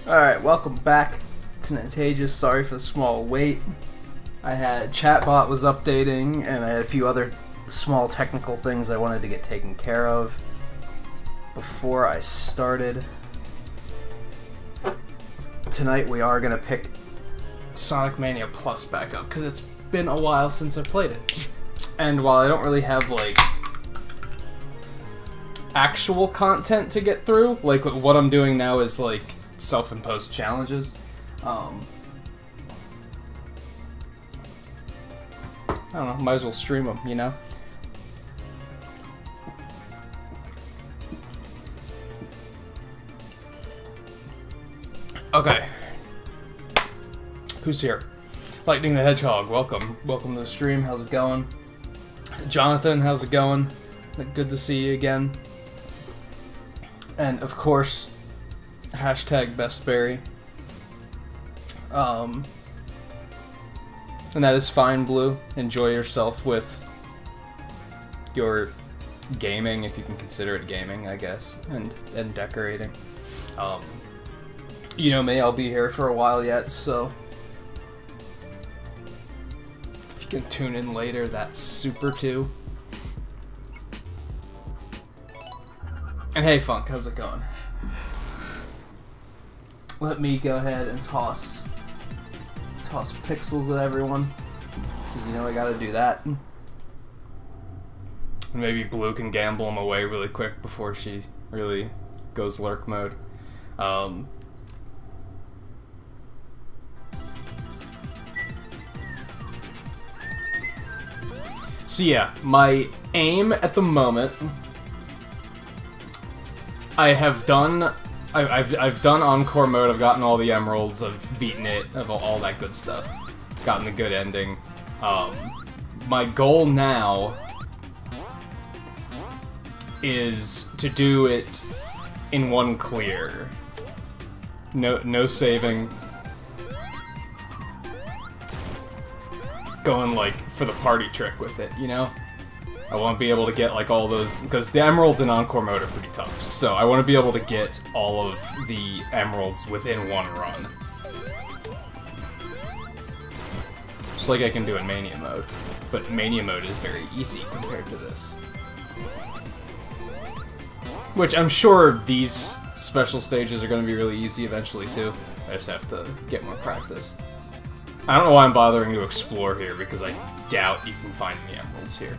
Alright, welcome back to Nintagious. Sorry for the small wait. I had chatbot was updating, and I had a few other small technical things I wanted to get taken care of before I started. Tonight we are going to pick Sonic Mania Plus back up, because it's been a while since I played it. And while I don't really have, like, actual content to get through, like, what I'm doing now is, like, self-imposed challenges. I don't know, might as well stream them, you know? Okay. Who's here? Lightning the Hedgehog, welcome. Welcome to the stream, how's it going? Jonathan, how's it going? Good to see you again. And, of course, hashtag bestberry. And that is fine, Blue. Enjoy yourself with your gaming, if you can consider it gaming, I guess, and decorating. You know me, I'll be here for a while yet, so if you can tune in later, that's super too. And hey, Funk, how's it going? Let me go ahead and toss pixels at everyone, because you know I gotta do that. And maybe Blue can gamble them away really quick before she really goes lurk mode. So yeah, my aim at the moment, I've done Encore mode, I've gotten all the emeralds, I've beaten it, I've all that good stuff. Gotten the good ending. My goal now is to do it in one clear. No saving. Going, like, for the party trick with it, you know? I want to be able to get, like, all those... Because the emeralds in Encore mode are pretty tough, so I want to be able to get all of the emeralds within one run. Just like I can do in Mania mode. But Mania mode is very easy compared to this. Which I'm sure these special stages are going to be really easy eventually, too. I just have to get more practice. I don't know why I'm bothering to explore here, because I doubt you can find the emeralds here.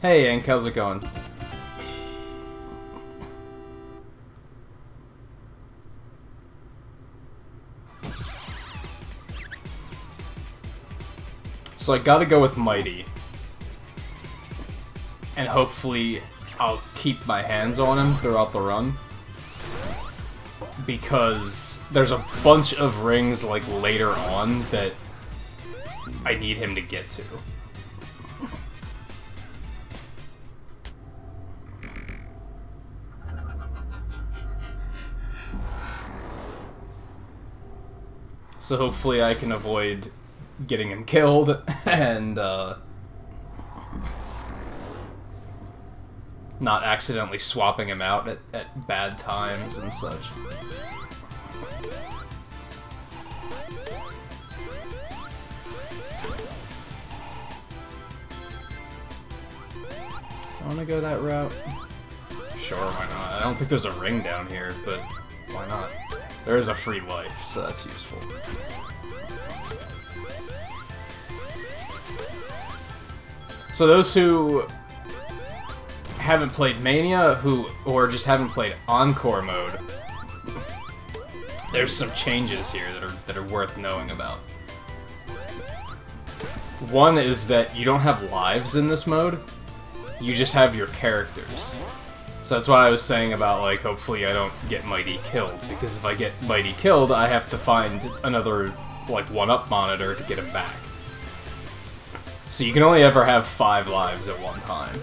Hey, Hank, how's it going? So I gotta go with Mighty. And hopefully I'll keep my hands on him throughout the run. Because there's a bunch of rings, like, later on that I need him to get to. So hopefully I can avoid getting him killed and not accidentally swapping him out at bad times and such. Do I want to go that route? Sure, why not? I don't think there's a ring down here, but why not? There is a free life, so that's useful. So those who haven't played Mania, or just haven't played Encore mode, there's some changes here that are worth knowing about. One is that you don't have lives in this mode, you just have your characters. So that's why I was saying about, like, hopefully I don't get Mighty killed, because if I get Mighty killed, I have to find another, like, 1-up monitor to get him back. So you can only ever have 5 lives at one time.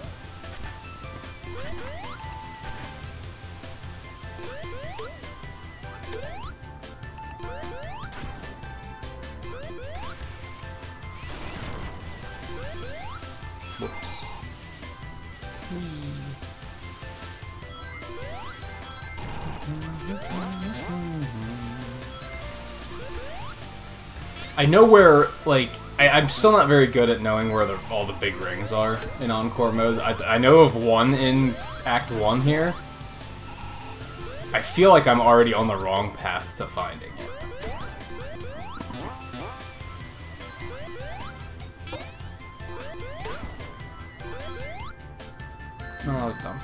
I know where, like, I'm still not very good at knowing where all the big rings are in Encore mode. I know of one in Act 1 here. I feel like I'm already on the wrong path to finding it. No, that was dumb.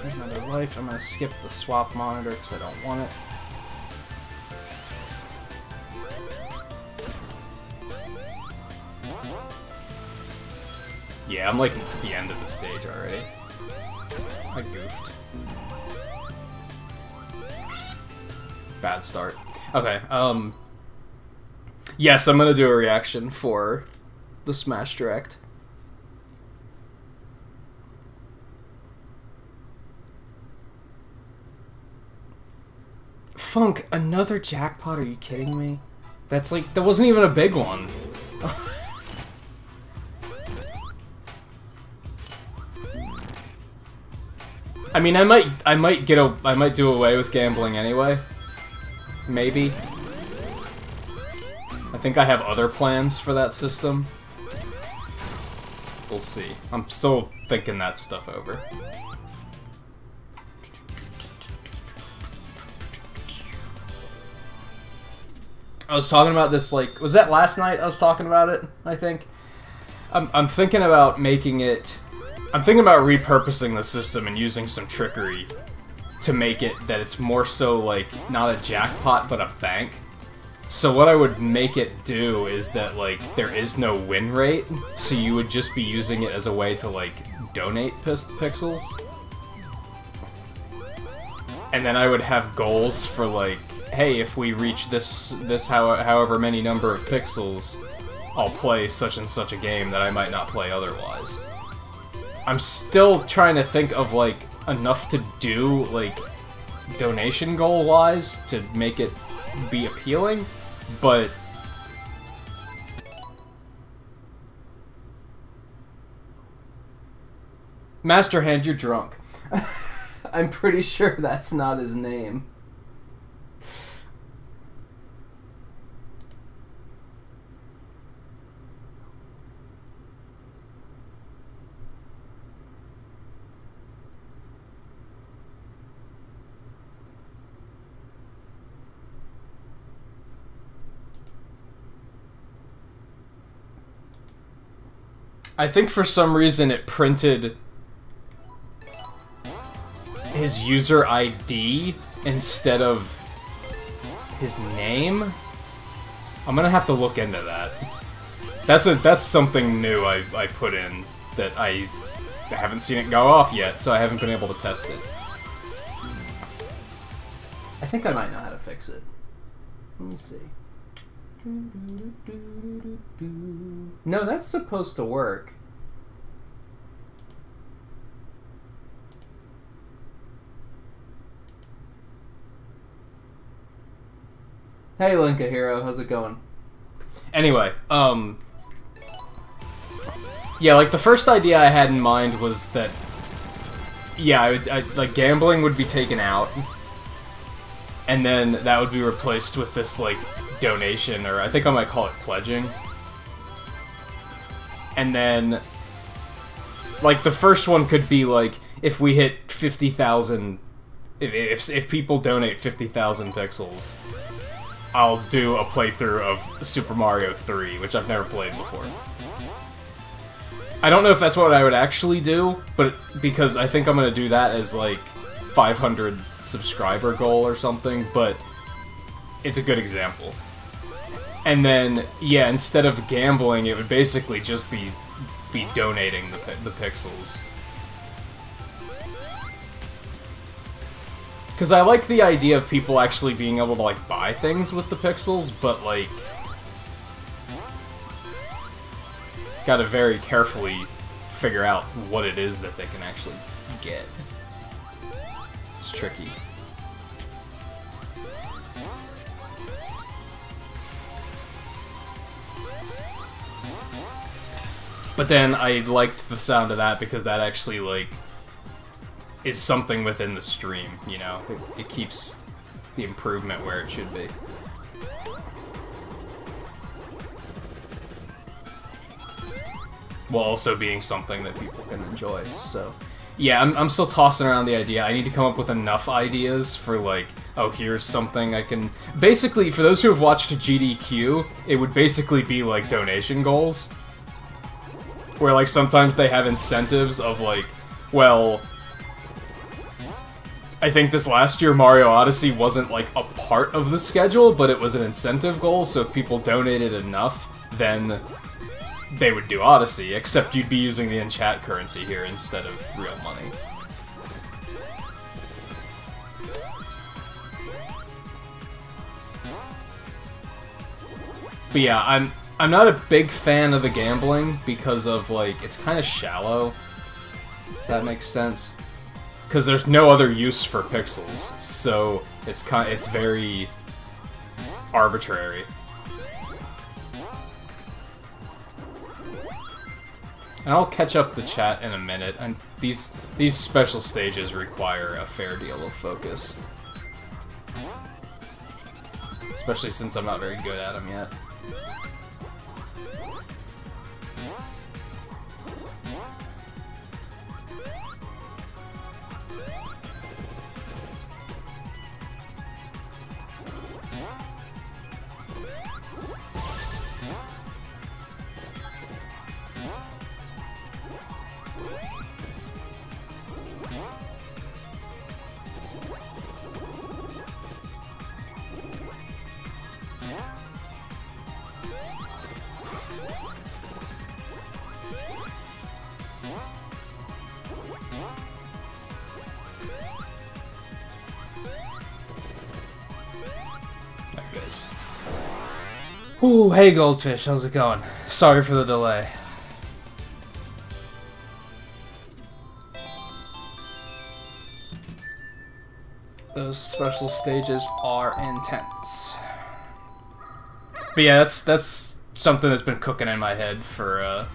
There's another life. I'm gonna skip the swap monitor because I don't want it. Yeah, I'm like at the end of the stage already. I goofed. Bad start. Okay, yes, I'm gonna do a reaction for the Smash Direct. Funk, another jackpot? Are you kidding me? That's like, that wasn't even a big one. I mean, I might do away with gambling anyway. Maybe. I think I have other plans for that system. We'll see. I'm still thinking that stuff over. I was talking about this, like, was that last night I was talking about it, I think? I'm thinking about making it... I'm thinking about repurposing the system and using some trickery to make it that it's more so, like, not a jackpot, but a bank. So what I would make it do is that, like, there is no win rate, so you would just be using it as a way to, like, donate pixels. And then I would have goals for, like, hey, if we reach this however many number of pixels, I'll play such and such a game that I might not play otherwise. I'm still trying to think of, like, enough to do, like, donation goal-wise to make it be appealing, but... Master Hand, you're drunk. I'm pretty sure that's not his name. I think for some reason it printed his user ID instead of his name. I'm gonna have to look into that. That's something new I put in that I haven't seen it go off yet, so I haven't been able to test it. I think I might know how to fix it. Let me see. No, that's supposed to work. Hey Linka Hero, how's it going? Anyway, yeah, like the first idea I had in mind was that, yeah, like gambling would be taken out, and then that would be replaced with this like donation, or I think I might call it pledging. And then, like, the first one could be, like, if we hit 50,000... If people donate 50,000 pixels, I'll do a playthrough of Super Mario 3, which I've never played before. I don't know if that's what I would actually do, but because I think I'm gonna do that as, like, 500 subscriber goal or something, but it's a good example. And then, yeah, instead of gambling, it would basically just be donating the pixels. Because I like the idea of people actually being able to, like, buy things with the pixels, but, like, gotta very carefully figure out what it is that they can actually get. It's tricky. But then I liked the sound of that because that actually, like, is something within the stream, you know? It keeps the improvement where it should be. While also being something that people can enjoy, so... Yeah, I'm still tossing around the idea. I need to come up with enough ideas for, like, oh, here's something I can... Basically, for those who have watched GDQ, it would basically be, like, donation goals. Where, like, sometimes they have incentives of, like, well... I think this last year Mario Odyssey wasn't, like, a part of the schedule, but it was an incentive goal, so if people donated enough, then they would do Odyssey, except you'd be using the in-chat currency here instead of real money. But yeah, I'm not a big fan of the gambling because of, like, it's kind of shallow, if that makes sense. Because there's no other use for pixels, so it's very arbitrary. And I'll catch up the chat in a minute, and these special stages require a fair deal of focus. Especially since I'm not very good at them yet. Ooh, hey Goldfish, how's it going? Sorry for the delay. Those special stages are intense. But yeah, that's something that's been cooking in my head for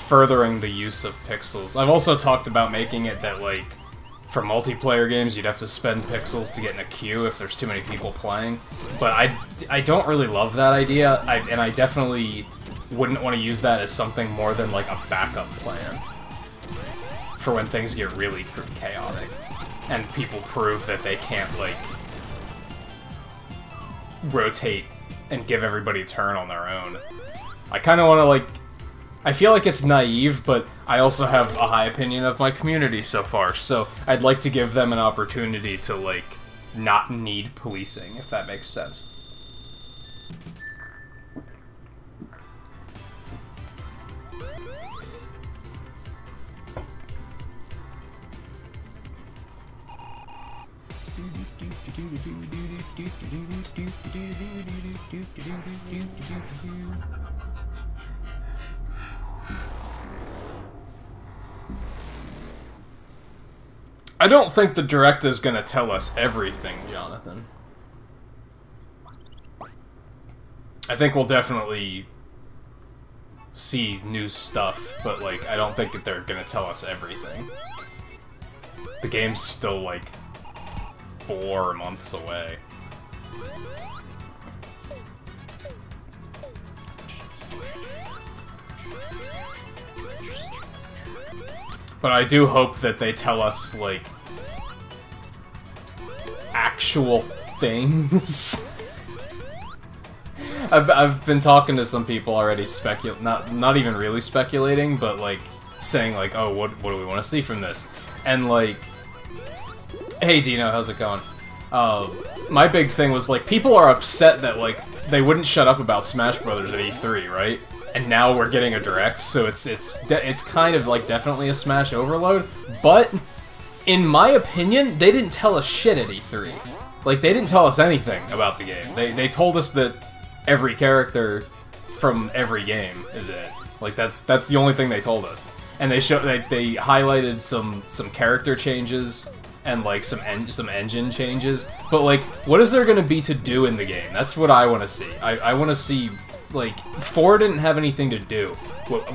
furthering the use of pixels. I've also talked about making it that, like, for multiplayer games, you'd have to spend pixels to get in a queue if there's too many people playing. But I don't really love that idea, and I definitely wouldn't want to use that as something more than, like, a backup plan for when things get really chaotic and people prove that they can't, like, rotate and give everybody a turn on their own. I kind of want to, like... I feel like it's naive, but I also have a high opinion of my community so far, so I'd like to give them an opportunity to, like, not need policing, if that makes sense. I don't think the Direct is gonna tell us everything, Jonathan. I think we'll definitely see new stuff, but, like, I don't think that they're gonna tell us everything. The game's still, like, 4 months away. But I do hope that they tell us, like, actual things. I've been talking to some people already not even really speculating, but, like, saying, like, oh, what do we want to see from this? And, like, hey Dino, how's it going? My big thing was, like, people are upset that, like, they wouldn't shut up about Smash Brothers at E3, right? And now we're getting a Direct, so it's kind of, like, definitely a Smash overload, but in my opinion, they didn't tell us shit at E3. Like, they didn't tell us anything about the game. They told us that every character from every game is in it. Like, that's the only thing they told us. And they highlighted some character changes and like some engine changes. But like, what is there gonna be to do in the game? That's what I want to see. I want to see, like, 4 didn't have anything to do.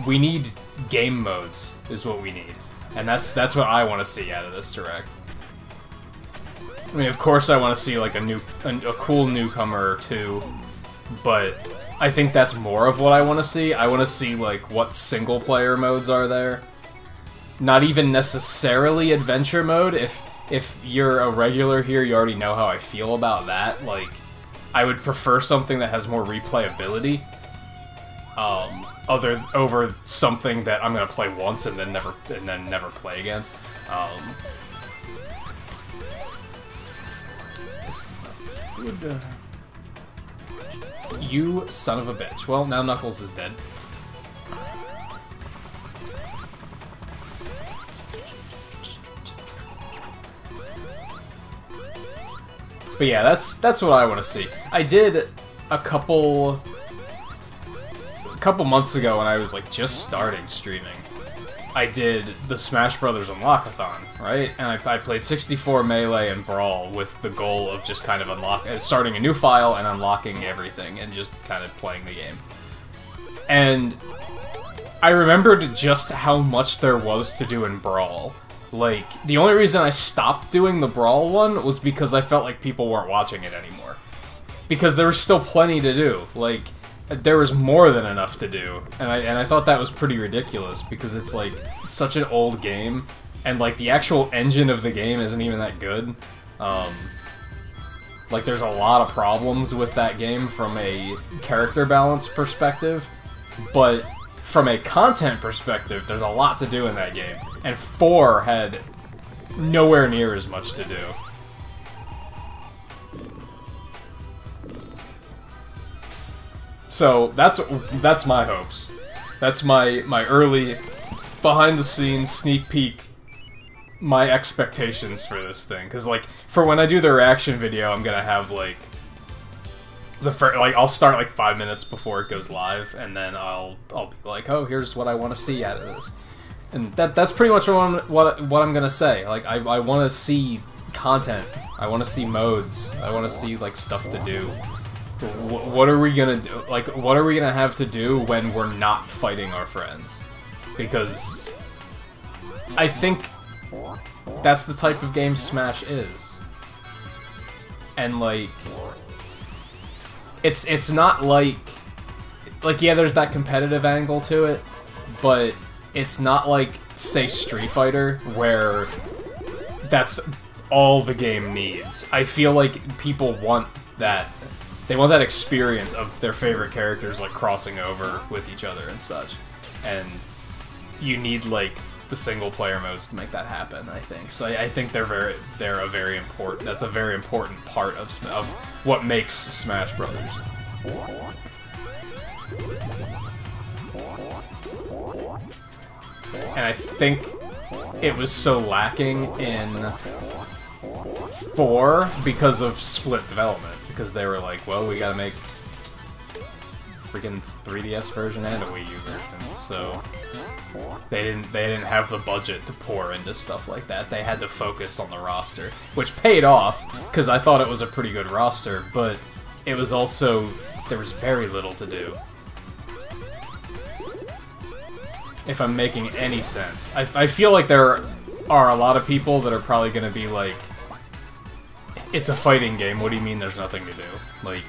We need game modes is what we need, and that's what I want to see out of this direct. I mean, of course, I want to see like a cool newcomer or two, but I think that's more of what I want to see. I want to see like what single player modes are there. Not even necessarily adventure mode. If you're a regular here, you already know how I feel about that. Like, I would prefer something that has more replayability. Over something that I'm gonna play once and then never play again. This is not good. You son of a bitch. Well, now Knuckles is dead. But yeah, that's what I want to see. I did a couple months ago when I was like just starting streaming. I did the Smash Brothers Unlockathon, right? And I played 64 Melee and Brawl with the goal of just kind of starting a new file and unlocking everything and just kind of playing the game. And I remembered just how much there was to do in Brawl. Like, the only reason I stopped doing the Brawl one was because I felt like people weren't watching it anymore. Because there was still plenty to do. Like, there was more than enough to do, and I thought that was pretty ridiculous, because it's, like, such an old game, and, like, the actual engine of the game isn't even that good. Like, there's a lot of problems with that game from a character balance perspective, but from a content perspective, there's a lot to do in that game, and 4 had nowhere near as much to do. So that's my hopes. That's my early behind-the-scenes sneak peek. My expectations for this thing, because like for when I do the reaction video, I'm gonna have like I'll start like 5 minutes before it goes live, and then I'll be like, oh, here's what I want to see out of this, and that's pretty much what I'm gonna say. Like I want to see content. I want to see modes. I want to see like stuff to do. What are we gonna do? Like, what are we gonna have to do when we're not fighting our friends? Because I think that's the type of game Smash is. And like, it's not like yeah, there's that competitive angle to it, but it's not like, say, Street Fighter, where that's all the game needs. I feel like people want that. They want that experience of their favorite characters, like, crossing over with each other and such. And you need, like, the single-player modes to make that happen, I think. So I think they're a very important... That's a very important part of what makes Smash Brothers. And I think it was so lacking in 4 because of split development. Because they were like, well, we gotta make freaking 3DS version and a Wii U version, so they didn't have the budget to pour into stuff like that. They had to focus on the roster, which paid off, because I thought it was a pretty good roster, but it was also, there was very little to do. If I'm making any sense. I feel like there are a lot of people that are probably gonna be like, it's a fighting game, what do you mean there's nothing to do? Like,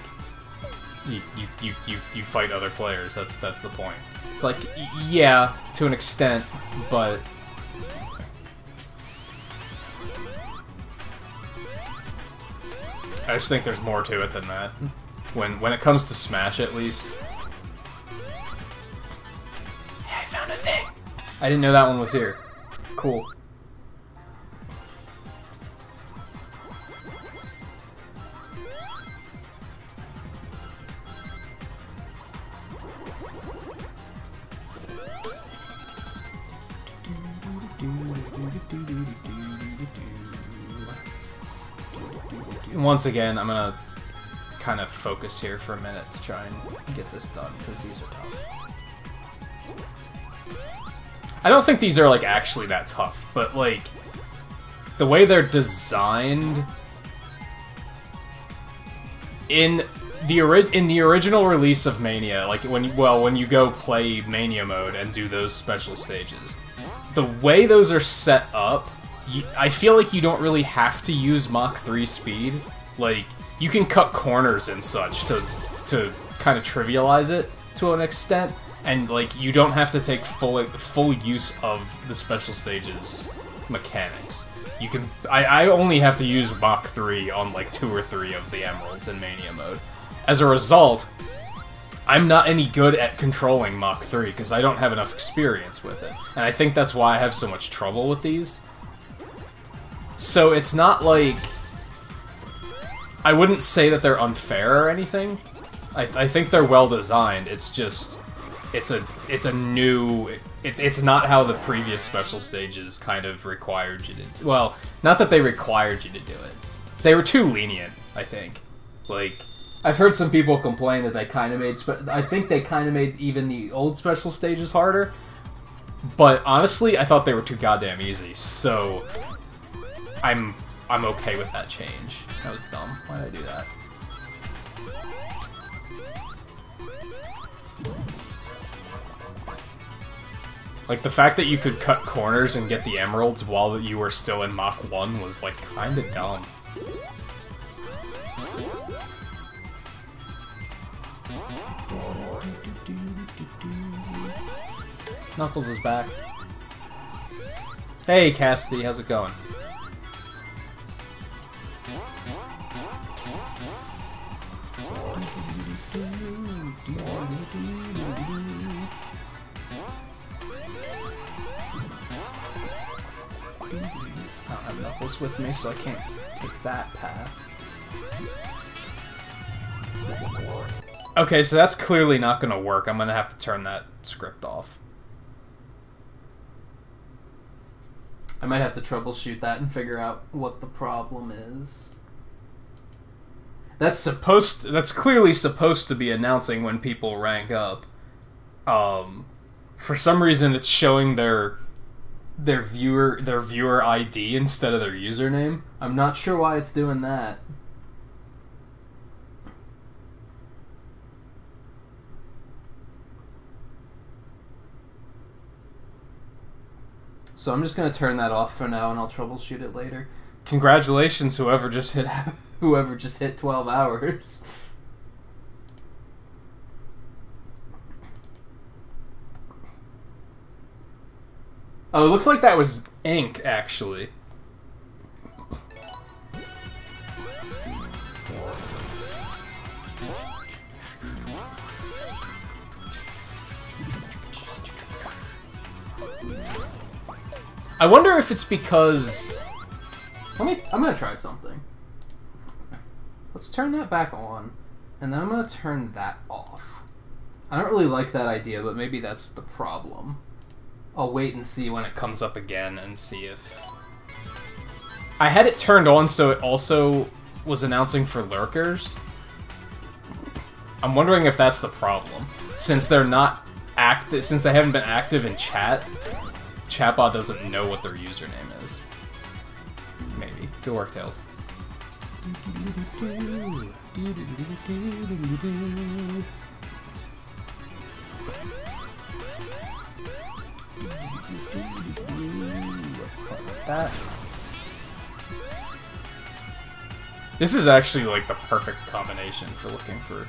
you fight other players, that's the point. It's like, yeah, to an extent, but... I just think there's more to it than that. When it comes to Smash, at least. Hey, I found a thing! I didn't know that one was here. Cool. Once again, I'm gonna kind of focus here for a minute to try and get this done, because these are tough. I don't think these are, like, actually that tough, but, like, the way they're designed in the original release of Mania, like when you go play Mania mode and do those special stages, the way those are set up, I feel like you don't really have to use Mach 3 speed. Like, you can cut corners and such to kind of trivialize it to an extent, and like you don't have to take full use of the special stages mechanics. You can I only have to use Mach 3 on like 2 or 3 of the emeralds in Mania mode. As a result, I'm not any good at controlling Mach 3 because I don't have enough experience with it. And I think that's why I have so much trouble with these. So it's not like... I wouldn't say that they're unfair or anything. I think they're well designed. It's just... It's a new... It's not how the previous special stages kind of required you to... Well, not that they required you to do it. They were too lenient, I think. Like... I've heard some people complain that they kind of made... I think they kind of made even the old special stages harder. But honestly, I thought they were too goddamn easy, so... I'm okay with that change. That was dumb. Why did I do that? Like, the fact that you could cut corners and get the emeralds while you were still in Mach 1 was, like, kinda dumb. Knuckles is back. Hey, Cassidy, how's it going? I don't have Knuckles with me, so I can't take that path. Okay, so that's clearly not gonna work. I'm gonna have to turn that script off. I might have to troubleshoot that and figure out what the problem is. That's clearly supposed to be announcing when people rank up. For some reason it's showing their viewer ID instead of their username. I'm not sure why it's doing that. So I'm just gonna turn that off for now, and I'll troubleshoot it later. Congratulations, whoever just hit 12 hours. Oh, it looks like that was ink, actually. I wonder if it's because... I'm gonna try something. Let's turn that back on, and then I'm gonna turn that off. I don't really like that idea, but maybe that's the problem. I'll wait and see when it comes up again and see if... I had it turned on so it also was announcing for lurkers. I'm wondering if that's the problem. Since they're not active, since they haven't been active in chat, Chatbot doesn't know what their username is. Maybe. Good work, Tails. Like that. This is actually like the perfect combination for looking for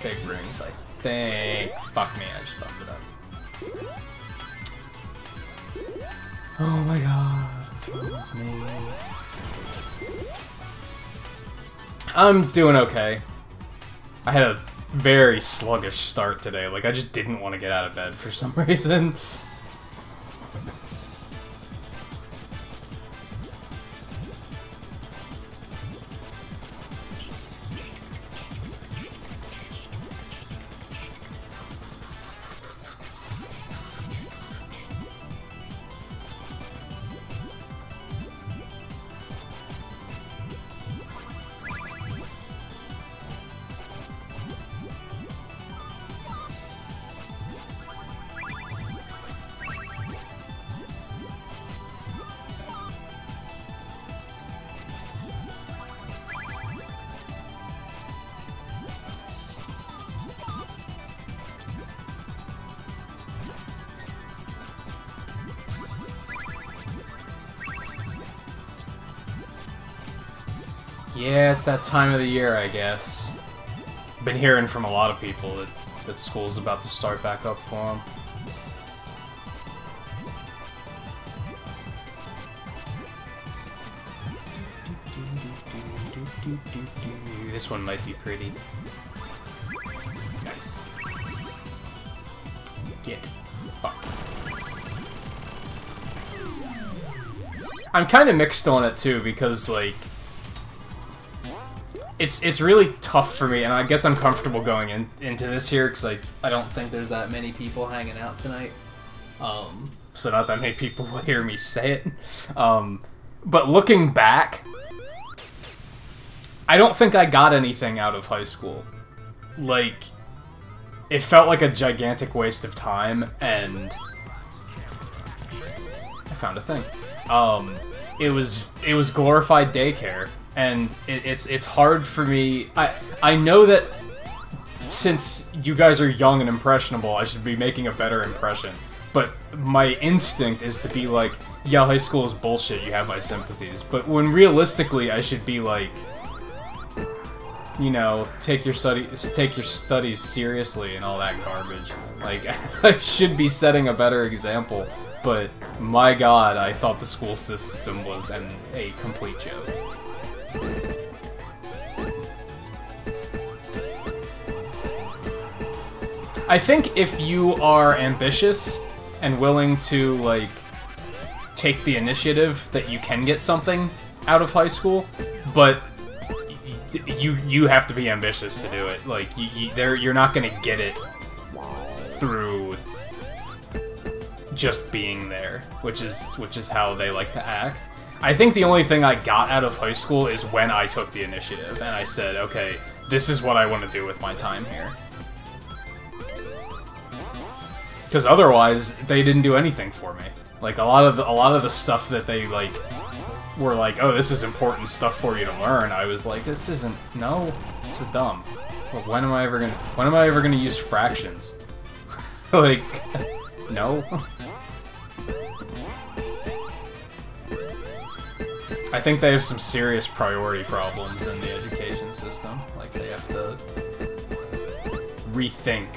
big rings, I think. Fuck me, I just fucked it up. Oh my god, what's wrong with me? I'm doing okay. I had a very sluggish start today. Like, I just didn't want to get out of bed for some reason. Yeah, it's that time of the year, I guess. Been hearing from a lot of people that school's about to start back up for them. This one might be pretty. Nice. Get fucked. I'm kind of mixed on it too, because like it's really tough for me, and I guess I'm comfortable going into this here because I don't think there's that many people hanging out tonight. So not that many people will hear me say it. But looking back, I don't think I got anything out of high school. Like, it felt like a gigantic waste of time, and I found a thing. It was glorified daycare, and it's hard for me. I know that since you guys are young and impressionable, I should be making a better impression. But my instinct is to be like, yeah, high school is bullshit, you have my sympathies. But when realistically, I should be like, you know, take your studies seriously and all that garbage. Like, I should be setting a better example. But my god, I thought the school system was a complete joke. I think if you are ambitious and willing to, like, take the initiative, that you can get something out of high school, but you have to be ambitious to do it. Like, you're not gonna get it through just being there, which is how they like to act. I think the only thing I got out of high school is when I took the initiative and I said, okay, this is what I want to do with my time here. Because otherwise, they didn't do anything for me. Like, a lot of the stuff that they, like, were like, oh, this is important stuff for you to learn, I was like, this is dumb. Well, when am I ever gonna use fractions? Like, no. I think they have some serious priority problems in the education system. Like, they have to rethink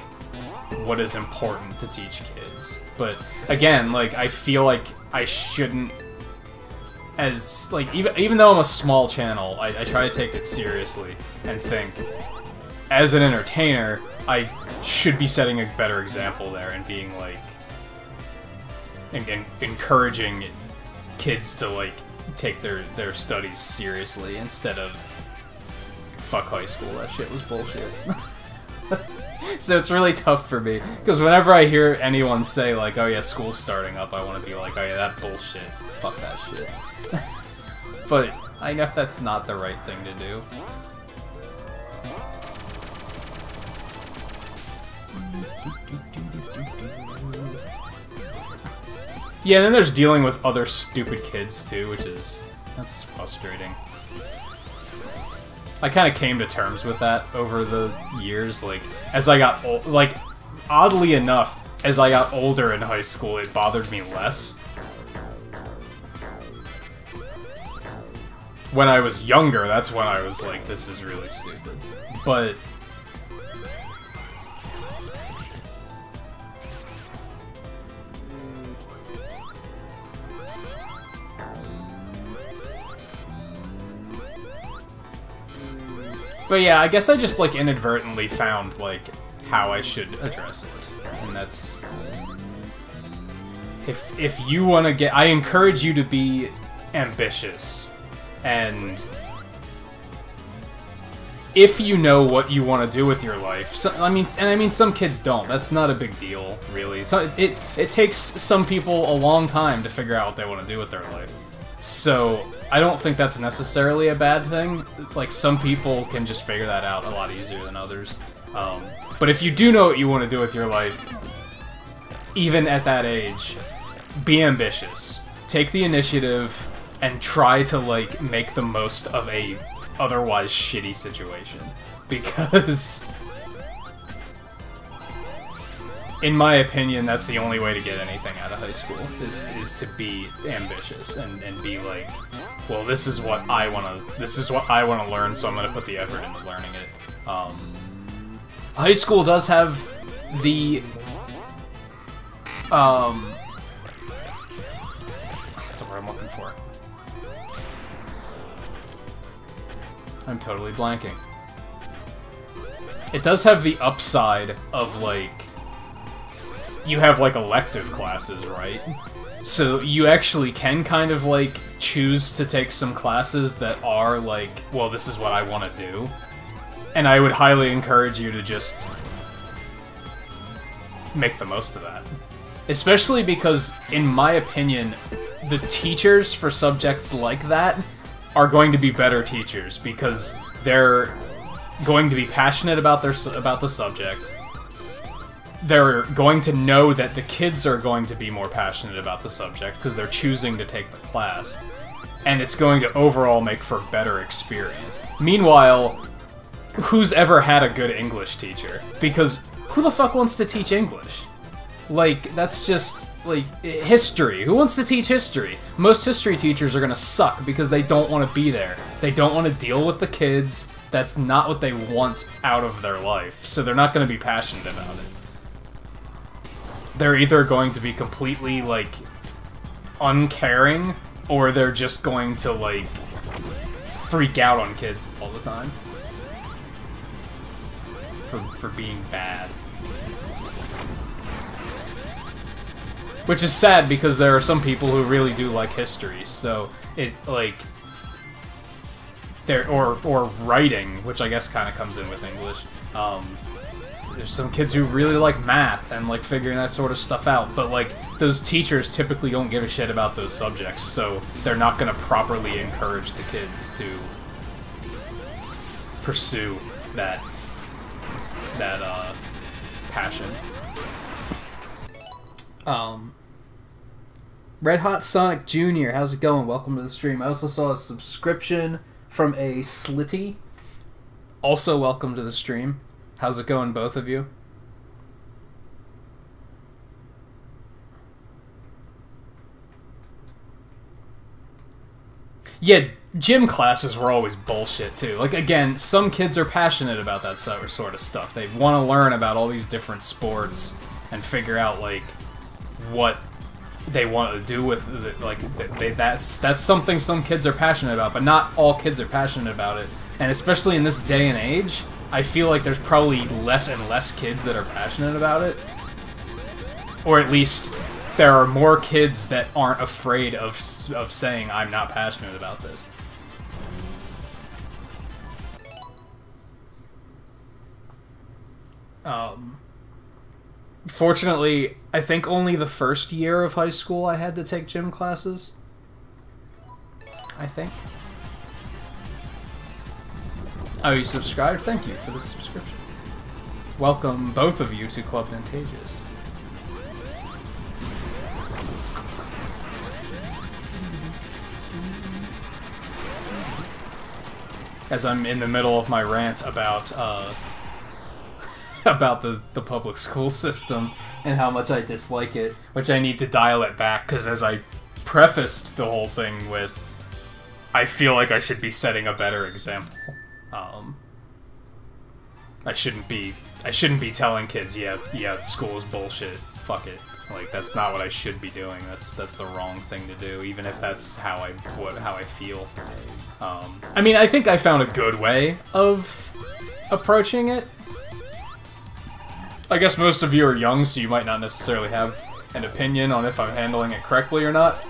what is important to teach kids. But again, like, I feel like I shouldn't, as, like, even though I'm a small channel, I try to take it seriously and think, as an entertainer, I should be setting a better example there and being like, and encouraging kids to, like, take their studies seriously instead of fuck high school, that shit was bullshit. So it's really tough for me, because whenever I hear anyone say, like, oh yeah, school's starting up, I want to be like, oh yeah, that bullshit, fuck that shit. But I know that's not the right thing to do. Yeah, and then there's dealing with other stupid kids too, that's frustrating. I kind of came to terms with that over the years, like, as I got old, like, oddly enough, as I got older in high school, it bothered me less. When I was younger, that's when I was like, this is really stupid. But yeah, I guess I just, like, inadvertently found, like, how I should address it. And that's... If you want to get... I encourage you to be ambitious. And if you know what you want to do with your life... So, I mean, some kids don't. That's not a big deal, really. So it takes some people a long time to figure out what they want to do with their life. So I don't think that's necessarily a bad thing. Like, some people can just figure that out a lot easier than others. But if you do know what you want to do with your life, even at that age, be ambitious. Take the initiative and try to, like, make the most of a otherwise shitty situation. Because in my opinion, that's the only way to get anything out of high school, is to be ambitious and be like, well, this is what I wanna learn, so I'm gonna put the effort into learning it. High school does have the that's what I'm looking for. I'm totally blanking. It does have the upside of, like, you have, like, elective classes, right? So you actually can kind of, like, choose to take some classes that are, like, well, this is what I want to do. And I would highly encourage you to just make the most of that. Especially because, in my opinion, the teachers for subjects like that are going to be better teachers because they're going to be passionate about the subject. They're going to know that the kids are going to be more passionate about the subject because they're choosing to take the class. And it's going to overall make for a better experience. Meanwhile, who's ever had a good English teacher? Because who the fuck wants to teach English? Like, that's just, like, history. Who wants to teach history? Most history teachers are gonna suck because they don't want to be there. They don't want to deal with the kids. That's not what they want out of their life, so they're not going to be passionate about it. They're either going to be completely, like, uncaring, or they're just going to, like, freak out on kids all the time. For being bad. Which is sad, because there are some people who really do like history, so it, like... Or writing, which I guess kind of comes in with English. There's some kids who really like math and like figuring that sort of stuff out, but like those teachers typically don't give a shit about those subjects, so they're not going to properly encourage the kids to pursue that passion. Red Hot Sonic Jr., how's it going? Welcome to the stream. I also saw a subscription from a Slitty. Also, welcome to the stream. How's it going, both of you? Yeah, gym classes were always bullshit, too. Like, again, some kids are passionate about that sort of stuff. They want to learn about all these different sports and figure out, like, what they want to do with it. Like, that's something some kids are passionate about, but not all kids are passionate about it. And especially in this day and age, I feel like there's probably less and less kids that are passionate about it. Or at least there are more kids that aren't afraid of saying, I'm not passionate about this. Fortunately, I think only the first year of high school I had to take gym classes. I think. Oh, you subscribed? Thank you for the subscription. Welcome, both of you, to Club Nintagious. As I'm in the middle of my rant about, about the public school system and how much I dislike it, which I need to dial it back, because as I prefaced the whole thing with, I feel like I should be setting a better example. I shouldn't be telling kids, yeah, school is bullshit, fuck it. Like, that's not what I should be doing. That's the wrong thing to do, even if that's how I feel. I mean, I think I found a good way of approaching it. I guess most of you are young, so you might not necessarily have an opinion on if I'm handling it correctly or not.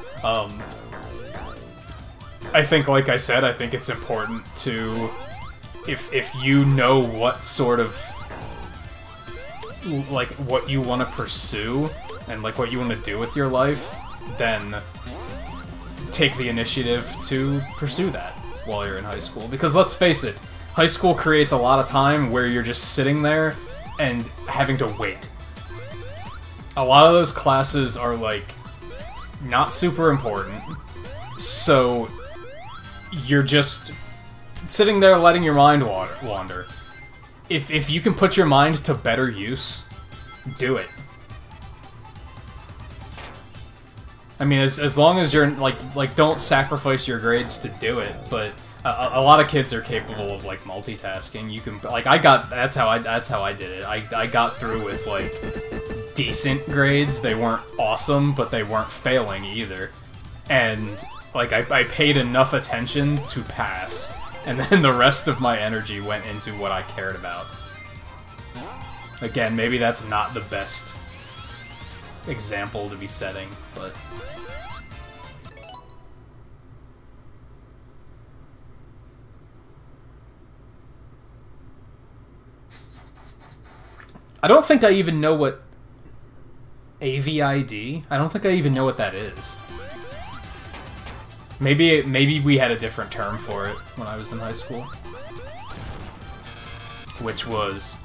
I think, like I said, I think it's important to, if you know what sort of, like, what you want to pursue, and, like, what you want to do with your life, then take the initiative to pursue that while you're in high school. Because let's face it, high school creates a lot of time where you're just sitting there and having to wait. A lot of those classes are, like, not super important, so you're just sitting there letting your mind wander. If you can put your mind to better use, do it. I mean, as long as you're like don't sacrifice your grades to do it, but a lot of kids are capable of like multitasking. You can like that's how I did it. I got through with like decent grades. They weren't awesome, but they weren't failing either. And like I paid enough attention to pass, and then the rest of my energy went into what I cared about. Again, maybe that's not the best example to be setting, but I don't think I even know what AVID? I don't think I even know what that is. Maybe we had a different term for it when I was in high school. Which was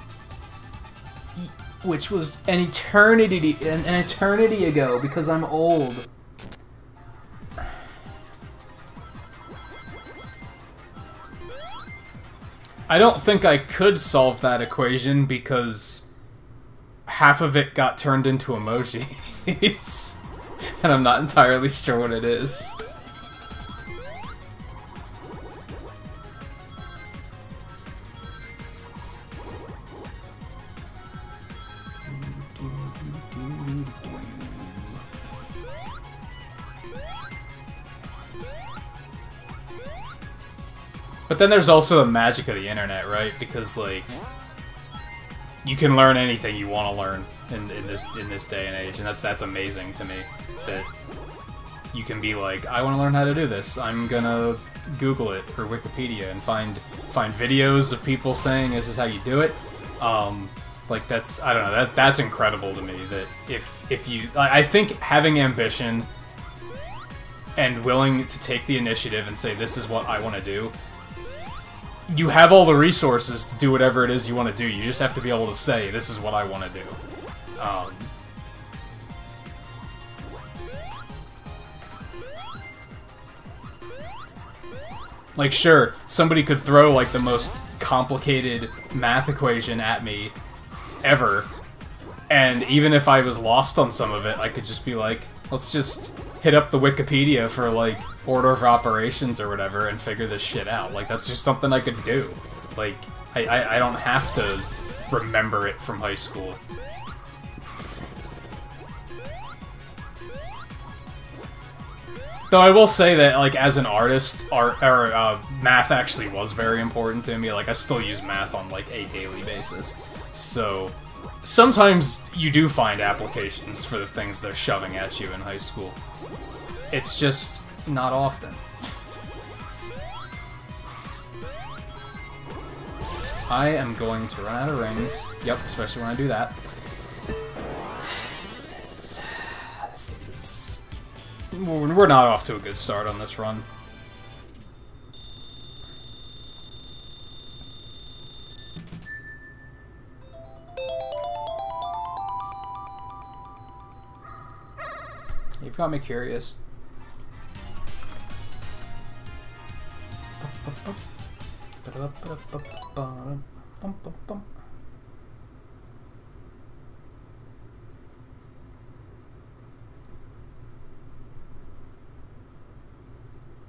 an eternity ago, because I'm old. I don't think I could solve that equation because half of it got turned into emojis. And I'm not entirely sure what it is. But then there's also the magic of the internet, right? Because, like, you can learn anything you want to learn in this day and age, and that's amazing to me. That you can be like, I want to learn how to do this. I'm gonna Google it or Wikipedia and find videos of people saying this is how you do it. Like that's, I don't know, that's incredible to me. That if you, I think having ambition and willing to take the initiative and say this is what I want to do. You have all the resources to do whatever it is you want to do. You just have to be able to say, this is what I want to do. Like, sure, somebody could throw, like, the most complicated math equation at me ever, and even if I was lost on some of it, I could just be like, let's just hit up the Wikipedia for, like, order of operations or whatever and figure this shit out. Like, that's just something I could do. Like, I don't have to remember it from high school. Though I will say that, like, as an artist, math actually was very important to me. Like, I still use math on, like, a daily basis. So, sometimes you do find applications for the things they're shoving at you in high school. It's just not often. I am going to run out of rings. Yep, especially when I do that. This is... We're not off to a good start on this run. You've got me curious.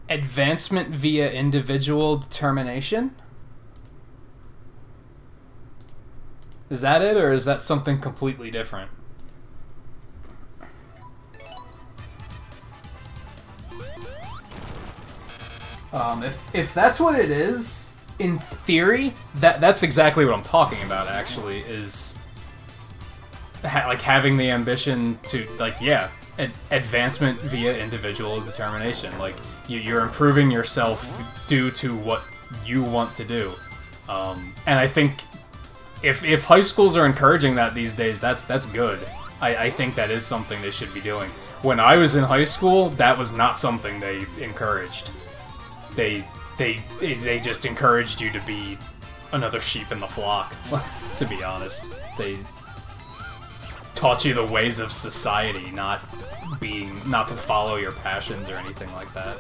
Advancement via individual determination? Is that it, or is that something completely different? If that's what it is, in theory, that's exactly what I'm talking about, actually, is like having the ambition to, like, yeah, advancement via individual determination. Like, you're improving yourself due to what you want to do. And I think if high schools are encouraging that these days, that's good. I think that is something they should be doing. When I was in high school, that was not something they encouraged. They just encouraged you to be another sheep in the flock, to be honest. They taught you the ways of society, not to follow your passions or anything like that.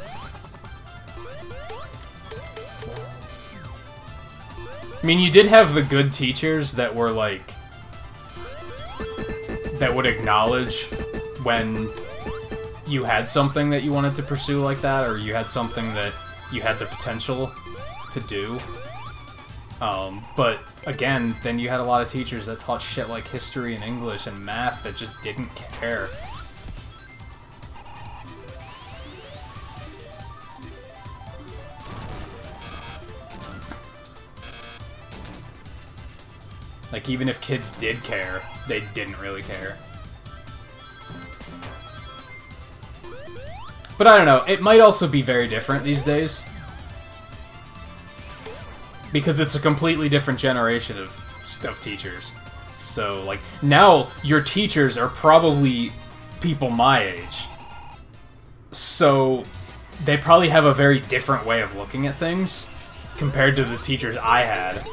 I mean, you did have the good teachers that were like, that would acknowledge when you had something that you wanted to pursue like that, or you had something that you had the potential to do. But again, then you had a lot of teachers that taught shit like history and English and math that just didn't care. Like, even if kids did care, they didn't really care. But I don't know, it might also be very different these days. Because it's a completely different generation of teachers. So, like, now your teachers are probably people my age. So, they probably have a very different way of looking at things compared to the teachers I had.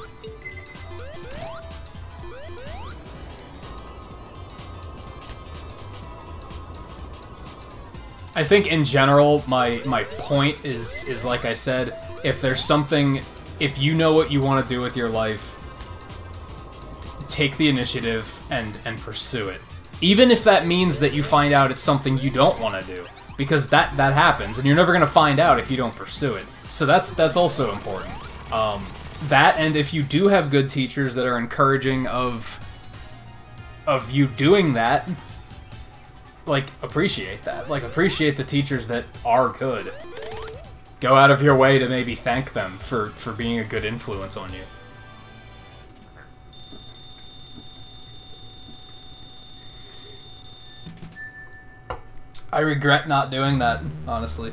I think in general, my point is like I said, if there's something, if you know what you want to do with your life, take the initiative and pursue it. Even if that means that you find out it's something you don't want to do. Because that happens, and you're never going to find out if you don't pursue it. So that's also important. That, and if you do have good teachers that are encouraging of you doing that, like, appreciate that. Like, appreciate the teachers that are good. Go out of your way to maybe thank them for being a good influence on you. I regret not doing that, honestly.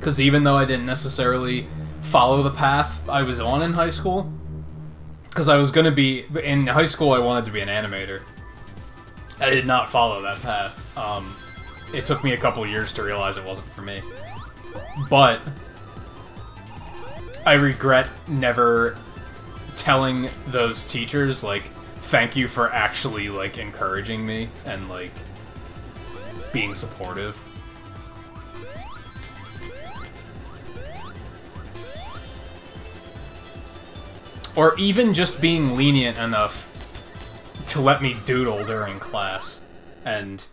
Because even though I didn't necessarily follow the path I was on in high school, because I was going to be... In high school, I wanted to be an animator. I did not follow that path. It took me a couple years to realize it wasn't for me. But I regret never telling those teachers, like, thank you for actually, like, encouraging me and, like, being supportive. Or even just being lenient enough to let me doodle during class and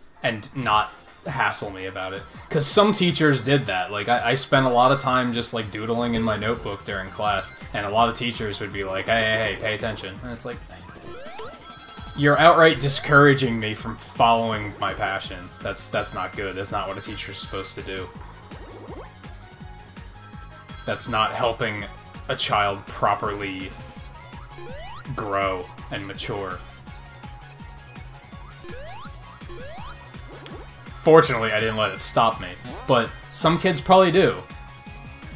not hassle me about it. Because some teachers did that. Like, I spent a lot of time just, like, doodling in my notebook during class, and a lot of teachers would be like, hey, pay attention. And it's like, you're outright discouraging me from following my passion. That's not good. That's not what a teacher's supposed to do. That's not helping a child properly grow and mature. Fortunately, I didn't let it stop me, but some kids probably do.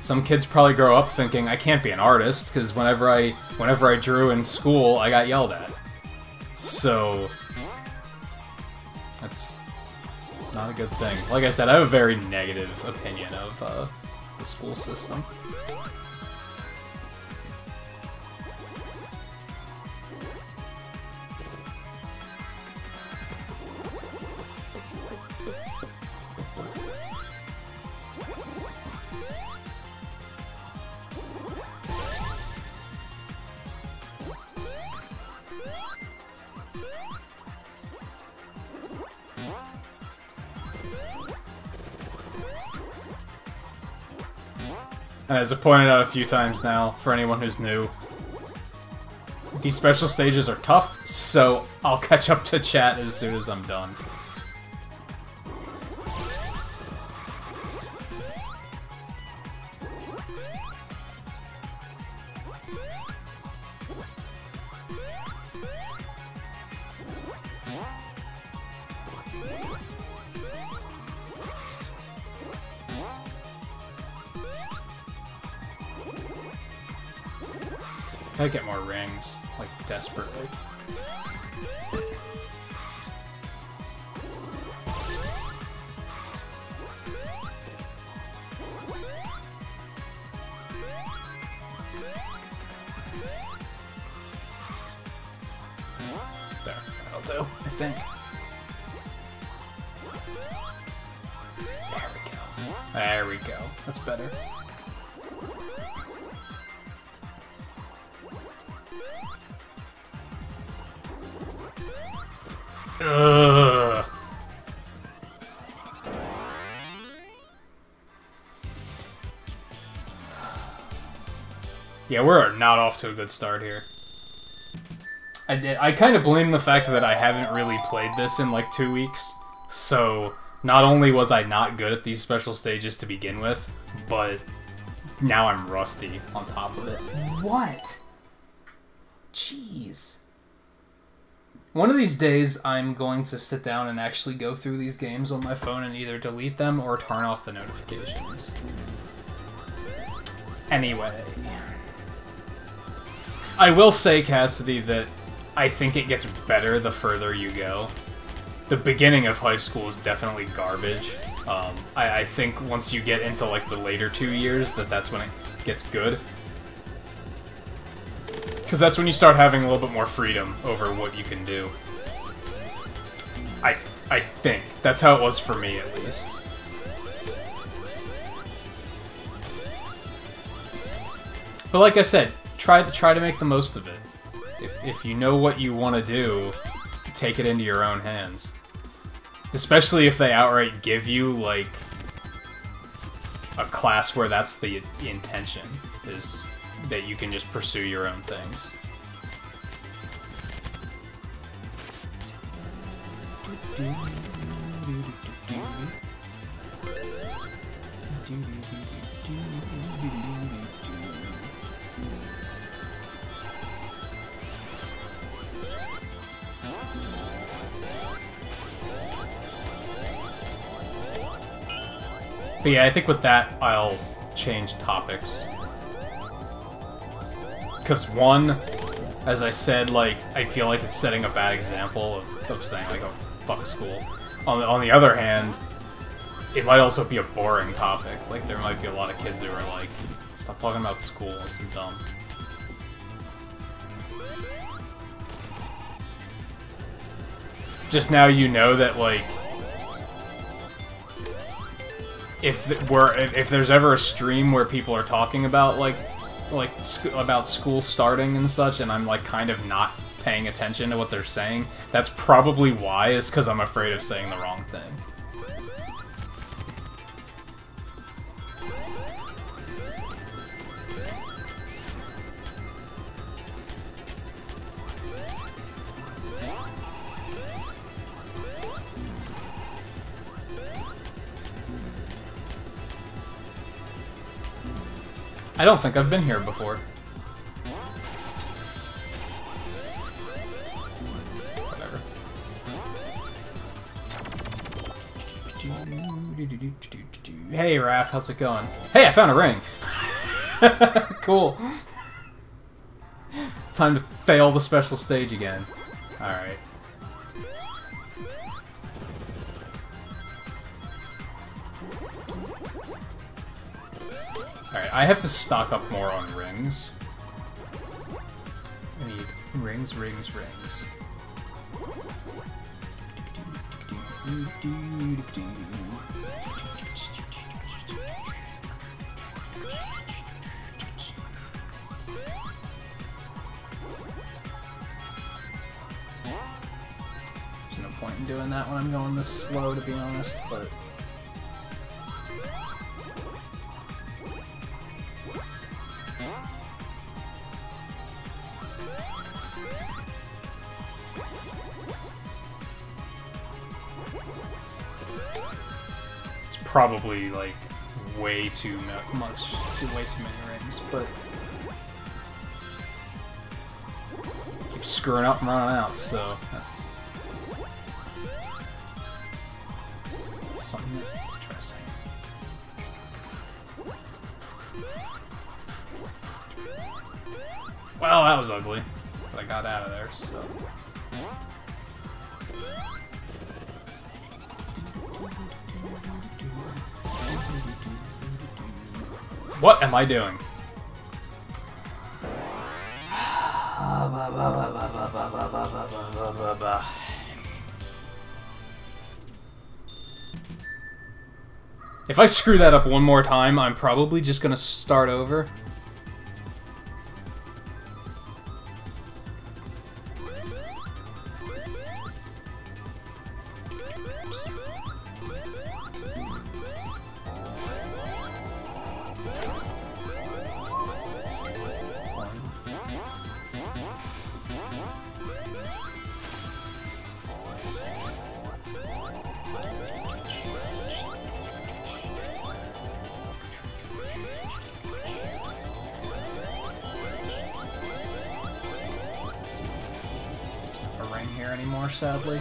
Some kids probably grow up thinking, I can't be an artist, because whenever I drew in school, I got yelled at. So, that's not a good thing. Like I said, I have a very negative opinion of the school system. And as I've pointed out a few times now, for anyone who's new, these special stages are tough, so I'll catch up to chat as soon as I'm done. I gotta get more rings, like, desperately. There, that'll do, I think. There we go. There we go. That's better. Ugh. Yeah, we're not off to a good start here. I kind of blame the fact that I haven't really played this in like 2 weeks. So, not only was I not good at these special stages to begin with, but now I'm rusty on top of it. What? Jeez. One of these days, I'm going to sit down and actually go through these games on my phone and either delete them or turn off the notifications. Anyway. I will say, Cassidy, that I think it gets better the further you go. The beginning of high school is definitely garbage. I think once you get into like the later 2 years, that's when it gets good. Because that's when you start having a little bit more freedom over what you can do. I think. That's how it was for me, at least. But like I said, try to make the most of it. If you know what you want to do, take it into your own hands. Especially if they outright give you, like, a class where that's the intention, is that you can just pursue your own things. But yeah, I think with that, I'll change topics. Because one, as I said, like, I feel like it's setting a bad example of saying, like, oh, fuck school. On the other hand, it might also be a boring topic. Like, there might be a lot of kids who are like, stop talking about school, this is dumb. Just now you know that, like, if there's ever a stream where people are talking about about school starting and such, and I'm like kind of not paying attention to what they're saying, that's probably why. Is because I'm afraid of saying the wrong thing. I don't think I've been here before. Whatever. Hey, Raph, how's it going? Hey, I found a ring! Cool. Time to fail the special stage again. Alright. Alright, I have to stock up more on rings. I need rings, rings, rings. There's no point in doing that when I'm going this slow, to be honest, but... probably like way too many rings, but keep screwing up and running out, so that's something that's interesting. Well, that was ugly, but I got out of there, so. What am I doing? If I screw that up one more time, I'm probably just gonna start over. a ring here anymore, sadly.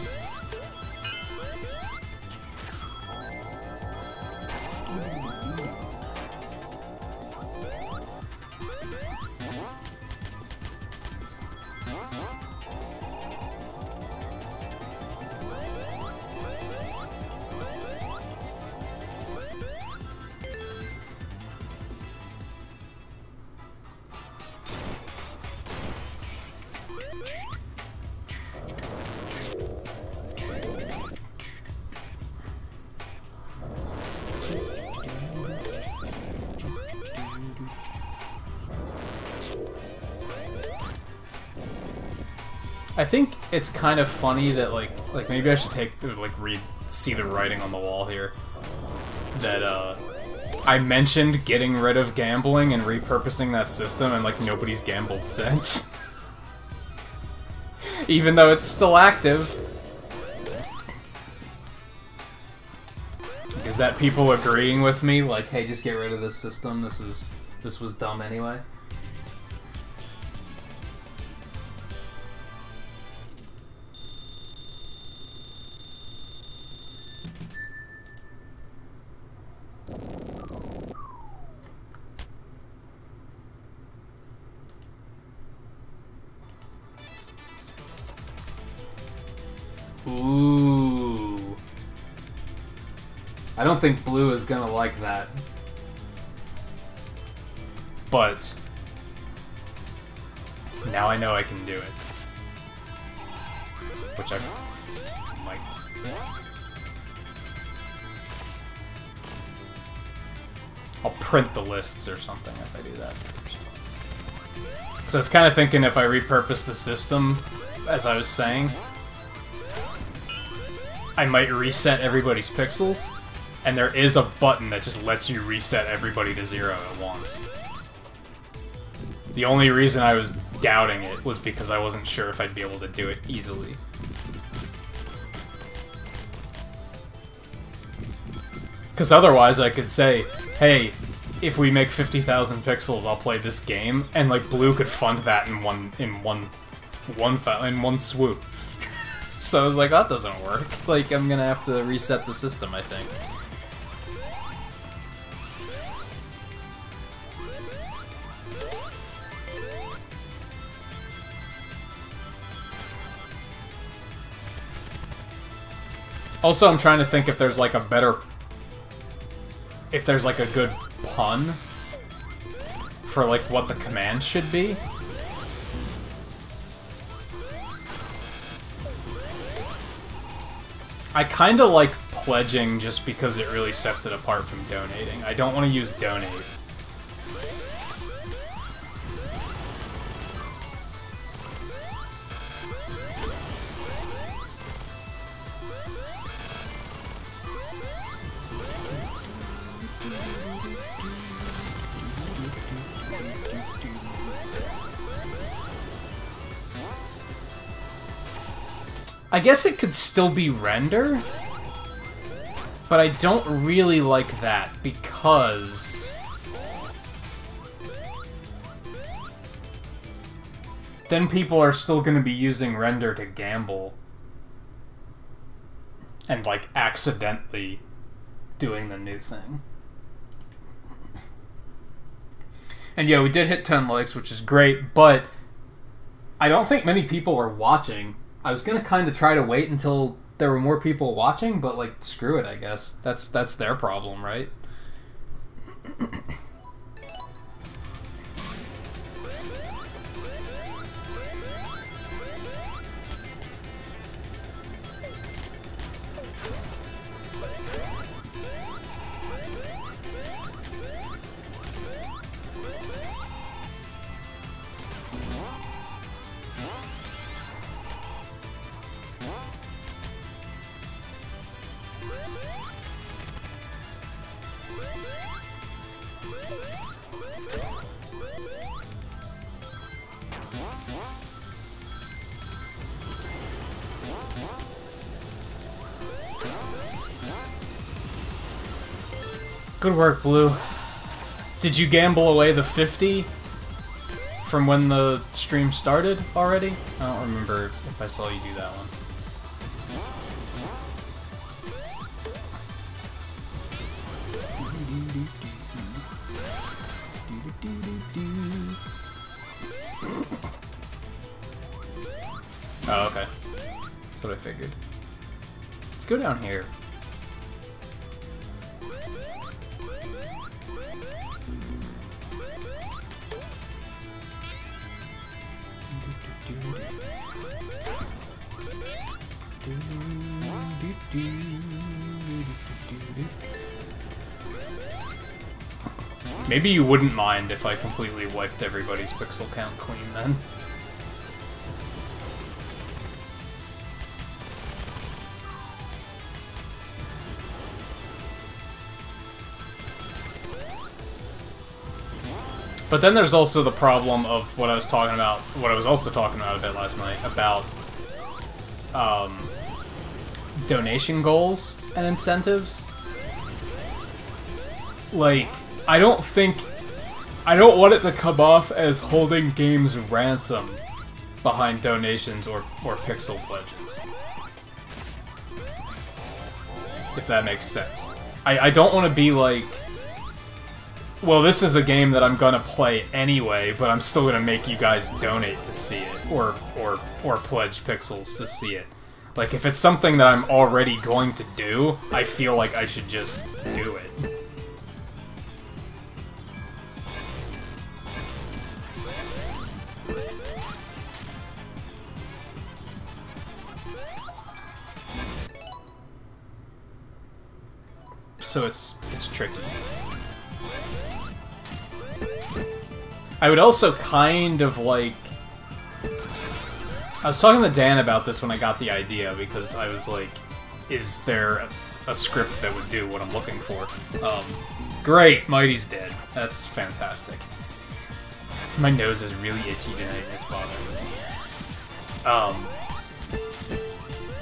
I think it's kind of funny that like maybe I should see the writing on the wall here. That I mentioned getting rid of gambling and repurposing that system, and like nobody's gambled since. Even though it's still active. Is that people agreeing with me? Like, hey, just get rid of this system. This was dumb anyway. Ooh. I don't think blue is gonna like that. But now I know I can do it. Which I might. I'll print the lists or something if I do that first. So I was kind of thinking if I repurpose the system, as I was saying, I might reset everybody's pixels, and there is a button that just lets you reset everybody to 0 at once. The only reason I was doubting it was because I wasn't sure if I'd be able to do it easily. Because otherwise I could say, hey, if we make 50,000 pixels, I'll play this game, and like blue could fund that in one swoop. So I was like, that doesn't work. Like, I'm gonna have to reset the system, I think. Also, I'm trying to think if there's like a better... if there's like a good pun for like what the command should be. I kinda like pledging just because it really sets it apart from donating. I don't want to use donate. I guess it could still be render, but I don't really like that because then people are still going to be using render to gamble and like accidentally doing the new thing. And yeah, we did hit 10 likes, which is great, but I don't think many people are watching. I was gonna kind of try to wait until there were more people watching, but like, screw it, I guess. That's their problem, right? Good work, Blue. Did you gamble away the 50 from when the stream started already? I don't remember if I saw you do that one. Oh, okay. That's what I figured. Let's go down here. Maybe you wouldn't mind if I completely wiped everybody's pixel count clean then. But then there's also the problem of what I was talking about, what I was also talking about a bit last night, about donation goals and incentives. Like, I don't want it to come off as holding games ransom behind donations or pixel pledges. If that makes sense. I don't want to be like, well, this is a game that I'm gonna play anyway, but I'm still gonna make you guys donate to see it, or pledge pixels to see it. Like, if it's something that I'm already going to do, I feel like I should just do it. So it's tricky. I would also kind of like... I was talking to Dan about this when I got the idea, because I was like, is there a script that would do what I'm looking for? Great, Mighty's dead. That's fantastic. My nose is really itchy tonight, and it's bothering me.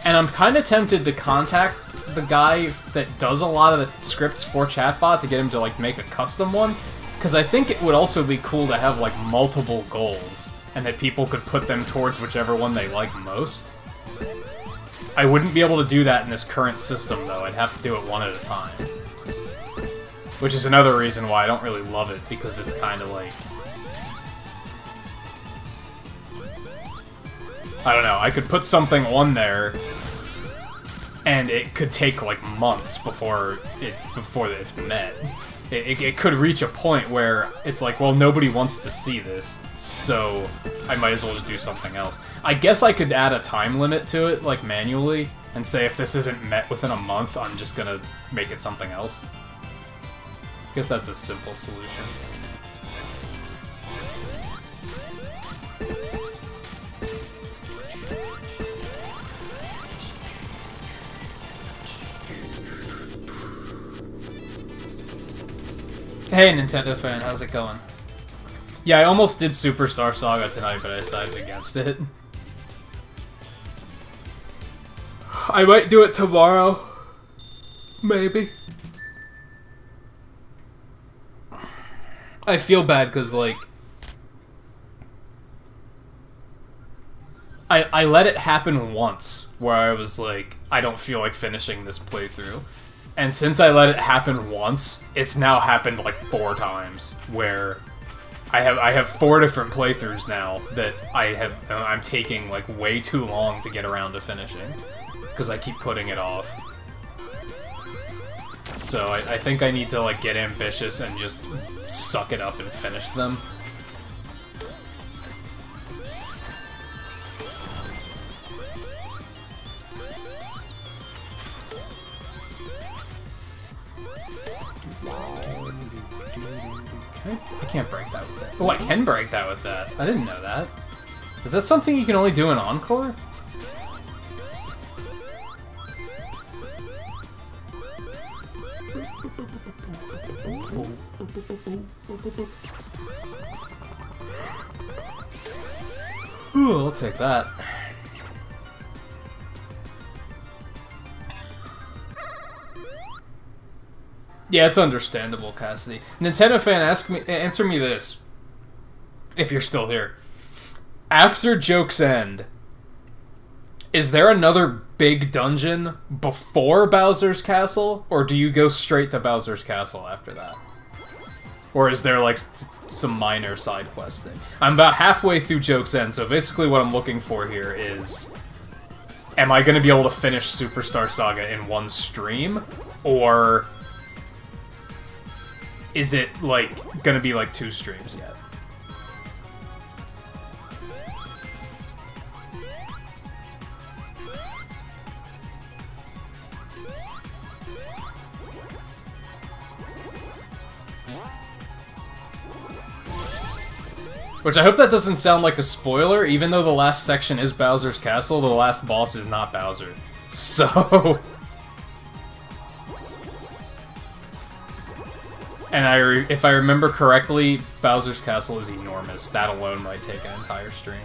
And I'm kind of tempted to contact the guy that does a lot of the scripts for Chatbot to get him to, like, make a custom one. Because I think it would also be cool to have, like, multiple goals, and that people could put them towards whichever one they like most. I wouldn't be able to do that in this current system, though. I'd have to do it one at a time. Which is another reason why I don't really love it, because it's kind of like... I don't know, I could put something on there, and it could take, like, months before it's met. It could reach a point where it's like, well, nobody wants to see this, so I might as well just do something else. I guess I could add a time limit to it, like, manually, and say if this isn't met within a month, I'm just gonna make it something else. I guess that's a simple solution. Hey, Nintendo fan, how's it going? Yeah, I almost did Superstar Saga tonight, but I decided against it. I might do it tomorrow. Maybe. I feel bad, because, like... I let it happen once, where I was like, I don't feel like finishing this playthrough. And since I let it happen once, it's now happened like 4 times, where I have 4 different playthroughs now that I'm taking like way too long to get around to finishing, because I keep putting it off. So I think I need to like get ambitious and just suck it up and finish them. I can't break that with that. Oh, I can break that with that. I didn't know that. Is that something you can only do in Encore? Ooh, I'll take that. Yeah, it's understandable, Cassidy. Nintendo fan, answer me this, if you're still here. After Joke's End, is there another big dungeon before Bowser's Castle, or do you go straight to Bowser's Castle after that? Or is there, like, some minor side questing? I'm about halfway through Joke's End, so basically what I'm looking for here is... Am I going to be able to finish Superstar Saga in one stream? Or... is it, like, going to be, like, 2 streams yet? Which I hope that doesn't sound like a spoiler, even though the last section is Bowser's Castle, the last boss is not Bowser. So... and if I remember correctly, Bowser's Castle is enormous. That alone might take an entire stream.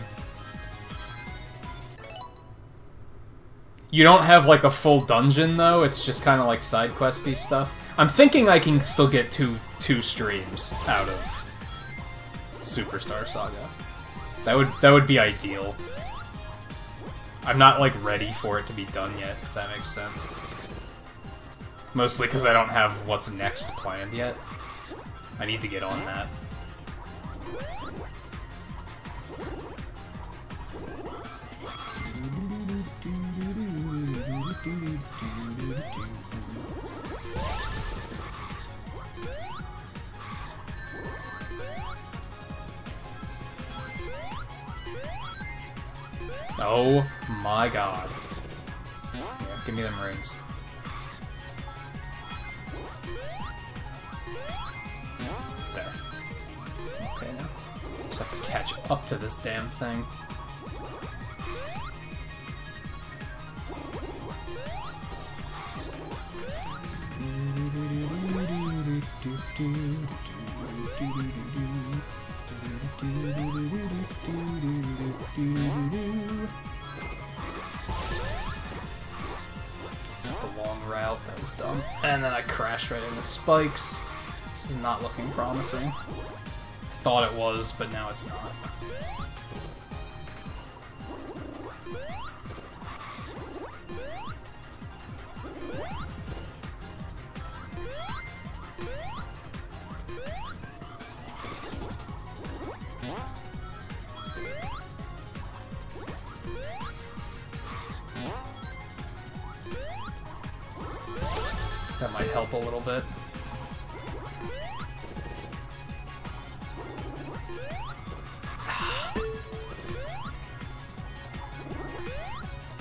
You don't have, like, a full dungeon, though? It's just kind of like side questy stuff? I'm thinking I can still get two streams out of Superstar Saga. That would be ideal. I'm not, like, ready for it to be done yet, if that makes sense. Mostly because I don't have what's next planned yet. I need to get on that. Oh my god. Yeah, give me them rings. There. Okay, now. Just have to catch up to this damn thing. The long route, that was dumb. And then I crashed right into spikes. This is not looking promising. I thought it was, but now it's not. That might help a little bit.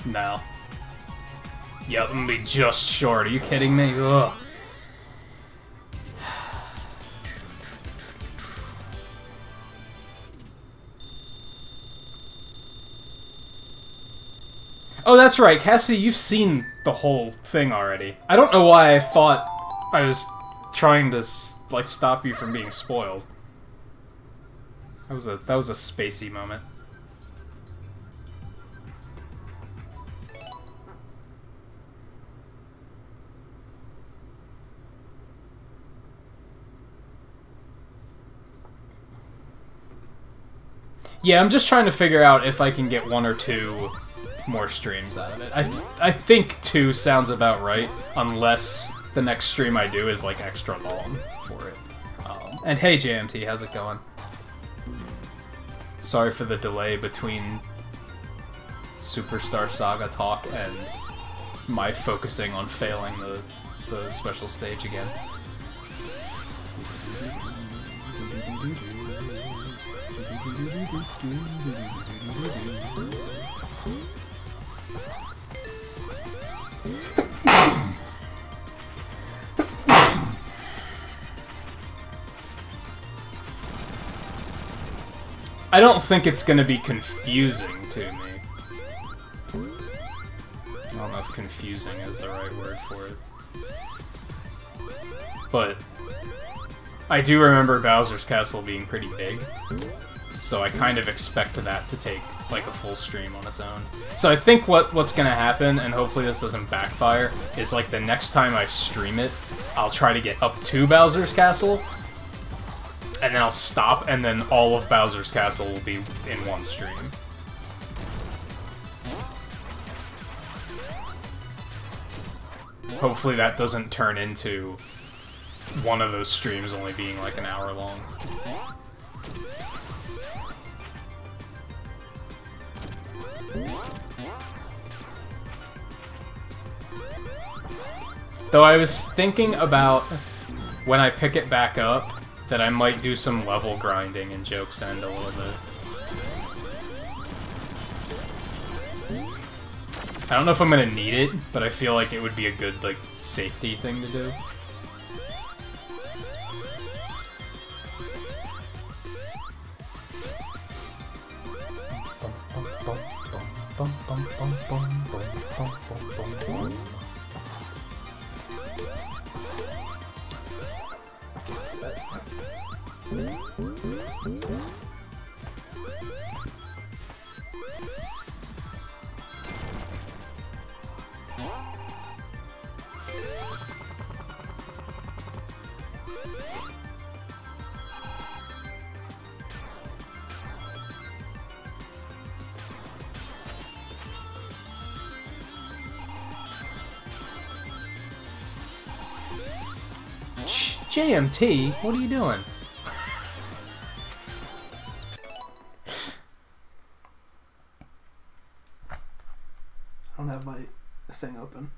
No. Yep, I'm gonna be just short. Are you kidding me? Ugh. Oh, that's right, Cassie, you've seen the whole thing already. I don't know why I thought I was trying to, like, stop you from being spoiled. That was a spacey moment. Yeah, I'm just trying to figure out if I can get 1 or 2 more streams out of it. I think 2 sounds about right, unless the next stream I do is, like, extra long for it. And hey, JMT, how's it going? Sorry for the delay between Superstar Saga talk and my focusing on failing the special stage again. I don't think it's gonna be confusing to me. I don't know if confusing is the right word for it. But I do remember Bowser's Castle being pretty big, so I kind of expect that to take, like, a full stream on its own. So I think what's gonna happen, and hopefully this doesn't backfire, is, like, the next time I stream it, I'll try to get up to Bowser's Castle, and then I'll stop, and then all of Bowser's Castle will be in one stream. Hopefully that doesn't turn into one of those streams only being like an hour long. Though I was thinking about, when I pick it back up, that I might do some level grinding in Joke's End a little bit. I don't know if I'm gonna need it, but I feel like it would be a good, like, safety thing to do. JMT, what are you doing? I don't have my thing open.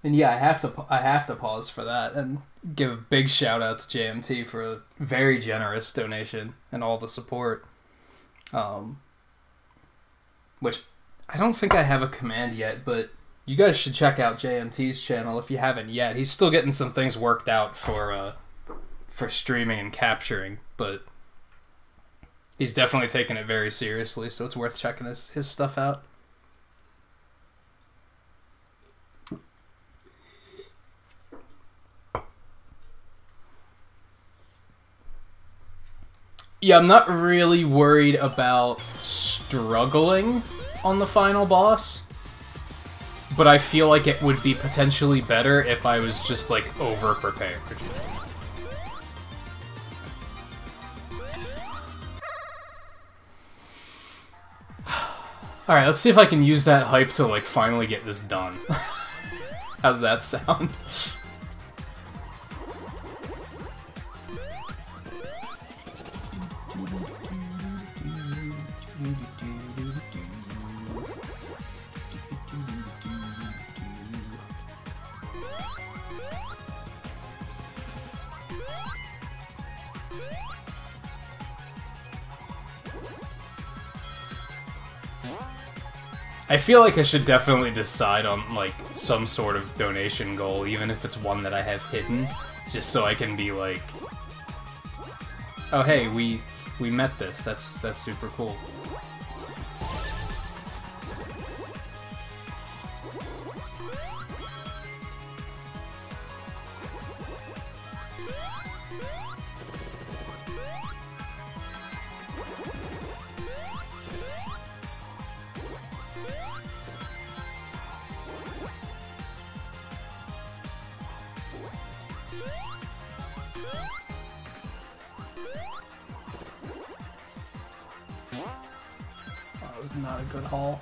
And yeah, I have to pause for that and give a big shout out to JMT for a very generous donation and all the support. Which I don't think I have a command yet, but you guys should check out JMT's channel if you haven't yet. He's still getting some things worked out for streaming and capturing, but he's definitely taking it very seriously, so it's worth checking his stuff out. Yeah, I'm not really worried about struggling on the final boss, but I feel like it would be potentially better if I was just, like, over-prepared. Alright, let's see if I can use that hype to, like, finally get this done. How's that sound? I feel like I should definitely decide on, like, some sort of donation goal, even if it's one that I have hidden, just so I can be like, oh hey, we met this, that's super cool. Not a good haul.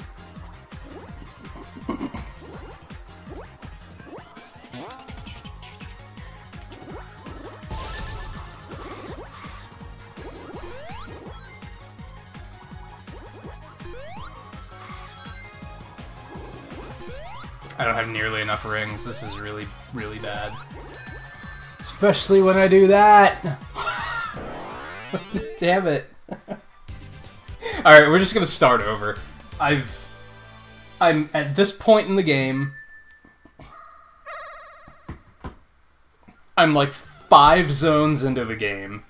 I don't have nearly enough rings. This is really, really bad. Especially when I do that! Damn it. Alright, we're just gonna start over. I'm at this point in the game. I'm like 5 zones into the game.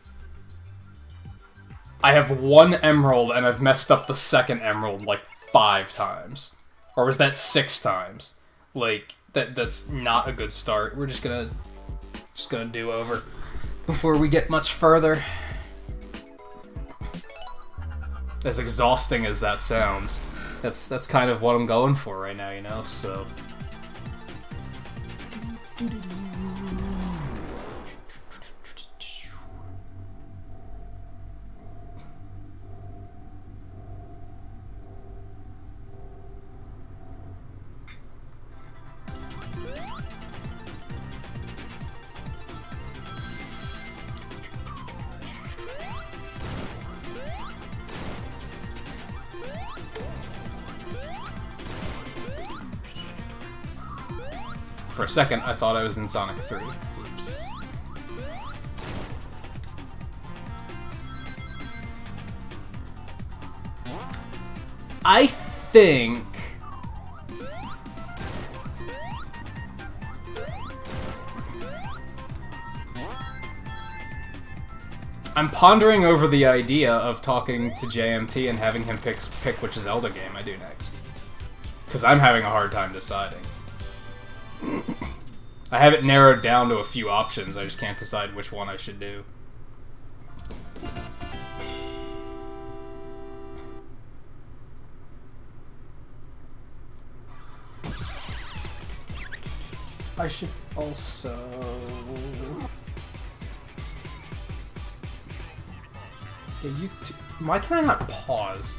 I have 1 emerald and I've messed up the second emerald like 5 times. Or was that 6 times? Like, that's not a good start. We're just gonna do over before we get much further. As exhausting as that sounds. That's kind of what I'm going for right now, you know, so... For a second, I thought I was in Sonic 3. Oops. I think... I'm pondering over the idea of talking to JMT and having him pick which Zelda game I do next. Because I'm having a hard time deciding. I have it narrowed down to a few options, I just can't decide which one I should do. I should also... Yeah, why can I not pause?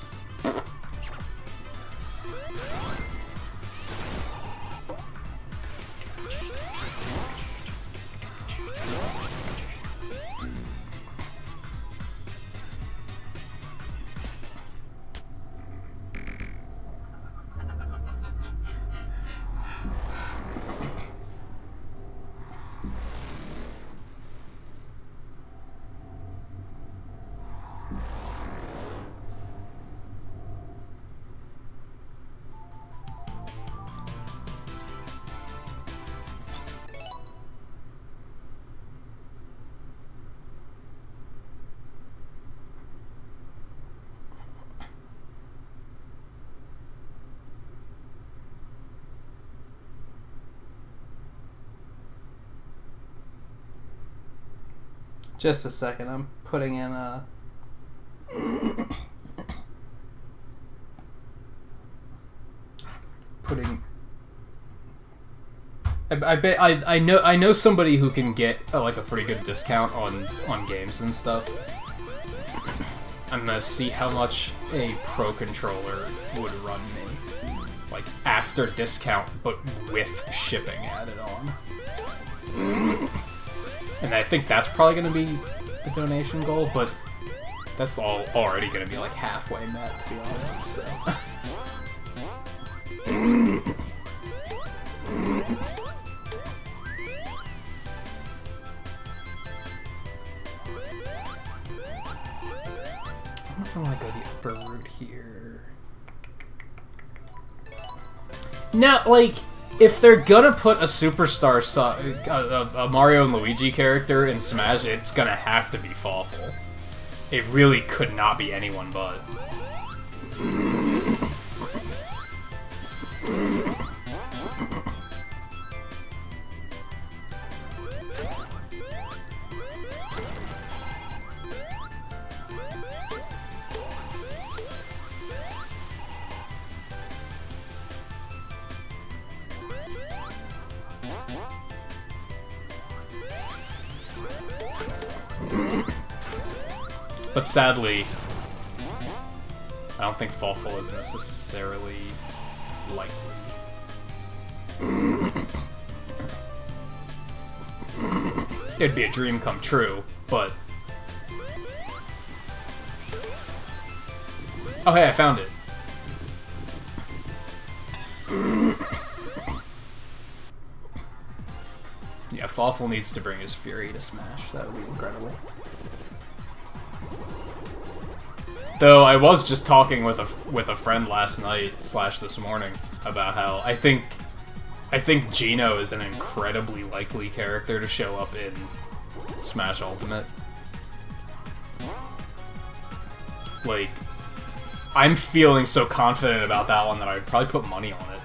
Just a second, I'm putting in a... I know somebody who can get like a pretty good discount on games and stuff. I'm gonna see how much a Pro Controller would run me, like after discount, but with shipping added on. And I think that's probably going to be the donation goal, but that's already going to be like halfway met, to be honest, so... I wonder if I want to go the upper route here. Now, like... If they're gonna put a superstar, a Mario and Luigi character in Smash, it's gonna have to be Fawful. It really could not be anyone but. But sadly, I don't think Fawful is necessarily likely. It'd be a dream come true, but... Oh hey, I found it! Yeah, Fawful needs to bring his Fury to Smash, that would be incredible. Though I was just talking with a friend last night / this morning about how I think Geno is an incredibly likely character to show up in Smash Ultimate. Like, I'm feeling so confident about that one that I'd probably put money on it.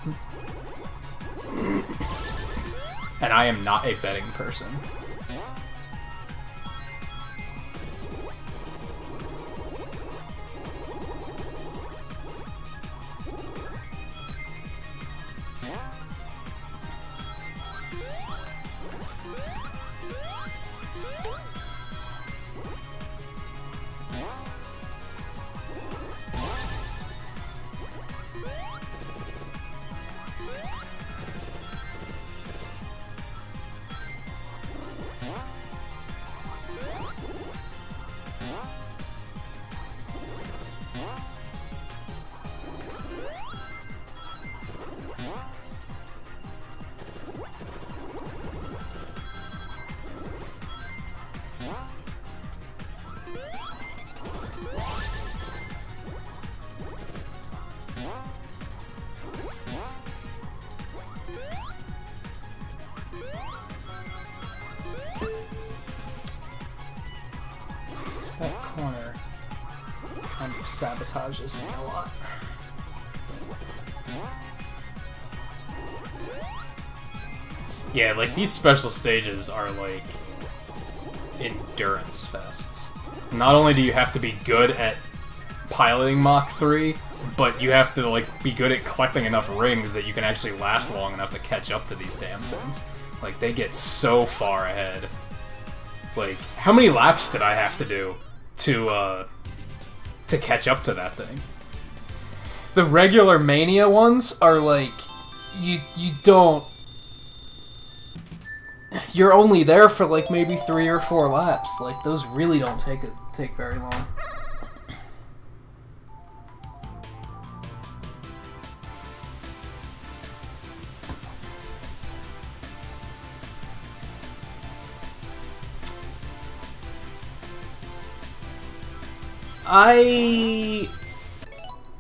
And I am not a betting person. That corner kind of sabotages me a lot. Yeah, like, these special stages are, like, endurance fests. Not only do you have to be good at piloting Mach 3, but you have to, like, be good at collecting enough rings that you can actually last long enough to catch up to these damn things. Like, they get so far ahead. Like, how many laps did I have to do to catch up to that thing? The regular Mania ones are, like, you don't... You're only there for, like, maybe 3 or 4 laps. Like, those really don't take very long.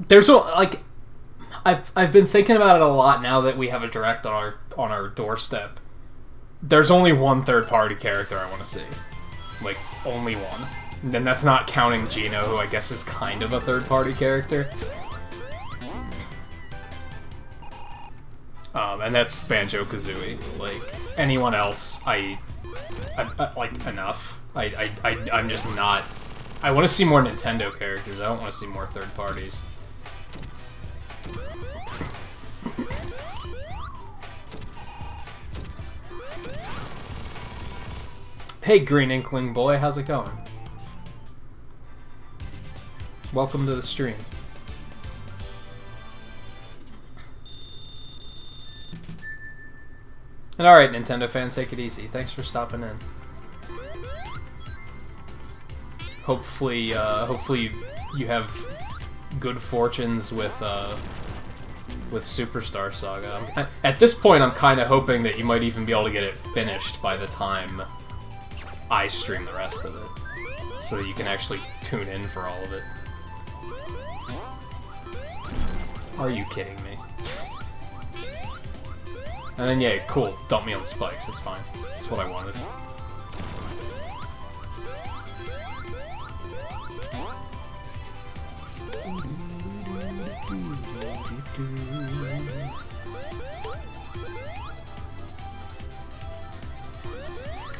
There's a, like, I've been thinking about it a lot now that we have a direct on our doorstep. There's only one third-party character I want to see. Like, only one. And then that's not counting Gino, who I guess is kind of a third-party character. And that's Banjo-Kazooie. Like, anyone else, I like, enough. I'm just not... I want to see more Nintendo characters, I don't want to see more third parties. Hey, Green Inkling Boy, how's it going? Welcome to the stream. And alright, Nintendo fans, take it easy. Thanks for stopping in. Hopefully, hopefully you have good fortunes with Superstar Saga. At this point, I'm kind of hoping that you might even be able to get it finished by the time I stream the rest of it, so that you can actually tune in for all of it. Are you kidding me? And then, yeah, cool, dump me on spikes, it's fine. That's what I wanted.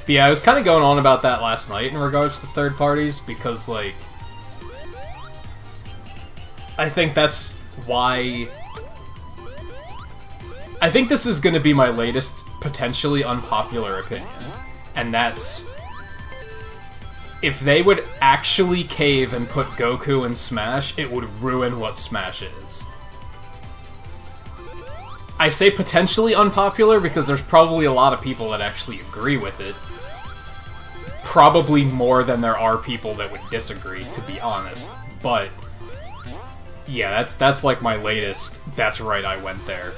But yeah, I was kind of going on about that last night in regards to third parties, because, like, I think that's why... I think this is going to be my latest, potentially unpopular opinion, and that's... if they would actually cave and put Goku in Smash, it would ruin what Smash is. I say potentially unpopular because there's probably a lot of people that actually agree with it. Probably more than there are people that would disagree, to be honest. But, yeah, that's like my latest, that's right, I went there,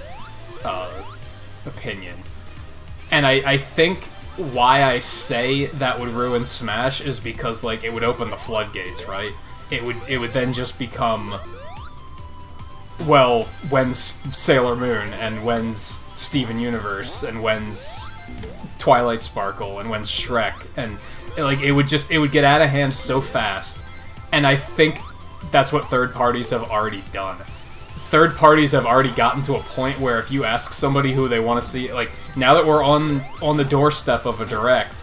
opinion. And I think why I say that would ruin Smash is because, like, it would open the floodgates, right? It would then just become, well, when's Sailor Moon, and when's Steven Universe, and when's Twilight Sparkle, and when's Shrek, and, like, it would get out of hand so fast. And I think that's what third parties have already done. Third parties have already gotten to a point where if you ask somebody who they want to see, like, now that we're on the doorstep of a Direct,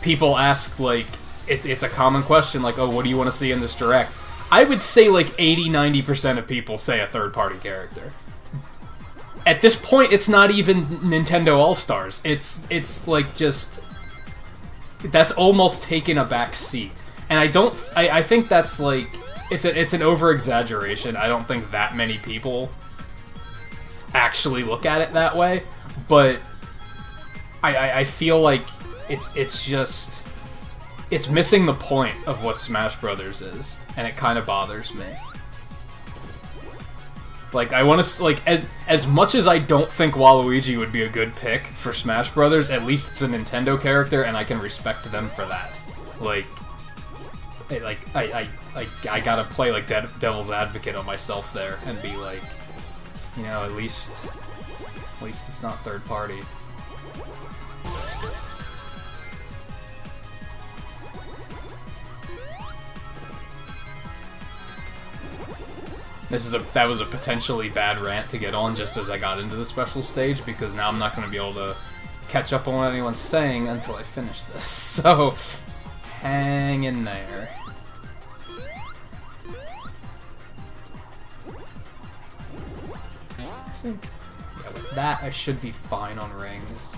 people ask, like, it's a common question, like, oh, what do you want to see in this Direct? I would say, like, 80-90% of people say a third-party character. At this point, it's not even Nintendo All-Stars. It's like, just... that's almost taken a back seat. And I think that's, like... It's an over-exaggeration. I don't think that many people actually look at it that way, but I feel like it's just... it's missing the point of what Smash Brothers is, and it kind of bothers me. Like, I want to, like, as much as I don't think Waluigi would be a good pick for Smash Brothers, at least it's a Nintendo character, and I can respect them for that. Like, I gotta play, like, devil's advocate on myself there, and be like, you know, at least it's not third party. That was a potentially bad rant to get on just as I got into the special stage, because now I'm not going to be able to catch up on what anyone's saying until I finish this. So, hang in there. I think, yeah, with that I should be fine on rings.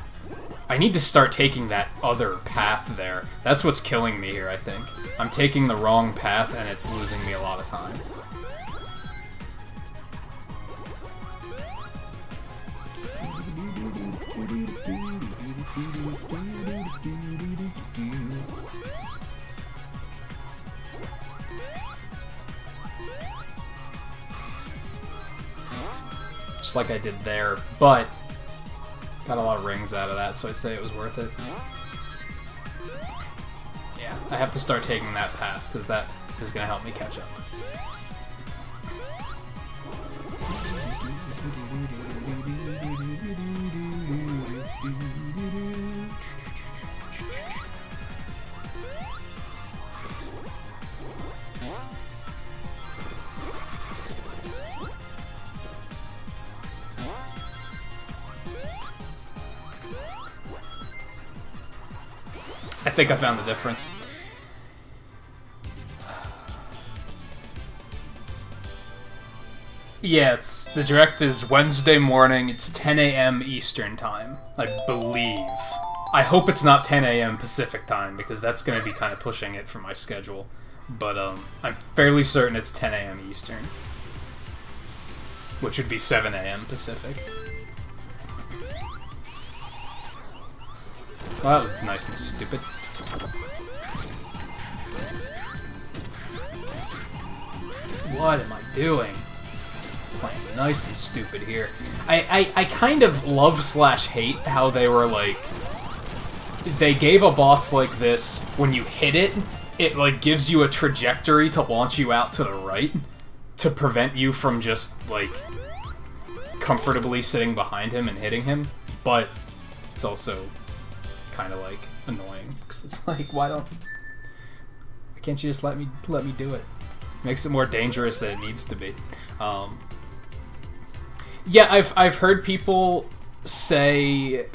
I need to start taking that other path there. That's what's killing me here, I think. I'm taking the wrong path and it's losing me a lot of time. Just like I did there, but got a lot of rings out of that, so I'd say it was worth it. Yeah, I have to start taking that path, because that is going to help me catch up. I think I found the difference. Yeah, the direct is Wednesday morning. It's 10 a.m. Eastern time, I believe. I hope it's not 10 a.m. Pacific time, because that's going to be kind of pushing it for my schedule. But I'm fairly certain it's 10 a.m. Eastern, which would be 7 a.m. Pacific. Well, that was nice and stupid. What am I doing? Playing nice and stupid here. I kind of love/hate how they were like... They gave a boss like this, when you hit it, it like gives you a trajectory to launch you out to the right, to prevent you from just, like, comfortably sitting behind him and hitting him, but it's also kind of, like, annoying, because it's like, why can't you just let me do it? Makes it more dangerous than it needs to be. Yeah, I've heard people say,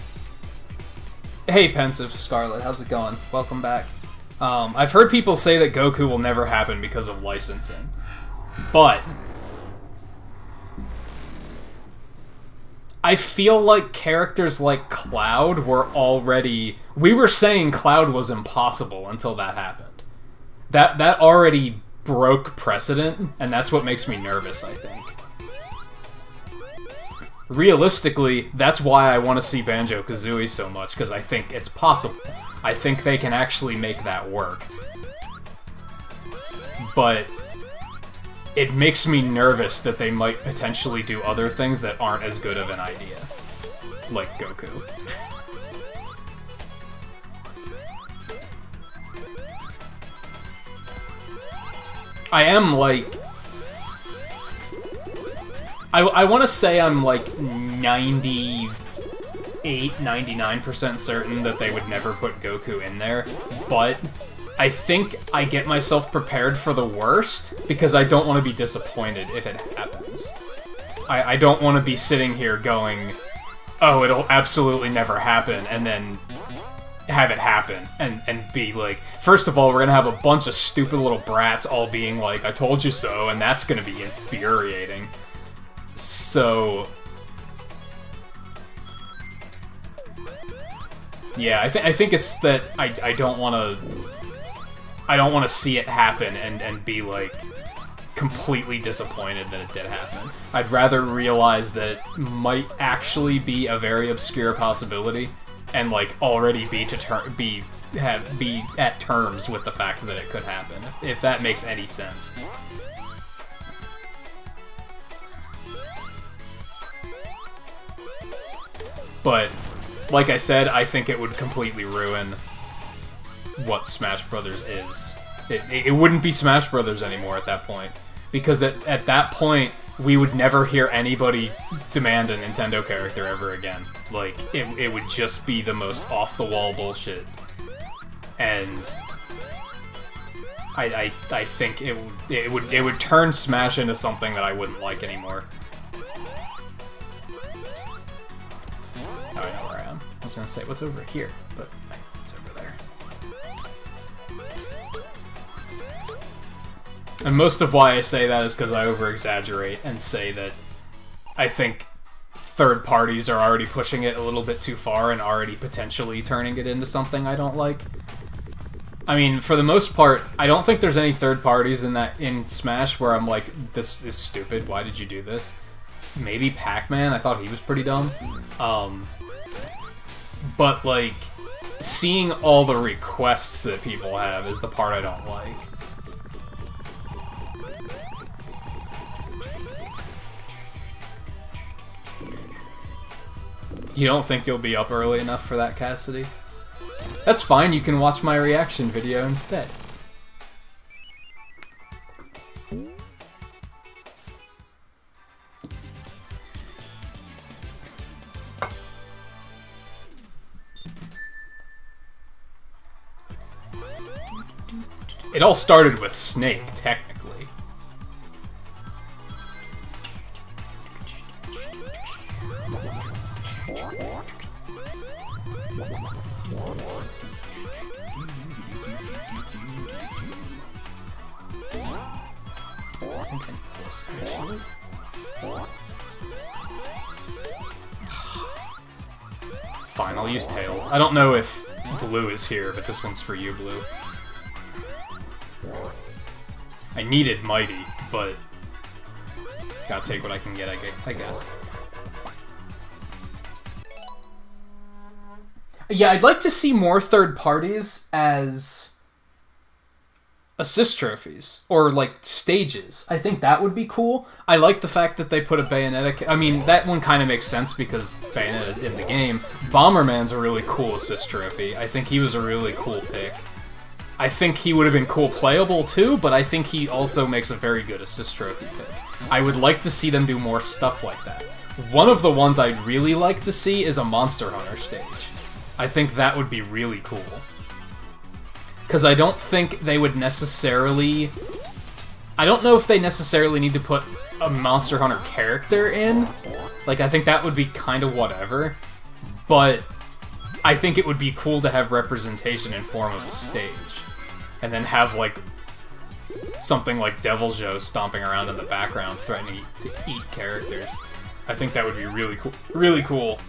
"Hey, Pensive Scarlet, how's it going? Welcome back." I've heard people say that Goku will never happen because of licensing, but I feel like characters like Cloud were already... We were saying Cloud was impossible until that happened. That already broke precedent, and that's what makes me nervous, I think. Realistically, that's why I want to see Banjo-Kazooie so much, because I think it's possible. I think they can actually make that work. But it makes me nervous that they might potentially do other things that aren't as good of an idea. Like Goku. I am, like... I want to say I'm, like, 99% certain that they would never put Goku in there, but I think I get myself prepared for the worst, because I don't want to be disappointed if it happens. I don't want to be sitting here going, oh, it'll absolutely never happen, and then have it happen, and be like, first of all, we're gonna have a bunch of stupid little brats all being like, I told you so, and that's gonna be infuriating. So... yeah, I think it's that I don't want to see it happen and be, like, completely disappointed that it did happen. I'd rather realize that it might actually be a very obscure possibility, and, like, already be at terms with the fact that it could happen, if that makes any sense. But, like I said, I think it would completely ruin what Smash Brothers is. It wouldn't be Smash Brothers anymore at that point. Because at that point, we would never hear anybody demand a Nintendo character ever again. Like, it would just be the most off-the-wall bullshit. And I think it would turn Smash into something that I wouldn't like anymore. Oh, I know where I am. I was gonna say what's over here, but it's over there. And most of why I say that is because I over-exaggerate and say that I think third parties are already pushing it a little bit too far and already potentially turning it into something I don't like. I mean, for the most part, I don't think there's any third parties in Smash where I'm like, this is stupid, why did you do this? Maybe Pac-Man, I thought he was pretty dumb. But, like, seeing all the requests that people have is the part I don't like. You don't think you'll be up early enough for that, Cassidy? That's fine, you can watch my reaction video instead. It all started with Snake, technically. I think I need this, actually. Fine, I'll use Tails. I don't know if Blue is here, but this one's for you, Blue. I needed Mighty, but gotta take what I can get, I guess. Yeah, I'd like to see more third parties as assist trophies, or like stages. I think that would be cool. I like the fact that they put a Bayonetta... I mean, that one kind of makes sense because Bayonetta's in the game. Bomberman's a really cool assist trophy. I think he was a really cool pick. I think he would have been cool playable too, but I think he also makes a very good assist trophy pick. I would like to see them do more stuff like that. One of the ones I'd really like to see is a Monster Hunter stage. I think that would be really cool. Because I don't think they would necessarily... I don't know if they necessarily need to put a Monster Hunter character in. Like, I think that would be kind of whatever. But I think it would be cool to have representation in form of a stage. And then have, like, something like Devil's Joe stomping around in the background threatening to eat characters. I think that would be really cool. Really cool.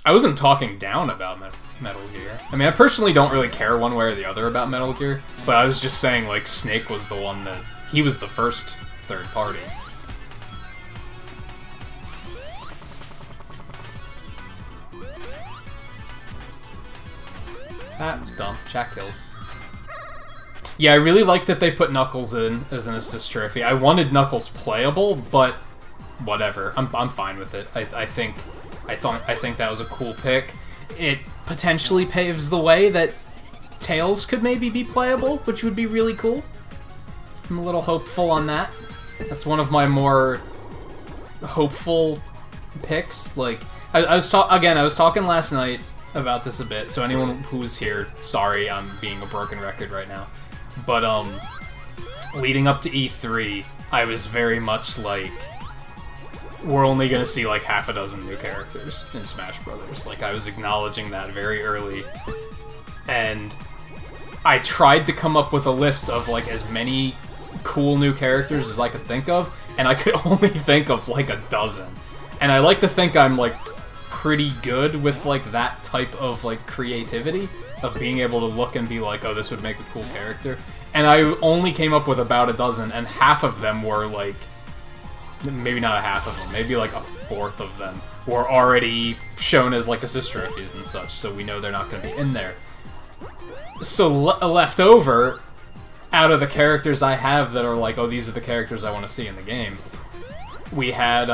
I wasn't talking down about Metal Gear. I mean, I personally don't really care one way or the other about Metal Gear, but I was just saying, like, Snake was the one that... He was the first third party. That was dumb. Chat kills. Yeah, I really like that they put Knuckles in as an assist trophy. I wanted Knuckles playable, but whatever. I'm fine with it. I think that was a cool pick. It potentially paves the way that Tails could maybe be playable, which would be really cool. I'm a little hopeful on that. That's one of my more hopeful picks. Like, I was talking last night about this a bit, so anyone who was here, sorry, I'm being a broken record right now. But, leading up to E3, I was very much like, we're only gonna see like half a dozen new characters in Smash Brothers. Like, I was acknowledging that very early. And I tried to come up with a list of like as many cool new characters as I could think of, and I could only think of like a dozen. And I like to think I'm like pretty good with like that type of like creativity, of being able to look and be like, oh, this would make a cool character. And I only came up with about a dozen, and half of them were like, maybe not a half of them, maybe like a fourth of them were already shown as like assist trophies and such, so we know they're not going to be in there. So left over, out of the characters I have that are like, oh, these are the characters I want to see in the game, we had,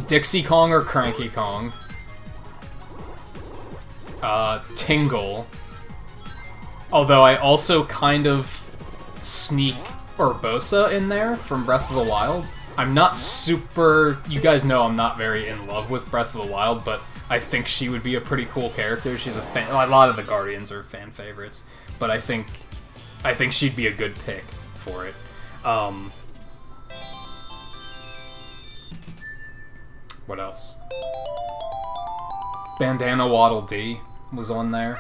Dixie Kong or Cranky Kong, Tingle, although I also kind of sneak Urbosa in there from Breath of the Wild. I'm not super... You guys know I'm not very in love with Breath of the Wild, but I think she would be a pretty cool character. She's a fan... A lot of the Guardians are fan favorites, but I think she'd be a good pick for it. What else? Bandana Waddle Dee was on there.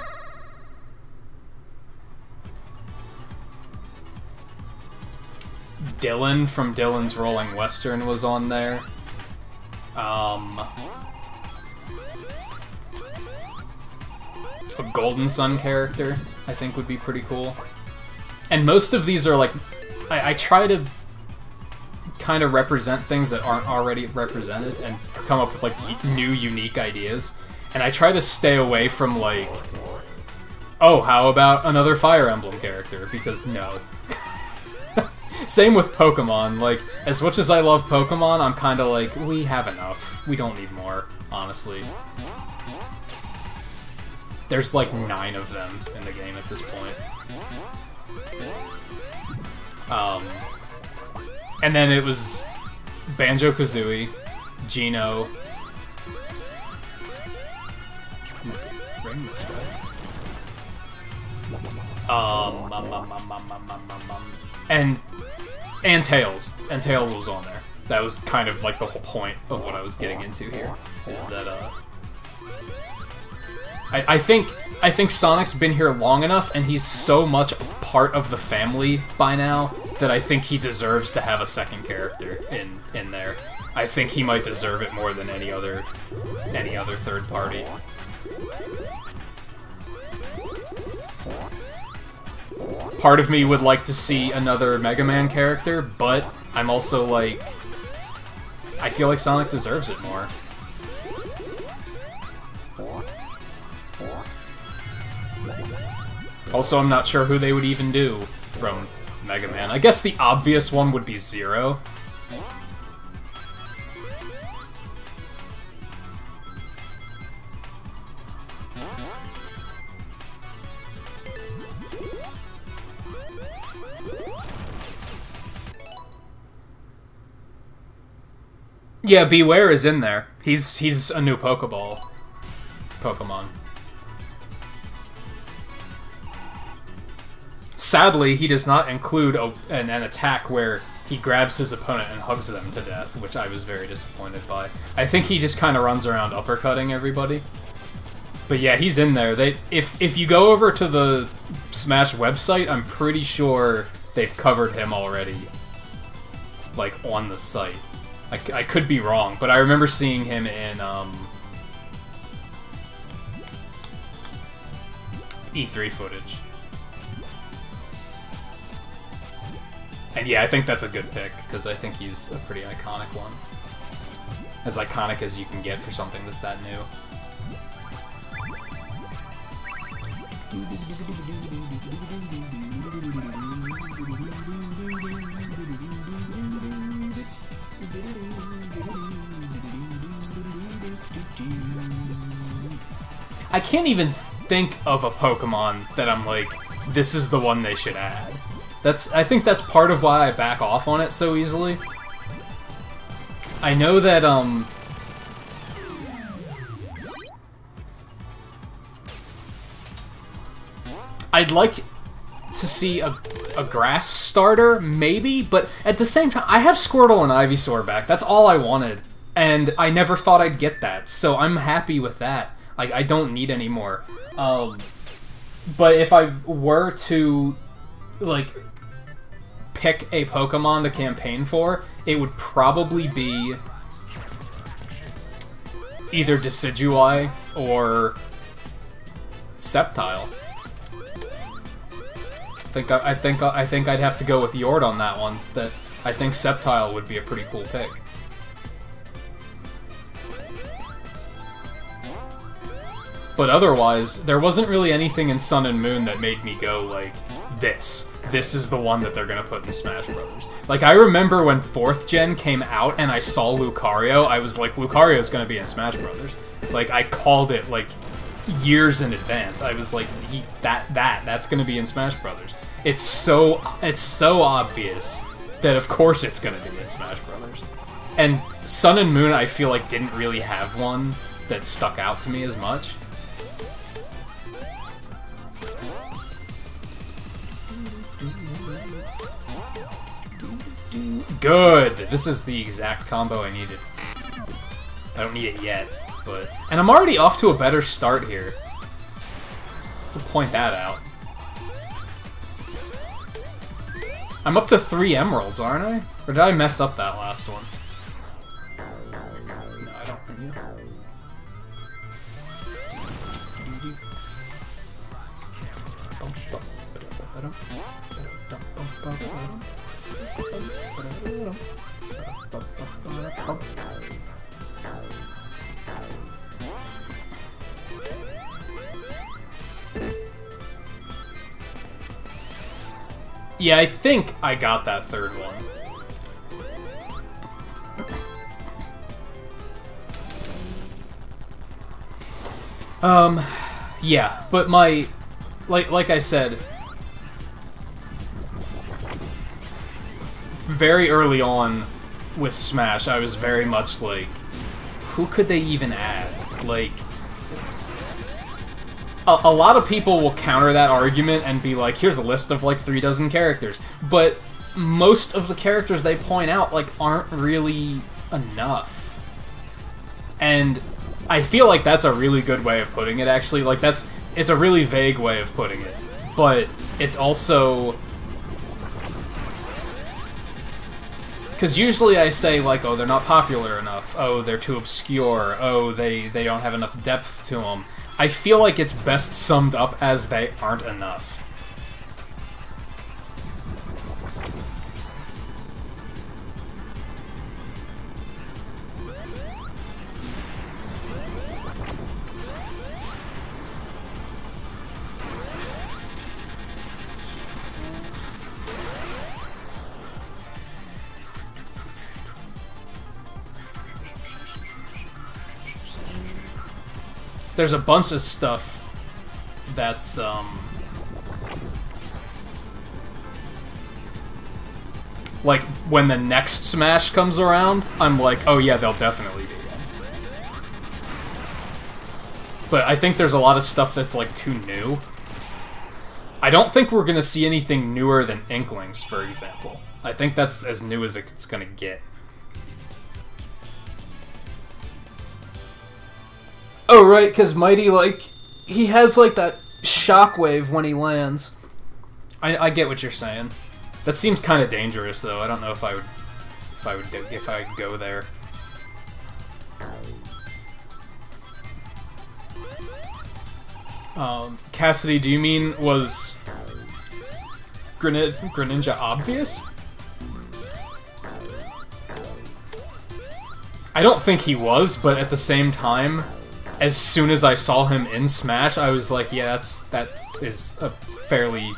Dylan from Dylan's Rolling Western was on there. A Golden Sun character, I think, would be pretty cool. And most of these are like... I try to kind of represent things that aren't already represented and come up with, like, new, unique ideas. And I try to stay away from, like... Oh, how about another Fire Emblem character? Because, no. Same with Pokemon. Like, as much as I love Pokemon, I'm kind of like, we have enough. We don't need more, honestly. There's like 9 of them in the game at this point. And then it was Banjo-Kazooie, Geno... Ring this way. And Tails. And Tails was on there. That was kind of like the whole point of what I was getting into here. Is that, I think Sonic's been here long enough, and he's so much a part of the family by now, that I think he deserves to have a second character in there. I think he might deserve it more than any other third party. Part of me would like to see another Mega Man character, but I'm also like... I feel like Sonic deserves it more. Also, I'm not sure who they would even do from Mega Man. I guess the obvious one would be Zero. Yeah, Beware is in there. He's a new Pokemon. Sadly, he does not include an attack where he grabs his opponent and hugs them to death, which I was very disappointed by. I think he just kind of runs around uppercutting everybody. But yeah, he's in there. If you go over to the Smash website, I'm pretty sure they've covered him already, like, on the site. I could be wrong, but I remember seeing him in E3 footage. And yeah, I think that's a good pick, because I think he's a pretty iconic one. As iconic as you can get for something that's that new. I can't even think of a Pokemon that I'm like, this is the one they should add. I think that's part of why I back off on it so easily. I know that, I'd like to see a grass starter, maybe, but at the same time, I have Squirtle and Ivysaur back. That's all I wanted, and I never thought I'd get that, so I'm happy with that. Like, I don't need any more. But if I were to, like, pick a Pokemon to campaign for, it would probably be either Decidueye or Sceptile. I think I'd have to go with Yord on that one. That I think Sceptile would be a pretty cool pick. But otherwise, there wasn't really anything in Sun and Moon that made me go, like, this is the one that they're gonna put in Smash Brothers. Like, I remember when 4th Gen came out and I saw Lucario, I was like, Lucario's gonna be in Smash Brothers. Like, I called it, like, years in advance. I was like, that's gonna be in Smash Brothers. It's so obvious that of course it's gonna be in Smash Brothers. And Sun and Moon, I feel like, didn't really have one that stuck out to me as much. Good! This is the exact combo I needed. I don't need it yet, but... And I'm already off to a better start here. To point that out. I'm up to 3 emeralds, aren't I? Or did I mess up that last one? No, I don't think you. Yeah, I think I got that 3rd one. Yeah, but my... Like I said... Very early on with Smash, I was very much like, who could they even add? Like... A lot of people will counter that argument and be like, here's a list of like 3 dozen characters. But most of the characters they point out like aren't really enough. And I feel like that's a really good way of putting it, actually. Like, it's a really vague way of putting it. But it's also... Because usually I say, like, oh, they're not popular enough. Oh, they're too obscure. Oh, they don't have enough depth to them. I feel like it's best summed up as they aren't enough. There's a bunch of stuff that's, like, when the next Smash comes around, I'm like, oh yeah, they'll definitely be in. But I think there's a lot of stuff that's, like, too new. I don't think we're gonna see anything newer than Inklings, for example. I think that's as new as it's gonna get. Oh, right, because Mighty, like, he has, like, that shockwave when he lands. I get what you're saying. That seems kind of dangerous, though. I don't know if I would go there. Cassidy, do you mean was Greninja obvious? I don't think he was, but at the same time, as soon as I saw him in Smash, I was like, yeah, that is a fairly,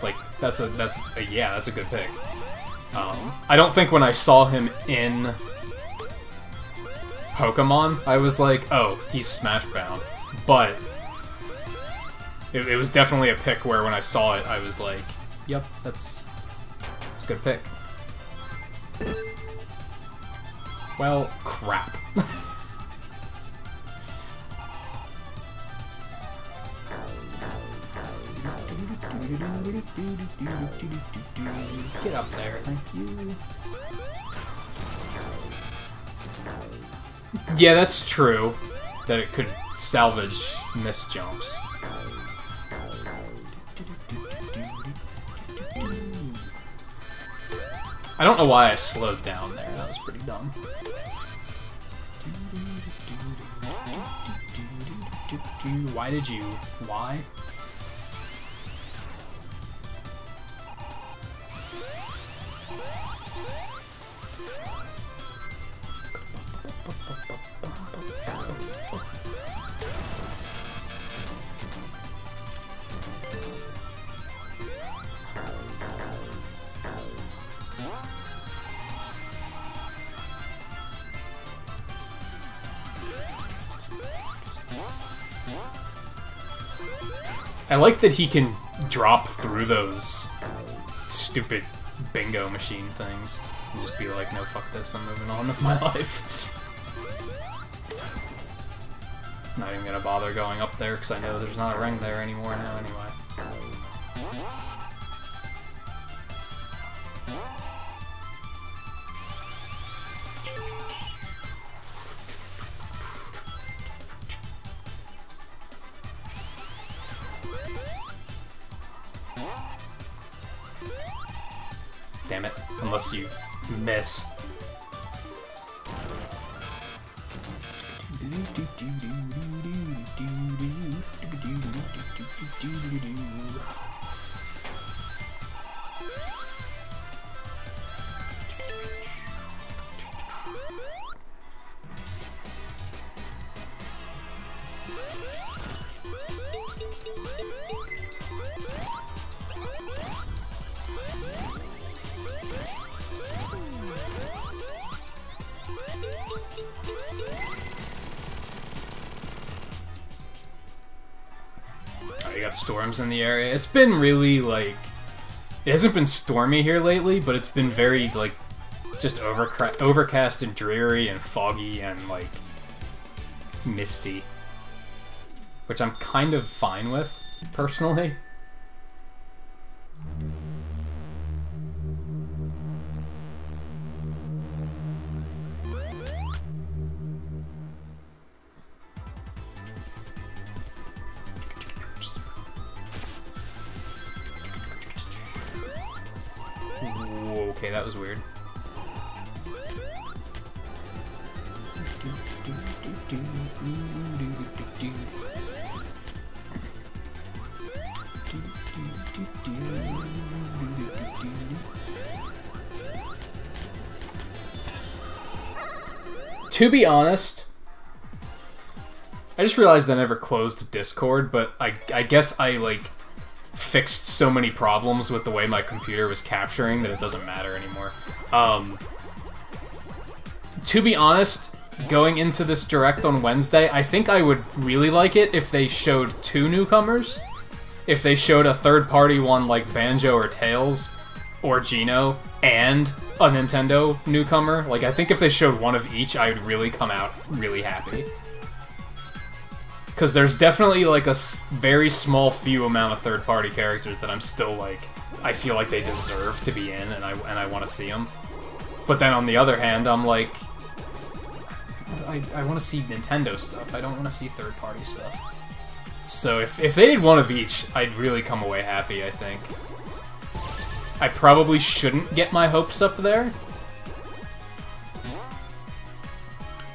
like, that's a good pick. I don't think when I saw him in Pokemon, I was like, oh, he's Smash bound. But it was definitely a pick where when I saw it, I was like, yep, that's a good pick. Well, crap. Get up there, thank you. Yeah, that's true. That it could salvage miss jumps. I don't know why I slowed down there. That was pretty dumb. Why did you? Why? I like that he can drop through those stupid bingo machine things and just be like, no, fuck this, I'm moving on with my life. Not even gonna bother going up there because I know there's not a ring there anymore now anyway. Damn it, unless you miss. You got storms in the area. It's been really, like... It hasn't been stormy here lately, but it's been very, like, just overcast and dreary and foggy and, like, misty. Which I'm kind of fine with, personally. Okay, that was weird. To be honest, I just realized I never closed Discord, but I guess I, like, fixed so many problems with the way my computer was capturing that it doesn't matter anymore. To be honest, going into this Direct on Wednesday, I think I would really like it if they showed 2 newcomers. If they showed a third-party one like Banjo or Tails or Geno and a Nintendo newcomer. Like, I think if they showed one of each, I would really come out really happy. Because there's definitely, like, a very small few amount of third-party characters that I'm still, like, I feel like they deserve to be in, and I want to see them. But then on the other hand, I'm like, I want to see Nintendo stuff. I don't want to see third-party stuff. So if they did one of each, I'd really come away happy, I think. I probably shouldn't get my hopes up there.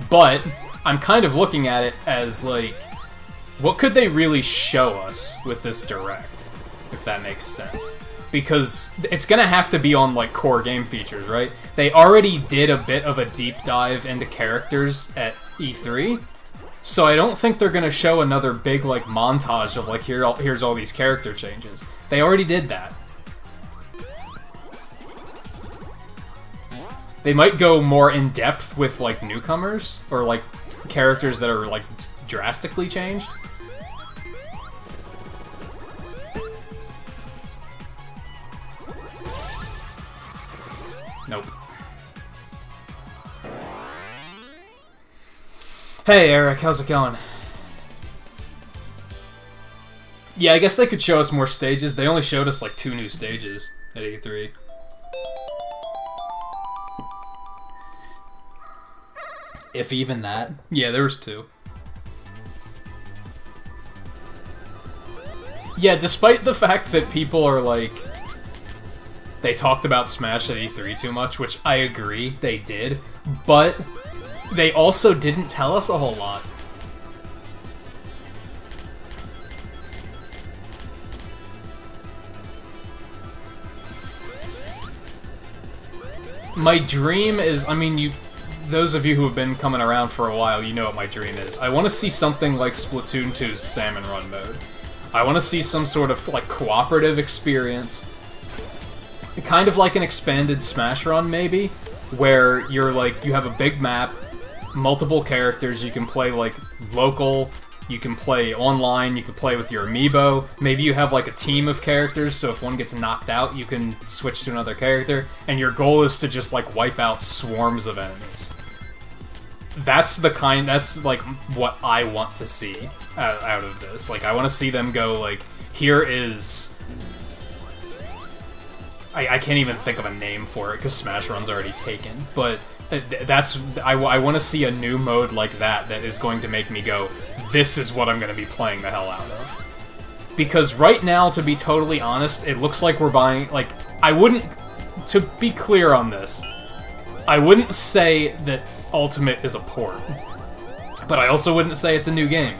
But I'm kind of looking at it as, like, what could they really show us with this Direct, if that makes sense? Because it's gonna have to be on, like, core game features, right? They already did a bit of a deep dive into characters at E3, so I don't think they're gonna show another big, like, montage of, like, here's all these character changes. They already did that. They might go more in-depth with, like, newcomers, or, like, characters that are, like, drastically changed. Nope. Hey, Eric, how's it going? Yeah, I guess they could show us more stages. They only showed us, like, 2 new stages at E3. If even that. Yeah, there was 2. Yeah, despite the fact that people are, like... They talked about Smash at E3 too much, which I agree, they did. But they also didn't tell us a whole lot. My dream is, I mean, those of you who have been coming around for a while, you know what my dream is. I want to see something like Splatoon 2's Salmon Run mode. I want to see some sort of, like, cooperative experience. Kind of like an expanded Smash Run, maybe, where you're, like, you have a big map, multiple characters, you can play, like, local, You can play online, you can play with your amiibo. Maybe you have like a team of characters, so if one gets knocked out, you can switch to another character. And your goal is to just like wipe out swarms of enemies. That's like what I want to see out of this. Like, I want to see them go like, here is... I can't even think of a name for it because Smash Run's already taken, but I want to see a new mode like that is going to make me go, this is what I'm going to be playing the hell out of. Because right now, to be totally honest, it looks like we're buying, like, I wouldn't, to be clear on this, I wouldn't say that Ultimate is a port, but I also wouldn't say it's a new game.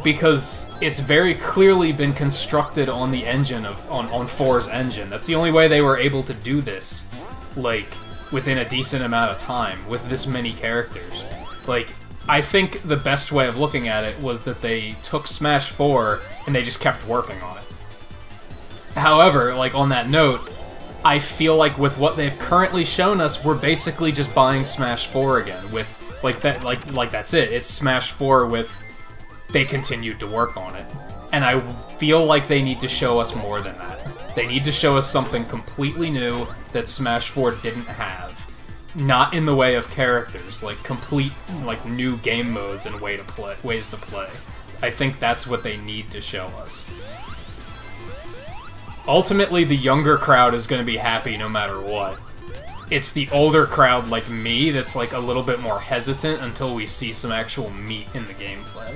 Because it's very clearly been constructed on the engine on 4's engine. That's the only way they were able to do this, like, within a decent amount of time, with this many characters. Like, I think the best way of looking at it was that they took Smash 4 and they just kept working on it. However, like, on that note, I feel like with what they've currently shown us, we're basically just buying Smash 4 again, with, like, that, like that's it. It's Smash 4 with... they continued to work on it. And I feel like they need to show us more than that. They need to show us something completely new that Smash 4 didn't have. Not in the way of characters, like complete, like, new game modes and ways to play. I think that's what they need to show us. Ultimately, the younger crowd is going to be happy no matter what. It's the older crowd like me that's like a little bit more hesitant until we see some actual meat in the gameplay.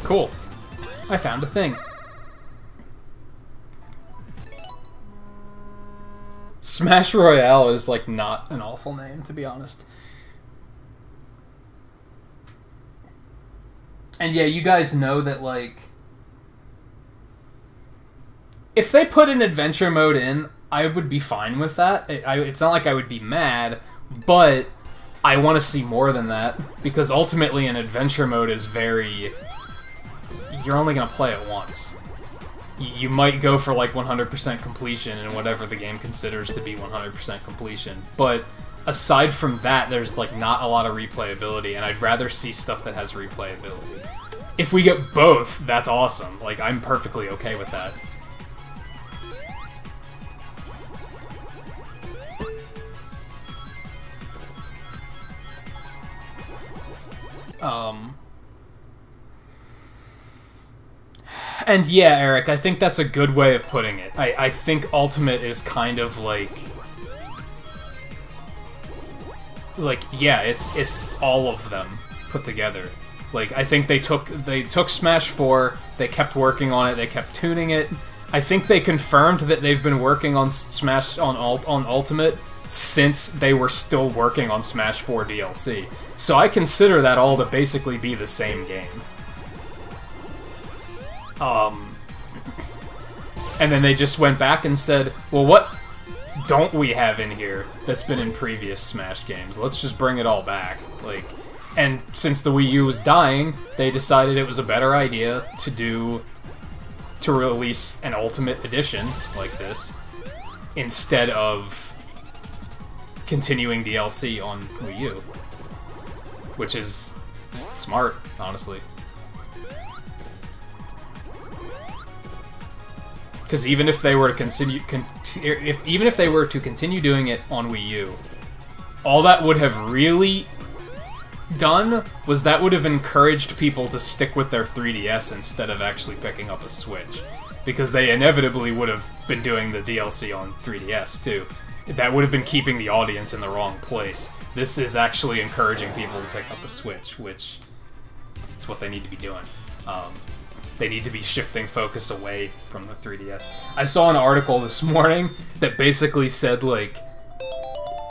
Cool. I found a thing. Smash Royale is, like, not an awful name, to be honest. And yeah, you guys know that, like... if they put an adventure mode in, I would be fine with that. It's not like I would be mad, but I want to see more than that. Because ultimately an adventure mode is very... you're only going to play it once. You might go for like 100% completion and whatever the game considers to be 100% completion, but aside from that, there's like not a lot of replayability, and I'd rather see stuff that has replayability. If we get both, that's awesome. Like, I'm perfectly okay with that. And yeah, Eric, I think that's a good way of putting it. I think Ultimate is kind of like, yeah, it's all of them put together. Like, I think they took Smash 4, they kept working on it, they kept tuning it. I think they confirmed that they've been working on Smash on Ultimate since they were still working on Smash 4 DLC. So I consider that all to basically be the same game. And then they just went back and said, well, what don't we have in here that's been in previous Smash games? Let's just bring it all back. Like, and since the Wii U was dying, they decided it was a better idea to release an Ultimate Edition like this instead of continuing DLC on Wii U. Which is smart, honestly. Because even if they were to even if they were to continue doing it on Wii U, all that would have really done was that would have encouraged people to stick with their 3DS instead of actually picking up a Switch, because they inevitably would have been doing the DLC on 3DS too. That would have been keeping the audience in the wrong place. This is actually encouraging people to pick up a Switch, which is what they need to be doing. They need to be shifting focus away from the 3DS. I saw an article this morning that basically said, like,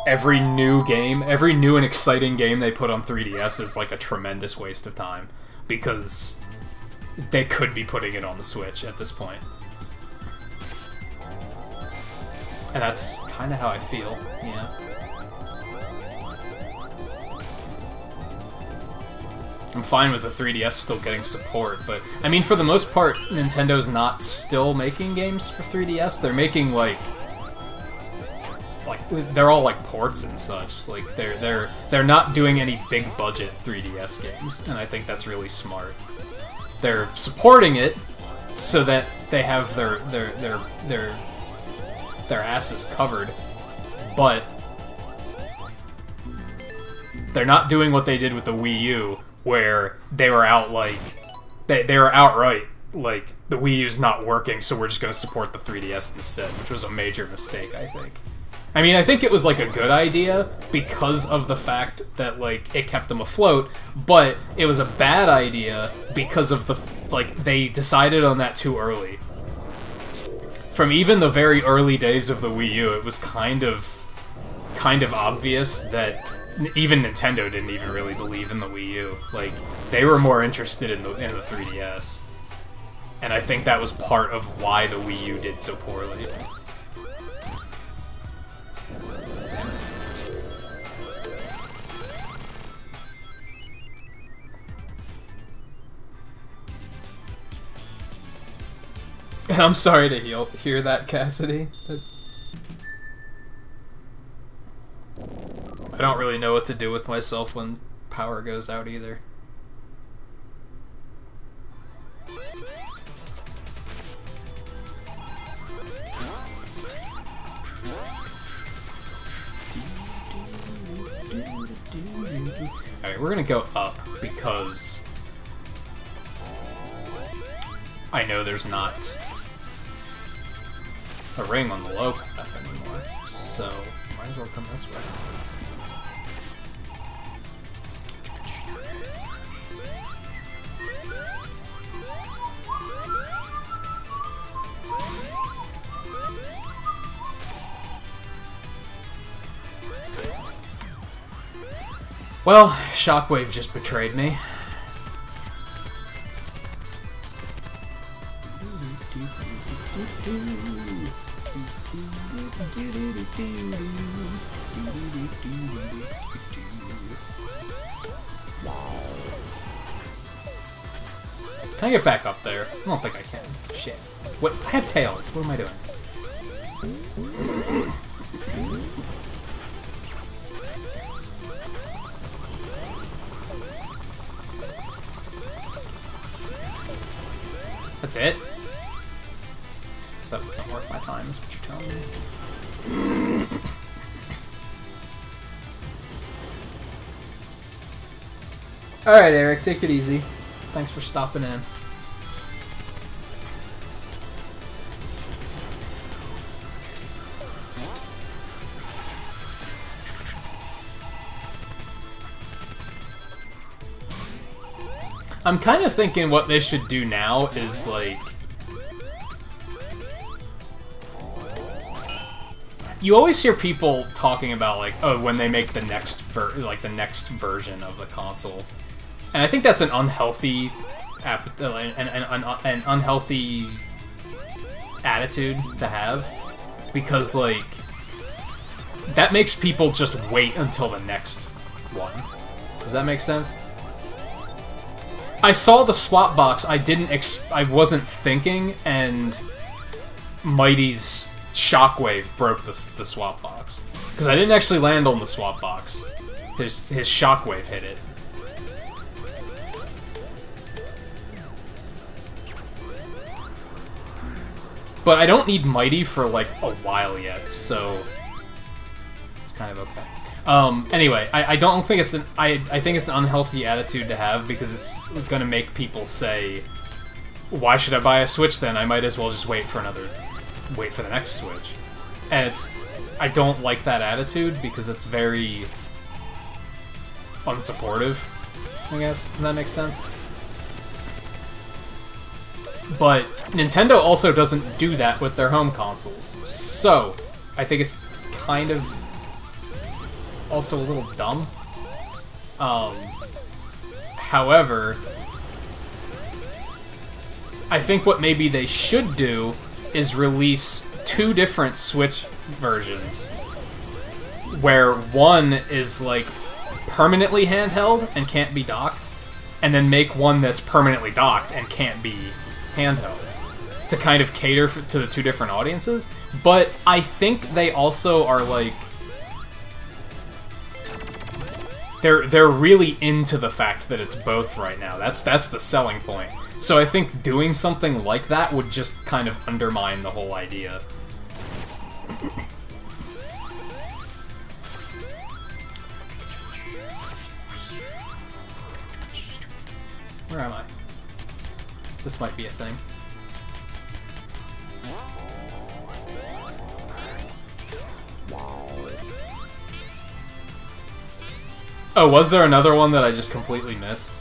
every new and exciting game they put on 3DS is, like, a tremendous waste of time, because they could be putting it on the Switch at this point. And that's kind of how I feel, yeah. I'm fine with the 3DS still getting support, but I mean, for the most part, Nintendo's not still making games for 3DS. They're making like they're all like ports and such. Like they're not doing any big budget 3DS games, and I think that's really smart. They're supporting it so that they have their asses covered, but they're not doing what they did with the Wii U, where they were out like they were outright like the Wii U's not working, so we're just going to support the 3DS instead, which was a major mistake, I think. I mean, I think it was like a good idea because of the fact that like it kept them afloat, but it was a bad idea because of the like they decided on that too early. From even the very early days of the Wii U, it was kind of obvious that even Nintendo didn't even really believe in the Wii U. Like, they were more interested in the 3DS. And I think that was part of why the Wii U did so poorly. And I'm sorry to hear that, Cassidy. I don't really know what to do with myself when power goes out either. Alright, we're gonna go up because I know there's not a ring on the low path anymore, so might as well come this way. Well, Shockwave just betrayed me. Can I get back up there? I don't think I can. Shit. What? I have tails. What am I doing? That's it? So that wasn't worth my time, is what you're telling me. Alright, Eric, take it easy. Thanks for stopping in. I'm kind of thinking what they should do now is, like... You always hear people talking about, like, oh, when they make the next version of the console. And I think that's an unhealthy... an unhealthy attitude to have. Because, like... That makes people just wait until the next one. Does that make sense? I saw the swap box, I wasn't thinking, and Mighty's Shockwave broke the swap box. Because I didn't actually land on the swap box. His Shockwave hit it. But I don't need Mighty for, like, a while yet, so... It's kind of okay. Anyway, I don't think it's I think it's an unhealthy attitude to have because it's gonna make people say, why should I buy a Switch then? I might as well just wait for the next Switch. And I don't like that attitude because it's very unsupportive, I guess, if that makes sense. But Nintendo also doesn't do that with their home consoles. So, I think it's kind of also a little dumb. However, I think what maybe they should do is release 2 different Switch versions, where one is like permanently handheld and can't be docked, and then make one that's permanently docked and can't be handheld, to kind of cater to the two different audiences. But I think they also are like... They're really into the fact that it's both right now. That's the selling point. So I think doing something like that would just kind of undermine the whole idea. Where am I? This might be a thing. Oh, was there another one that I just completely missed?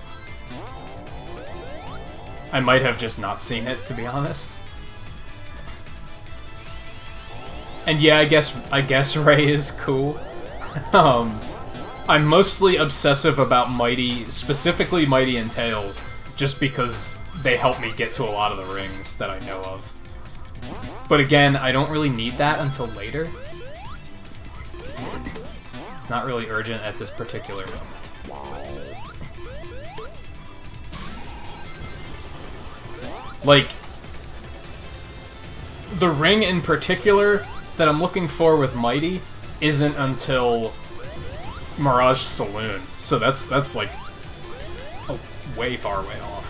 I might have just not seen it, to be honest. And yeah, I guess Ray is cool. I'm mostly obsessive about Mighty, specifically Mighty and Tails, just because they help me get to a lot of the rings that I know of. But again, I don't really need that until later. It's not really urgent at this particular moment. Like, the ring in particular that I'm looking for with Mighty isn't until Mirage Saloon, so that's like a way far way off.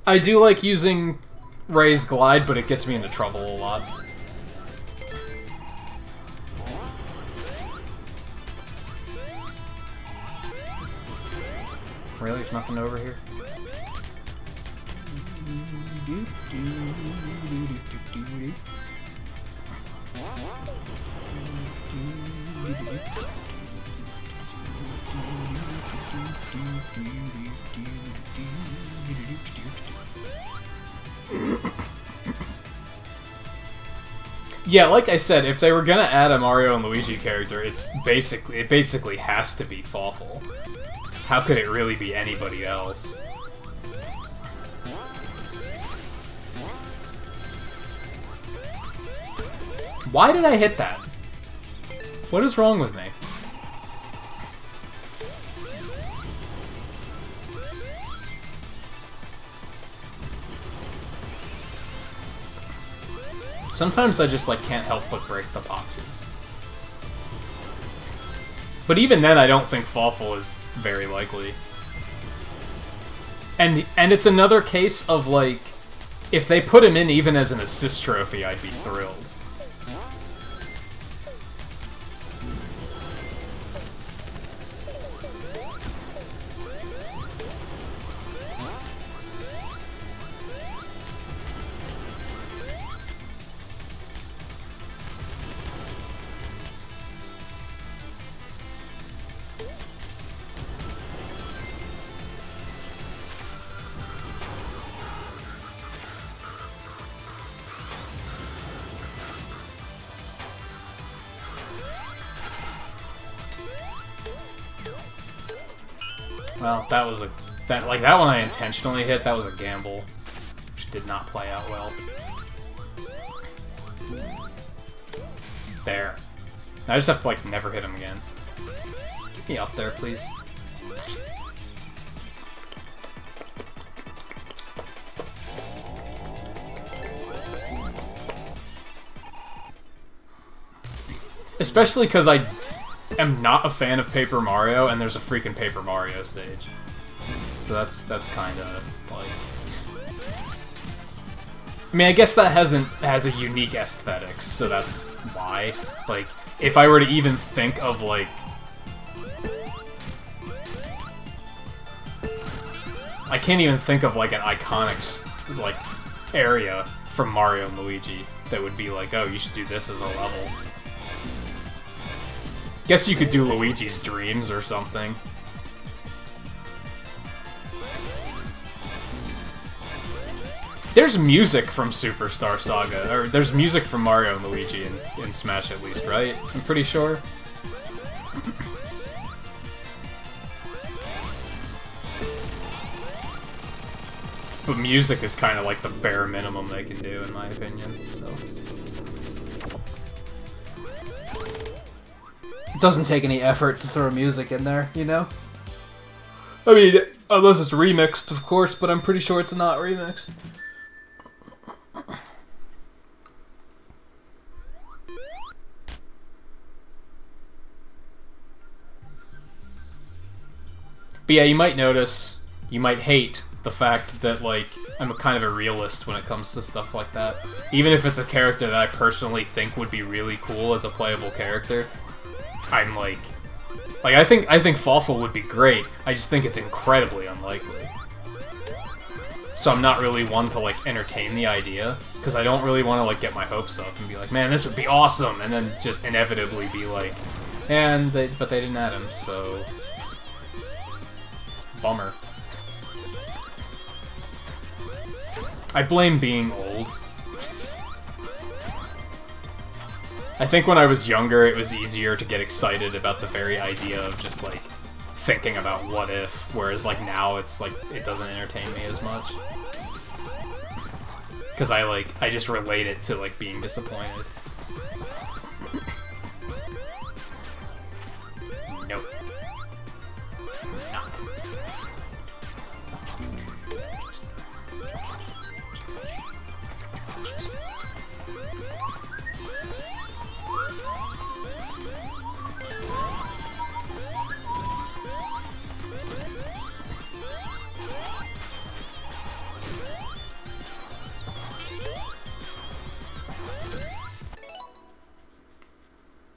I do like using Ray's Glide, but it gets me into trouble a lot. Really? There's nothing over here? Yeah, like I said, if they were gonna add a Mario and Luigi character, it basically has to be Fawful. How could it really be anybody else? Why did I hit that? What is wrong with me? Sometimes I just, like, can't help but break the boxes. But even then, I don't think Fawful is very likely. And it's another case of, like, if they put him in even as an assist trophy, I'd be thrilled. Well, that was that one I intentionally hit. That was a gamble, which did not play out well. There. I just have to, like, never hit him again. Get me up there, please. Especially because I am not a fan of Paper Mario, and there's a freaking Paper Mario stage. So that's kind of like... I mean, I guess that has a unique aesthetics, so that's why. Like, if I were to even think of, like... I can't even think of, like, an iconic, like, area from Mario and Luigi that would be like, oh, you should do this as a level. Guess you could do Luigi's Dreams or something. There's music from Superstar Saga, or there's music from Mario and Luigi in Smash at least, right? I'm pretty sure. But music is kind of like the bare minimum they can do, in my opinion, so... It doesn't take any effort to throw music in there, you know? I mean, unless it's remixed, of course, but I'm pretty sure it's not remixed. But yeah, you might notice, you might hate the fact that, like, I'm kind of a realist when it comes to stuff like that. Even if it's a character that I personally think would be really cool as a playable character, I'm like I think Fawful would be great, I just think it's incredibly unlikely. So I'm not really one to, like, entertain the idea, because I don't really want to, like, get my hopes up and be like, man, this would be awesome, and then just inevitably be like, but they didn't add him, so... Bummer. I blame being old. I think when I was younger, it was easier to get excited about the very idea of just, like, thinking about what if, whereas, like, now it's, like, it doesn't entertain me as much. Because I just relate it to, like, being disappointed. Nope. Not.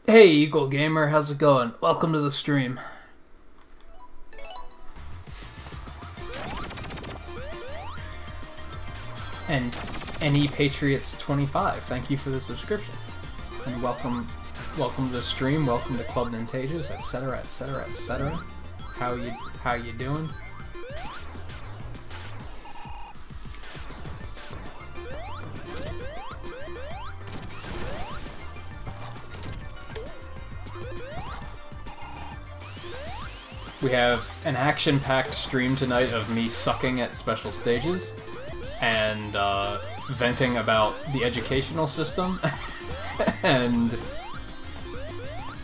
Hey, Eagle Gamer, how's it going? Welcome to the stream. And NE Patriots 25, thank you for the subscription. And welcome to the stream, welcome to Club Nintagious, etc, etc, etc. How you doing? We have an action-packed stream tonight of me sucking at special stages and venting about the educational system and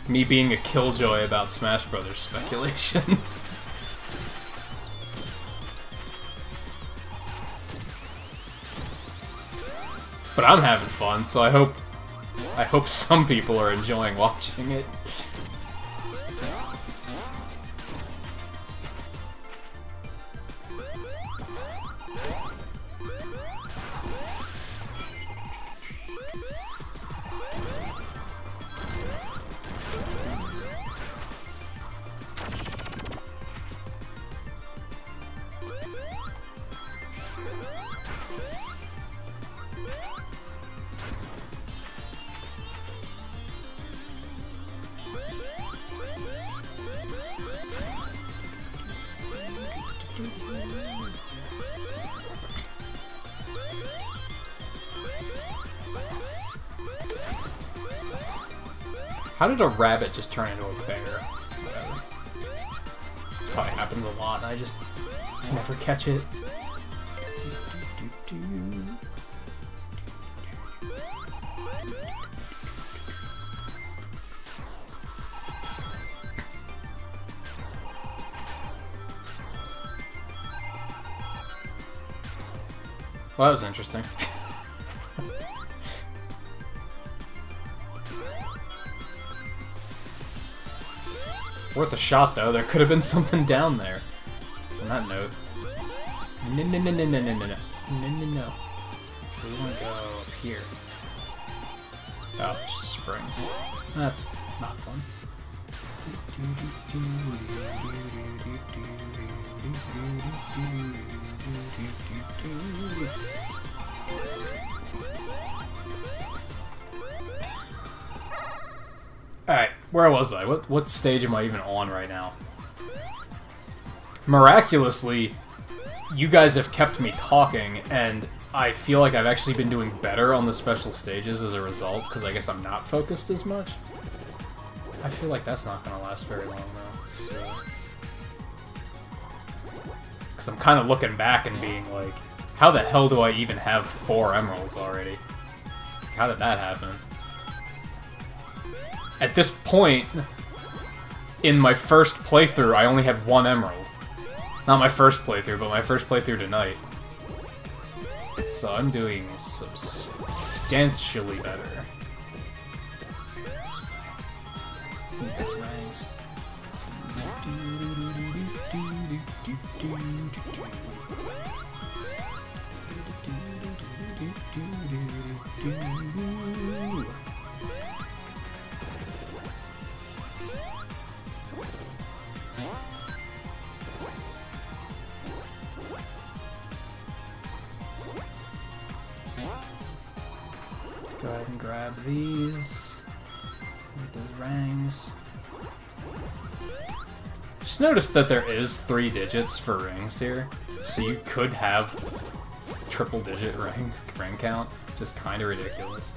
me being a killjoy about Smash Brothers speculation. But I'm having fun, so I hope some people are enjoying watching it. How did a rabbit just turn into a bear? Whatever. Probably happens a lot, and I just never catch it. Well, that was interesting. Worth a shot, though. There could have been something down there. On that note. No, no, no, no, no, no, no, no. No, no, no. We want to go up here. Oh, it's just springs. That's not fun. Alright, where was I? What stage am I even on right now? Miraculously, you guys have kept me talking, and I feel like I've actually been doing better on the special stages as a result, because I guess I'm not focused as much. I feel like that's not going to last very long, though, so... Because I'm kind of looking back and being like, How the hell do I even have 4 emeralds already? How did that happen? At this point, in my first playthrough, I only had 1 emerald. Not my first playthrough, but my first playthrough tonight. So I'm doing substantially better. Ranks. Let's go ahead and grab these. Get those rings. Just noticed that there is 3 digits for rings here, so you could have triple-digit ring count. Just kind of ridiculous.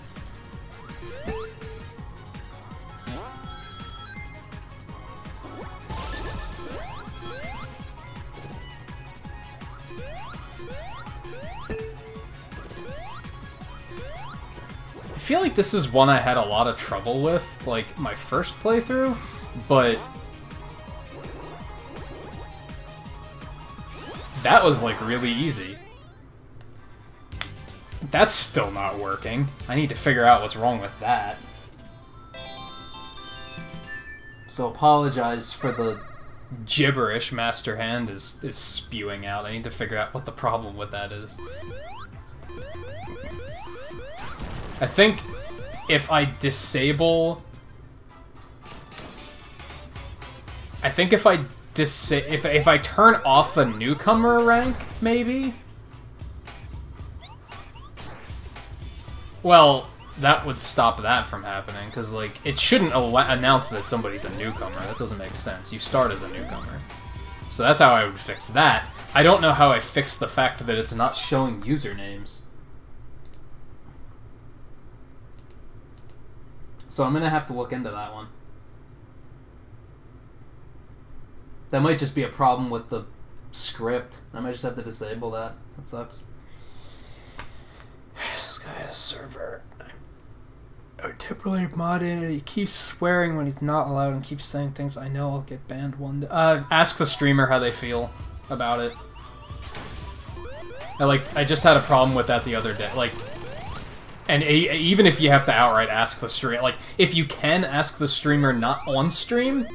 I feel like this is one I had a lot of trouble with, like, my first playthrough, but that was, like, really easy. That's still not working. I need to figure out what's wrong with that. So apologize for the gibberish Master Hand is spewing out. I need to figure out what the problem with that is. I think if I disable... I think if I if I turn off the newcomer rank, maybe? Well, that would stop that from happening, because, like, it shouldn't announce that somebody's a newcomer. That doesn't make sense. You start as a newcomer. So that's how I would fix that. I don't know how I fix the fact that it's not showing usernames. So I'm gonna have to look into that one. That might just be a problem with the script. I might just have to disable that. That sucks. This guy has a server. I typically mod in it. He keeps swearing when he's not allowed and keeps saying things I know I'll get banned one day. Ask the streamer how they feel about it. I just had a problem with that the other day. Like, and even if you have to outright ask the streamer, like, if you can ask the streamer not on stream,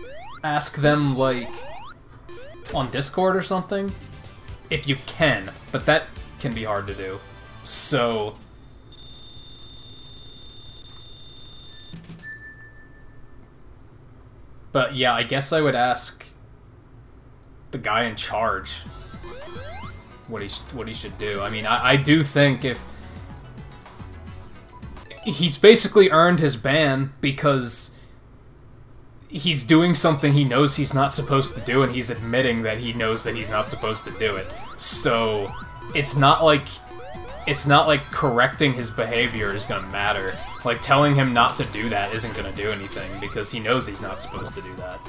ask them, like, on Discord or something. If you can, but that can be hard to do. So... But yeah, I guess I would ask the guy in charge what he should do. I mean, I do think if... He's basically earned his ban because he's doing something he knows he's not supposed to do, and he's admitting that he knows that he's not supposed to do it. So it's not like correcting his behavior is gonna matter. Like, telling him not to do that isn't gonna do anything because he knows he's not supposed to do that.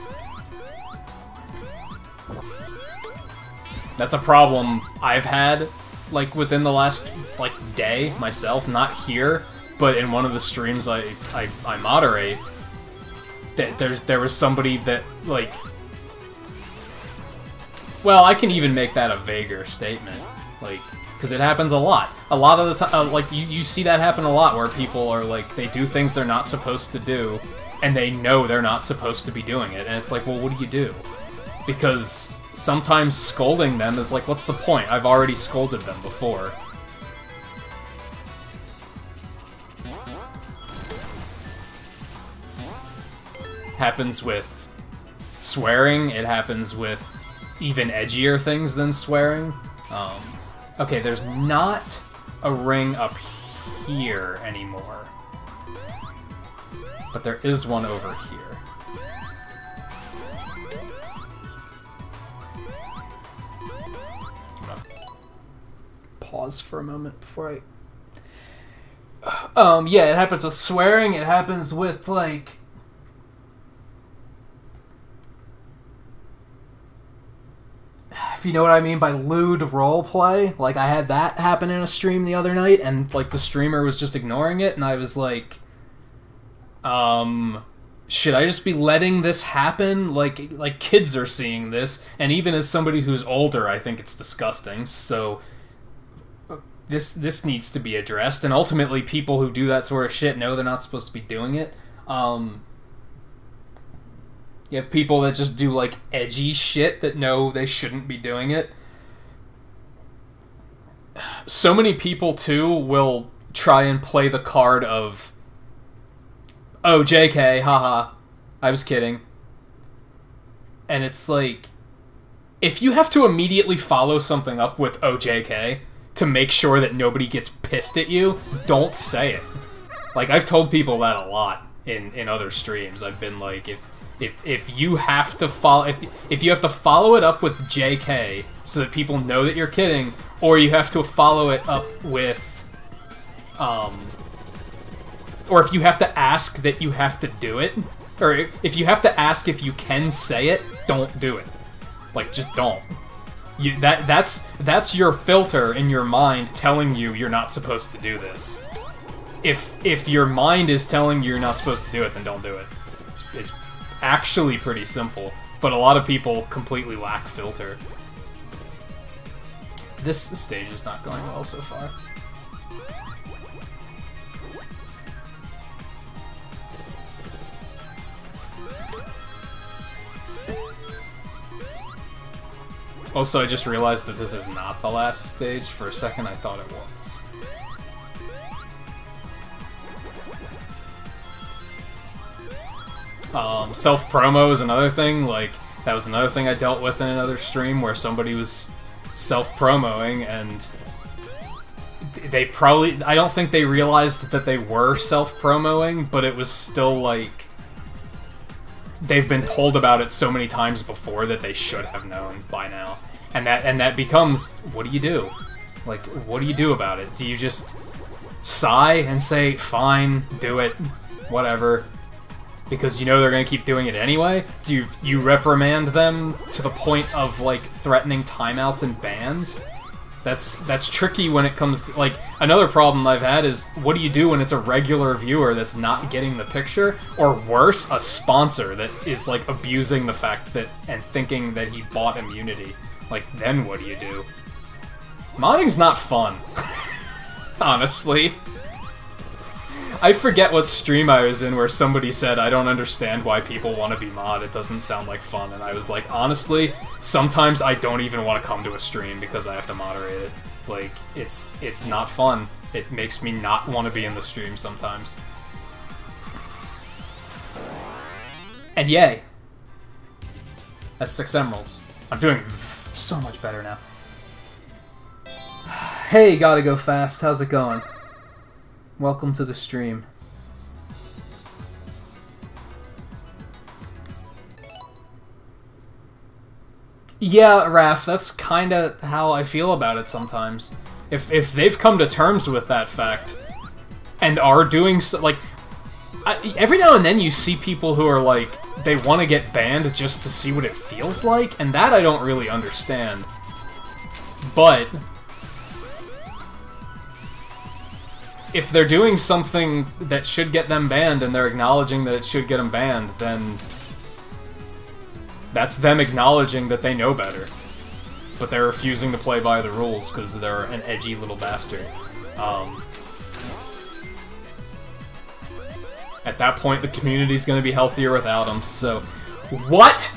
That's a problem I've had, like, within the last, like, day myself. Not here, but in one of the streams I moderate. There was somebody that, like... Well, I can even make that a vaguer statement. Like, because it happens a lot. A lot of the time, like, you see that happen a lot, where people are, like, they do things they're not supposed to do, and they know they're not supposed to be doing it, and it's like, well, what do you do? Because sometimes scolding them is like, what's the point? I've already scolded them before. Happens with swearing, it happens with even edgier things than swearing. Okay, there's not a ring up here anymore. But there is one over here. I'm gonna pause for a moment before I... yeah, it happens with swearing, it happens with, like... if you know what I mean by lewd roleplay. Like, I had that happen in a stream the other night, and, like, the streamer was just ignoring it, and I was like, should I just be letting this happen? Like kids are seeing this, and even as somebody who's older, I think it's disgusting, so this needs to be addressed, and ultimately people who do that sort of shit know they're not supposed to be doing it. You have people that just do, like, edgy shit that know they shouldn't be doing it. So many people, too, will try and play the card of, oh, JK, haha, I was kidding. And it's like, if you have to immediately follow something up with, oh, JK, to make sure that nobody gets pissed at you, don't say it. Like, I've told people that a lot in other streams. I've been like, if you have to follow, if you have to follow it up with JK so that people know that you're kidding, or you have to follow it up with, or if you have to ask that you have to do it, or if you have to ask if you can say it, don't do it. Like, just don't. That's your filter in your mind telling you you're not supposed to do this. If your mind is telling you you're not supposed to do it, then don't do it. It's actually pretty simple, but a lot of people completely lack filter. This stage is not going well so far. Also, I just realized that this is not the last stage. For a second, I thought it was. Self-promo is another thing. Like, that was another thing I dealt with in another stream where somebody was self-promoing, and they probably... I don't think they realized that they were self-promoing, but it was still, like... They've been told about it so many times before that they should have known by now. And that becomes, what do you do? Like, what do you do about it? Do you just sigh and say, fine, do it, whatever, because you know they're gonna keep doing it anyway? Do you reprimand them to the point of, like, threatening timeouts and bans? That's tricky when it comes to, like, another problem I've had is, what do you do when it's a regular viewer that's not getting the picture? Or worse, a sponsor that is, like, abusing the fact that, and thinking that he bought immunity. Like, then what do you do? Modding's not fun. Honestly. I forget what stream I was in where somebody said, I don't understand why people want to be mod, it doesn't sound like fun, and I was like, honestly, sometimes I don't even want to come to a stream because I have to moderate it. Like, it's not fun. It makes me not want to be in the stream sometimes. And yay! That's 6 emeralds. I'm doing so much better now. Hey, gotta go fast, how's it going? Welcome to the stream. Yeah, Raph, that's kinda how I feel about it sometimes. If they've come to terms with that fact, and are doing so, like... every now and then you see people who are like, they want to get banned just to see what it feels like, and that I don't really understand. But... if they're doing something that should get them banned and they're acknowledging that it should get them banned, then that's them acknowledging that they know better. But they're refusing to play by the rules because they're an edgy little bastard. At that point, the community's going to be healthier without them, so... What?!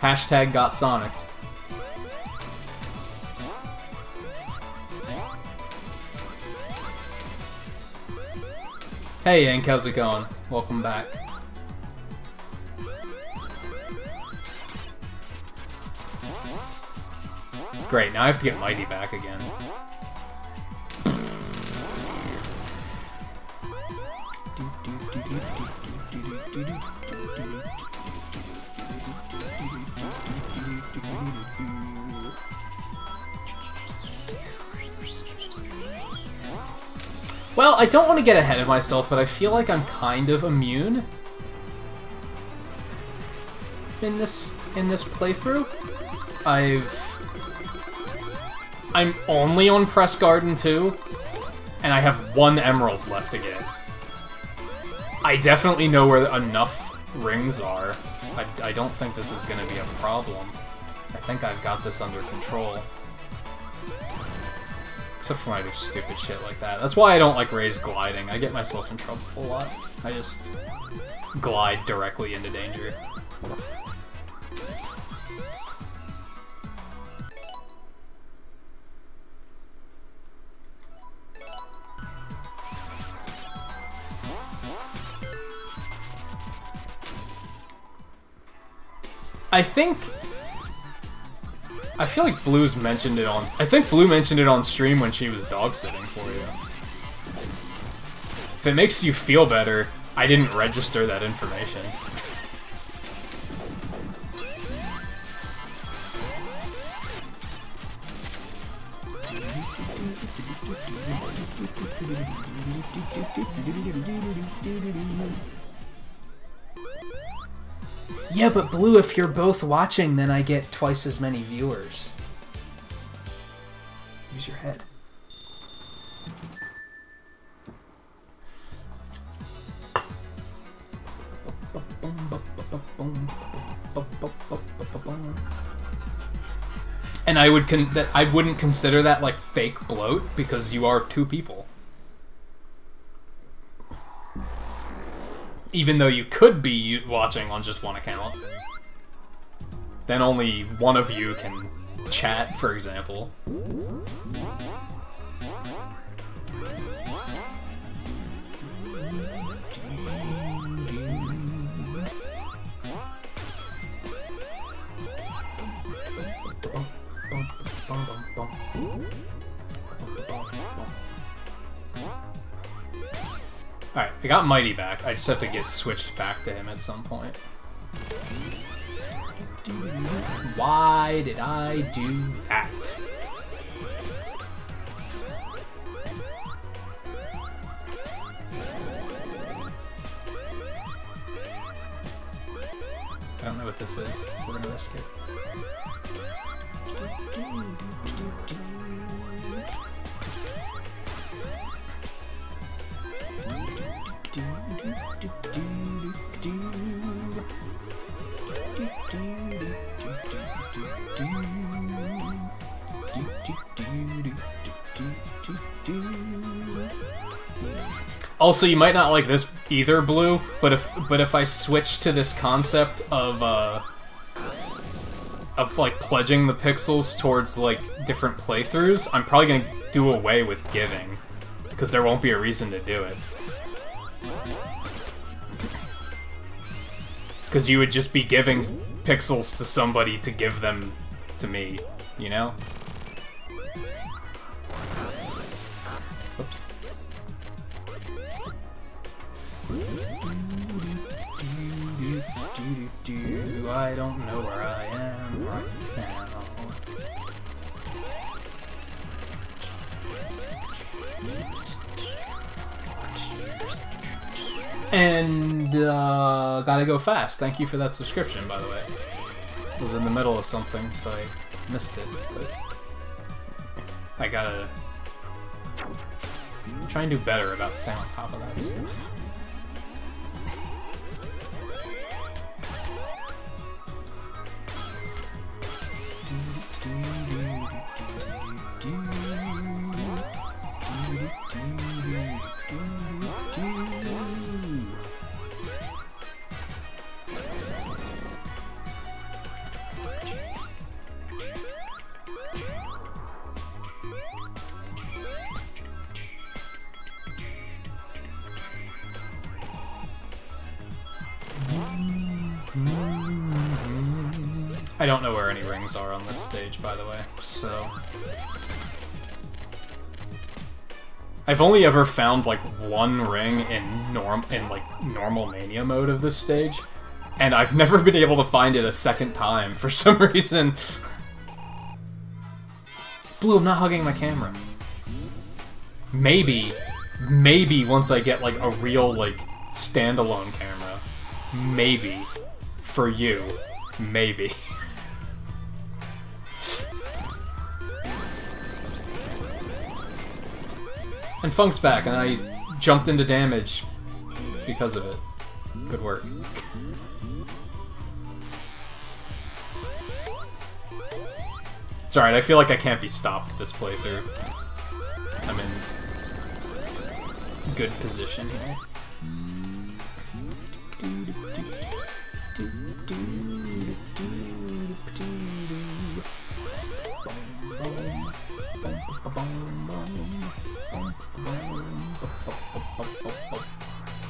Hashtag got Sonic. Hey Yank, how's it going? Welcome back. Great, now I have to get Mighty back again. Well, I don't want to get ahead of myself, but I feel like I'm kind of immune in this playthrough. I'm only on Press Garden 2, and I have 1 emerald left to get. I definitely know where enough rings are. I don't think this is going to be a problem. I think I've got this under control. Except for when I do stupid shit like that. That's why I don't like raised gliding. I get myself in trouble a lot. I just glide directly into danger. I feel like Blue's mentioned it on... I think Blue mentioned it on stream when she was dog-sitting for you. If it makes you feel better, I didn't register that information. Yeah, but Blue, if you're both watching, then I get twice as many viewers. Use your head. And I wouldn't consider that like fake bloat because you are 2 people. Even though you could be watching on just 1 account. Then only one of you can chat, for example. Alright, I got Mighty back. I just have to get switched back to him at some point. Why did I do that? I don't know what this is. We're gonna risk it. Also, you might not like this either, Blue, but if I switch to this concept of like pledging the pixels towards like different playthroughs, I'm probably gonna do away with giving, because there won't be a reason to do it. Because you would just be giving pixels to somebody to give them to me, you know? Oops. I don't know where I am right now. And, gotta go fast. Thank you for that subscription, by the way. I was in the middle of something, so I missed it, but I gotta try and do better about staying on top of that stuff. I don't know where any rings are on this stage, by the way, so... I've only ever found, like, 1 ring in normal Mania mode of this stage, and I've never been able to find it a second time, for some reason. Blue, I'm not hugging my camera. Maybe Maybe once I get, like, a real, like, standalone camera. Maybe. For you. Maybe. And Funk's back, and I jumped into damage because of it. Good work. It's alright, I feel like I can't be stopped this playthrough. I'm in good position here.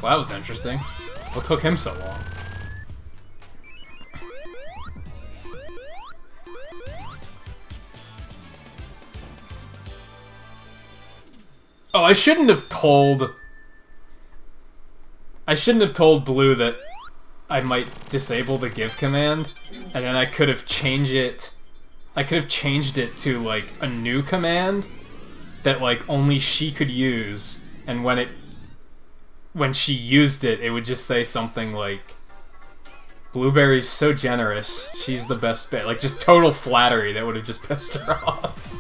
Well, that was interesting. What took him so long? Oh, I shouldn't have told Blue that I might disable the give command, and then I could have changed it. I could have changed it to, like, a new command that, like, only she could use, and when she used it, it would just say something like, Blueberry's so generous, she's the best bet. Like, just total flattery that would have just pissed her off.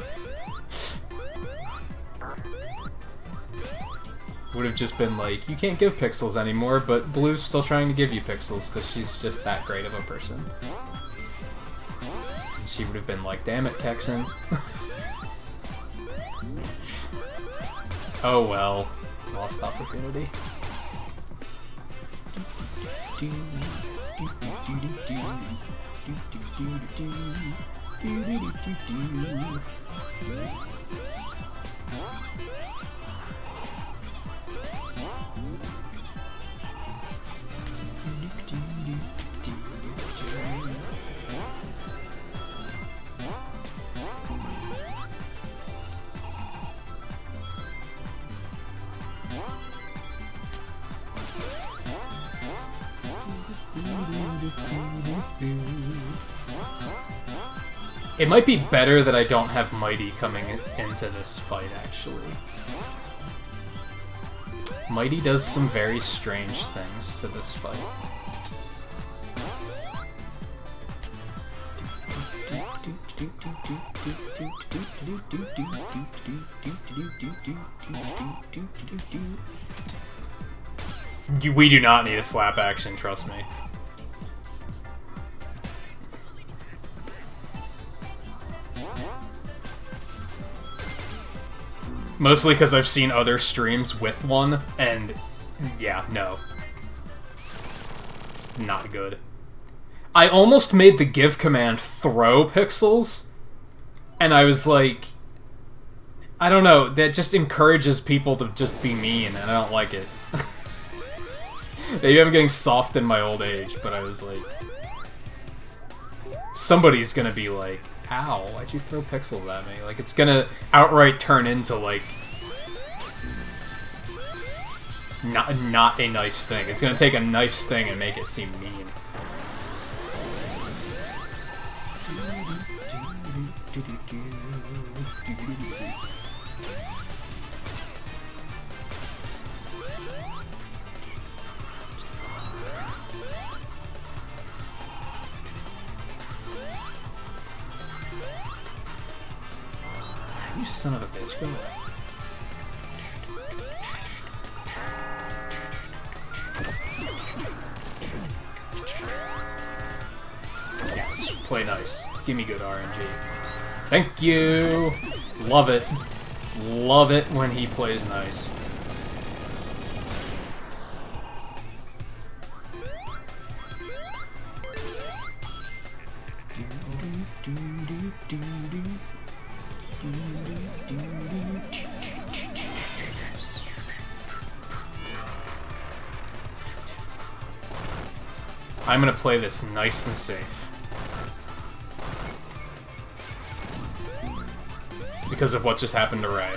Would have just been like, you can't give pixels anymore, but Blue's still trying to give you pixels because she's just that great of a person. And she would have been like, damn it, Kexen. Oh well. Lost opportunity. It might be better that I don't have Mighty coming into this fight, actually. Mighty does some very strange things to this fight. We do not need a slap action, trust me. Mostly because I've seen other streams with one, and yeah, no. It's not good. I almost made the give command throw pixels, and I was like, I don't know, that just encourages people to just be mean, and I don't like it. Maybe I'm getting soft in my old age, but I was like, somebody's gonna be like, ow, why'd you throw pixels at me? Like, it's gonna outright turn into, like, not a nice thing. It's gonna take a nice thing and make it seem mean. You son of a bitch, go away. Yes, play nice. Give me good RNG. Thank you! Love it. Love it when he plays nice. I'm gonna play this nice and safe. Because of what just happened to Ray.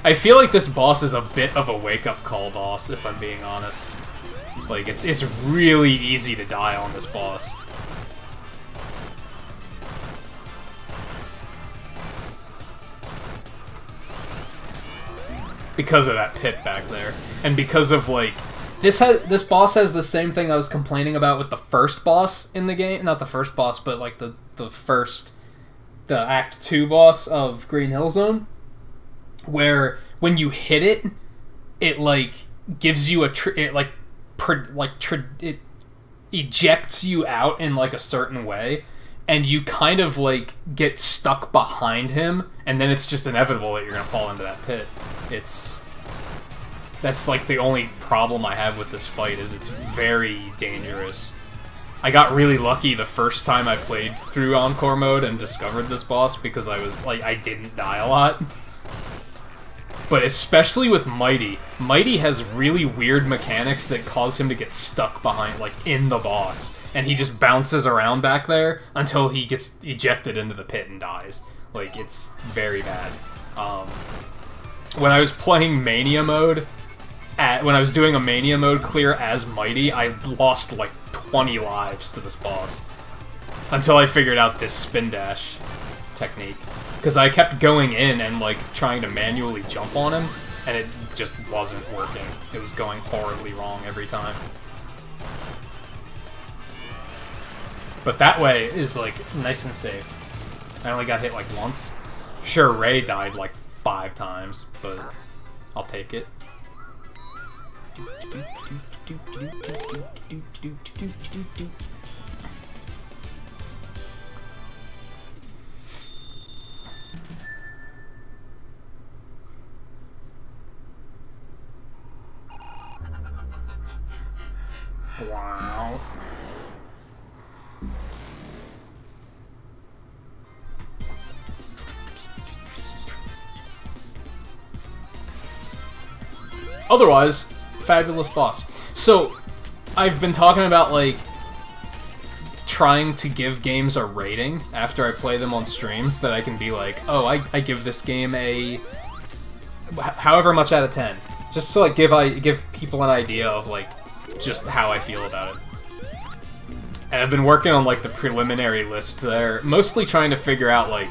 I feel like this boss is a bit of a wake-up call boss, if I'm being honest. Like, it's really easy to die on this boss. because of that pit back there, and because of like this boss has the same thing I was complaining about with the first boss in the game. Not the first boss, but like the Act 2 boss of Green Hill Zone, where when you hit it, it like gives you it ejects you out in like a certain way, and you kind of like get stuck behind him, and then it's just inevitable that you're gonna fall into that pit. That's like the only problem I have with this fight, is it's very dangerous. I got really lucky the first time I played through Encore mode and discovered this boss, because I didn't die a lot. But especially with Mighty. Mighty has really weird mechanics that cause him to get stuck behind, like, in the boss. And he just bounces around back there until he gets ejected into the pit and dies. Like, it's very bad. When I was playing Mania mode, when I was doing a Mania mode clear as Mighty, I lost, like, 20 lives to this boss. Until I figured out this spin dash technique. Because I kept going in and, like, trying to manually jump on him, and it just wasn't working. It was going horribly wrong every time. But that way is, like, nice and safe. I only got hit, like, once. Sure, Ray died, like, 5 times, but I'll take it. Wow. Otherwise, fabulous boss. So, I've been talking about, like, trying to give games a rating after I play them on streams, that I can be like, oh, I give this game a however much out of 10. Just to, like, give people an idea of, like, just how I feel about it. And I've been working on, like, the preliminary list there, mostly trying to figure out, like,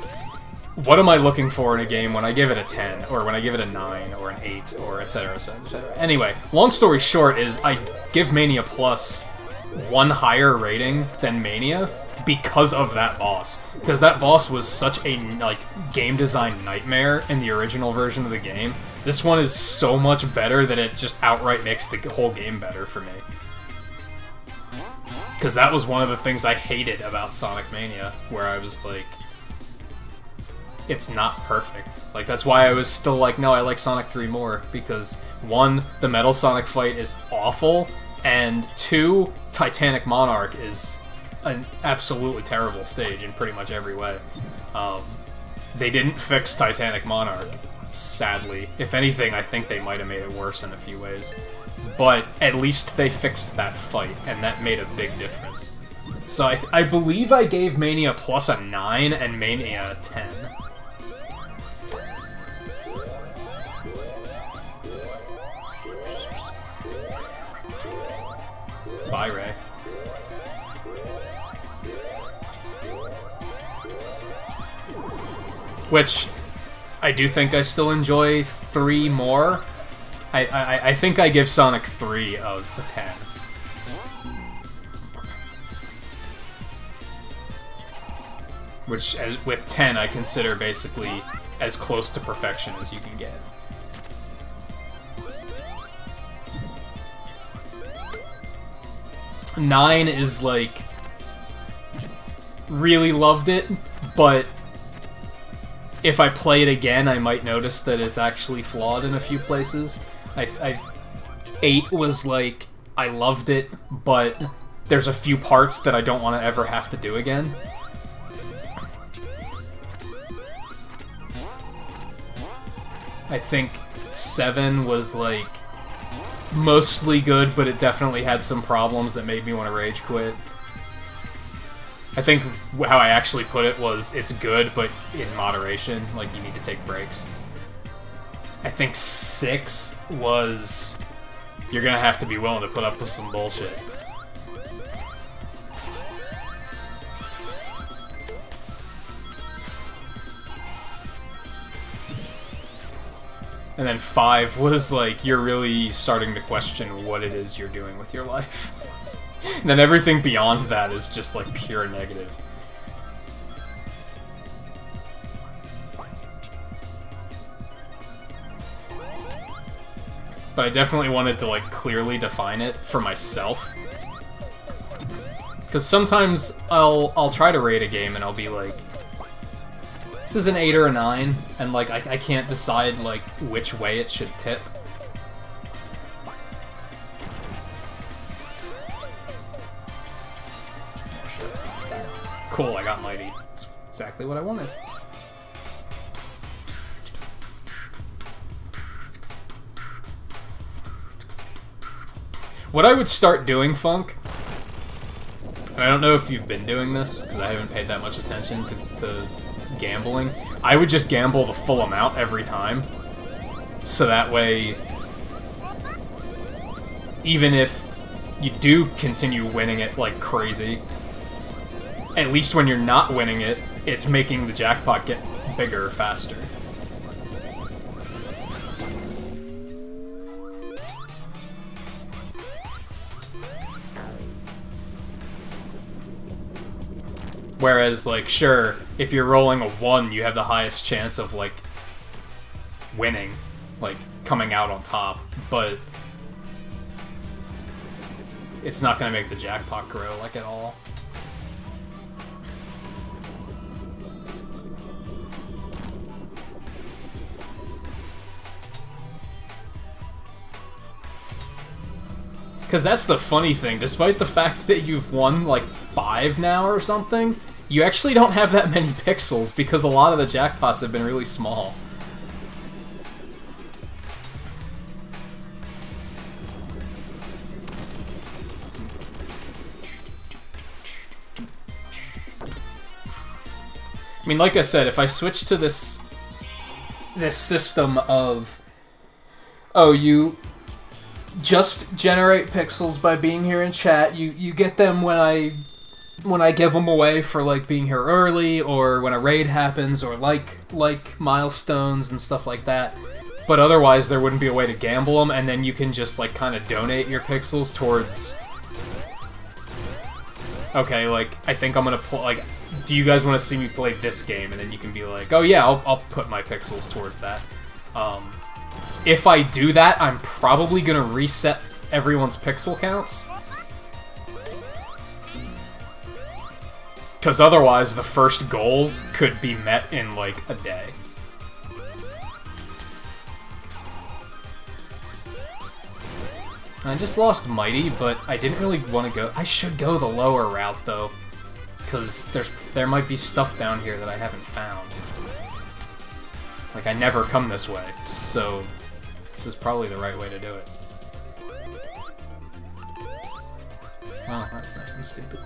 what am I looking for in a game when I give it a 10, or when I give it a 9, or an 8, or etc, etc, etc. Anyway, long story short is, I give Mania Plus one higher rating than Mania because of that boss. Because that boss was such a, like, game design nightmare in the original version of the game. This one is so much better that it just outright makes the whole game better for me. Because that was one of the things I hated about Sonic Mania, where I was like, it's not perfect. Like, that's why I was still like, no, I like Sonic 3 more, because 1, the Metal Sonic fight is awful, and 2, Titanic Monarch is an absolutely terrible stage in pretty much every way. They didn't fix Titanic Monarch, sadly. If anything, I think they might have made it worse in a few ways. But at least they fixed that fight, and that made a big difference. So I believe I gave Mania Plus a 9 and Mania a 10. Bye, Ray. Which, I do think I still enjoy 3 more. I think I give Sonic 3 a 10. Which, with 10, I consider basically as close to perfection as you can get. Nine is like, really loved it, but if I play it again, I might notice that it's actually flawed in a few places. 8 was like, I loved it, but there's a few parts that I don't want to ever have to do again. I think 7 was like, mostly good, but it definitely had some problems that made me want to rage quit. I think how I actually put it was, it's good, but in moderation, like, you need to take breaks. I think 6 was, you're gonna have to be willing to put up with some bullshit. And then 5 was like, you're really starting to question what it is you're doing with your life. And then everything beyond that is just like pure negative. But I definitely wanted to like clearly define it for myself. Because sometimes I'll try to rate a game and I'll be like, this is an 8 or a 9, and like I can't decide like which way it should tip. Cool, I got Mighty. That's exactly what I wanted. What I would start doing, Funk, and I don't know if you've been doing this, because I haven't paid that much attention to gambling, I would just gamble the full amount every time. So that way, even if you do continue winning it like crazy, at least when you're not winning it, it's making the jackpot get bigger faster. Whereas, like, sure, if you're rolling a 1, you have the highest chance of, like, winning, like, coming out on top, but it's not gonna make the jackpot grow, like, at all. Because that's the funny thing, despite the fact that you've won, like, 5 now or something, you actually don't have that many pixels, because a lot of the jackpots have been really small. I mean, like I said, if I switch to this system of, oh, you just generate pixels by being here in chat, you get them when I give them away for, like, being here early, or when a raid happens, or like milestones and stuff like that. But otherwise, there wouldn't be a way to gamble them, and then you can just, like, kind of donate your pixels towards... Okay, like, I think I'm gonna play, like, do you guys want to see me play this game? And then you can be like, oh yeah, I'll put my pixels towards that. If I do that, I'm probably gonna reset everyone's pixel counts. Because otherwise, the first goal could be met in, like, a day. I just lost Mighty, but I didn't really want to go... I should go the lower route, though. Because there might be stuff down here that I haven't found. Like, I never come this way, so this is probably the right way to do it. Wow, that was nice and stupid.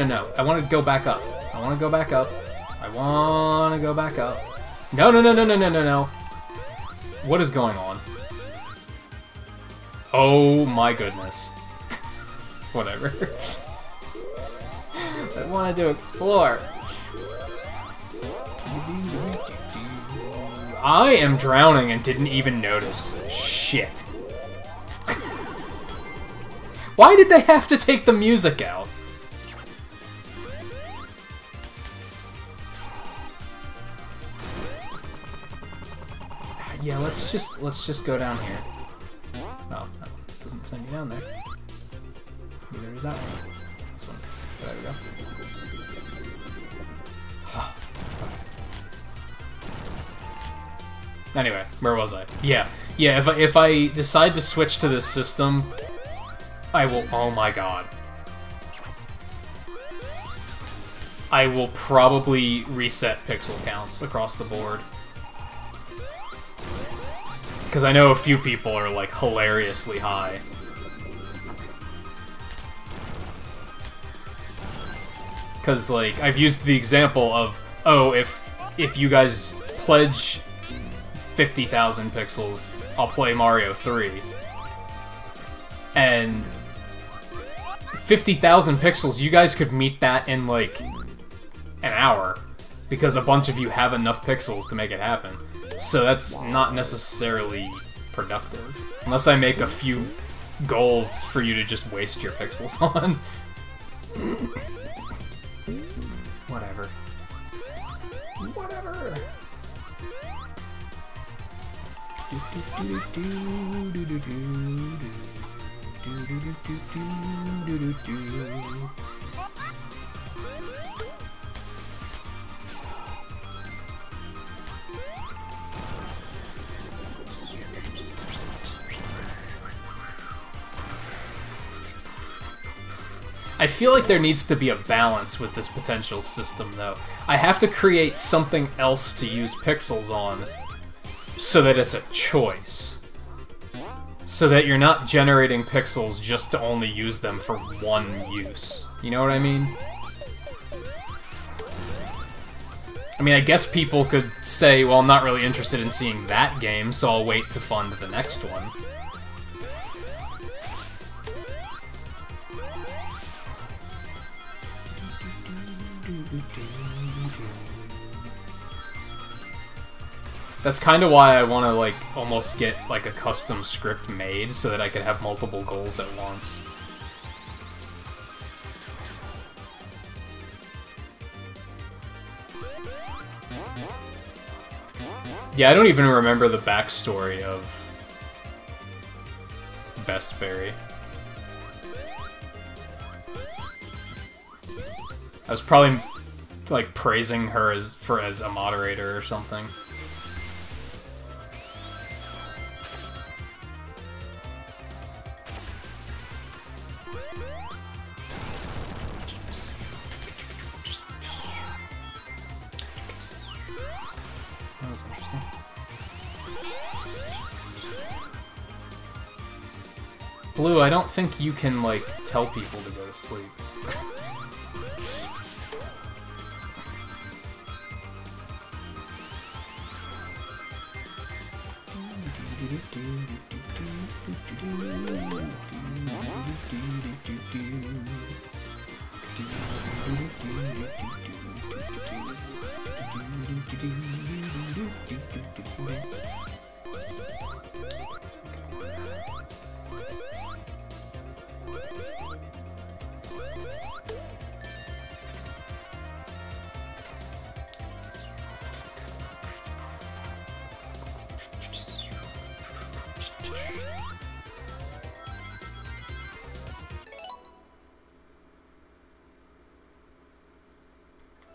No. I want to go back up. I want to go back up. I want to go back up. No. What is going on? Oh my goodness. Whatever. I wanted to explore. I am drowning and didn't even notice. Shit. Why did they have to take the music out? Yeah, let's just go down here. Oh, no, it doesn't send you down there. Neither is that one. This one is. There we go. Anyway, where was I? Yeah, if I decide to switch to this system, I will... Oh my god. I will probably reset pixel counts across the board. Because I know a few people are, like, hilariously high. Because, like, I've used the example of, oh, if you guys pledge 50,000 pixels, I'll play Mario 3. And 50,000 pixels, you guys could meet that in, like, an hour. Because a bunch of you have enough pixels to make it happen. So that's not necessarily productive. Unless I make a few goals for you to just waste your pixels on. Whatever. Whatever. I feel like there needs to be a balance with this potential system, though. I have to create something else to use pixels on so that it's a choice. So that you're not generating pixels just to only use them for one use. You know what I mean? I mean, I guess people could say, well, I'm not really interested in seeing that game, so I'll wait to fund the next one. That's kind of why I want to, like, almost get, like, a custom script made so that I could have multiple goals at once. Yeah, I don't even remember the backstory of Bestberry. I was probably, like, praising her as a moderator or something. That was interesting. Blue, I don't think you can, like, tell people to go to sleep.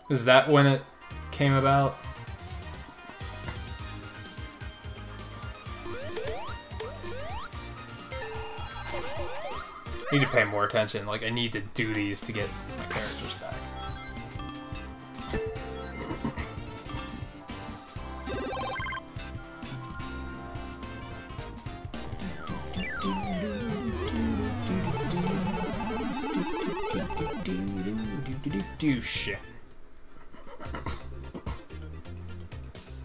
Is that when it came about? I need to pay more attention. Like, I need to do these to get my characters back. Douche.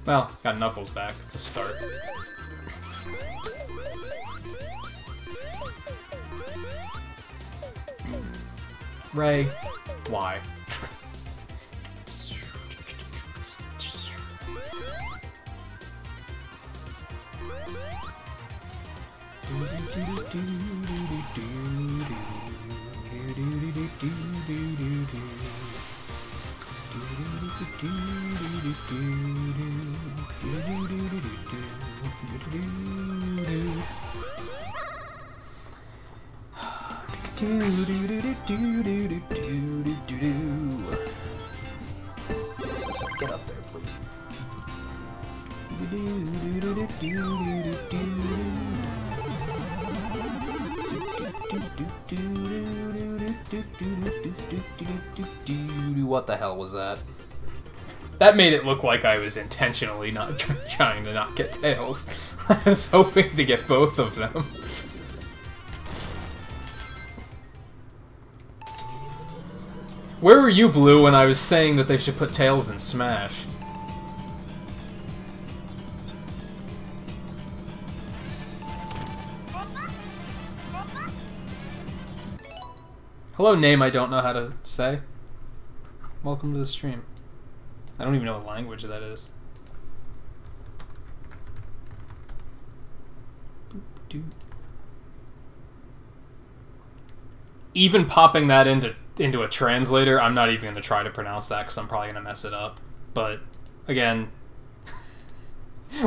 Well, got Knuckles back. It's a start. Ray, why? Get up there, please. What the hell was that? That made it look like I was intentionally not trying to not get tails. I was hoping to get both of them. Where were you, Blue, when I was saying that they should put Tails in Smash? Hello, name I don't know how to say. Welcome to the stream. I don't even know what language that is. Even popping that into a translator, I'm not even going to try to pronounce that because I'm probably going to mess it up. But, again,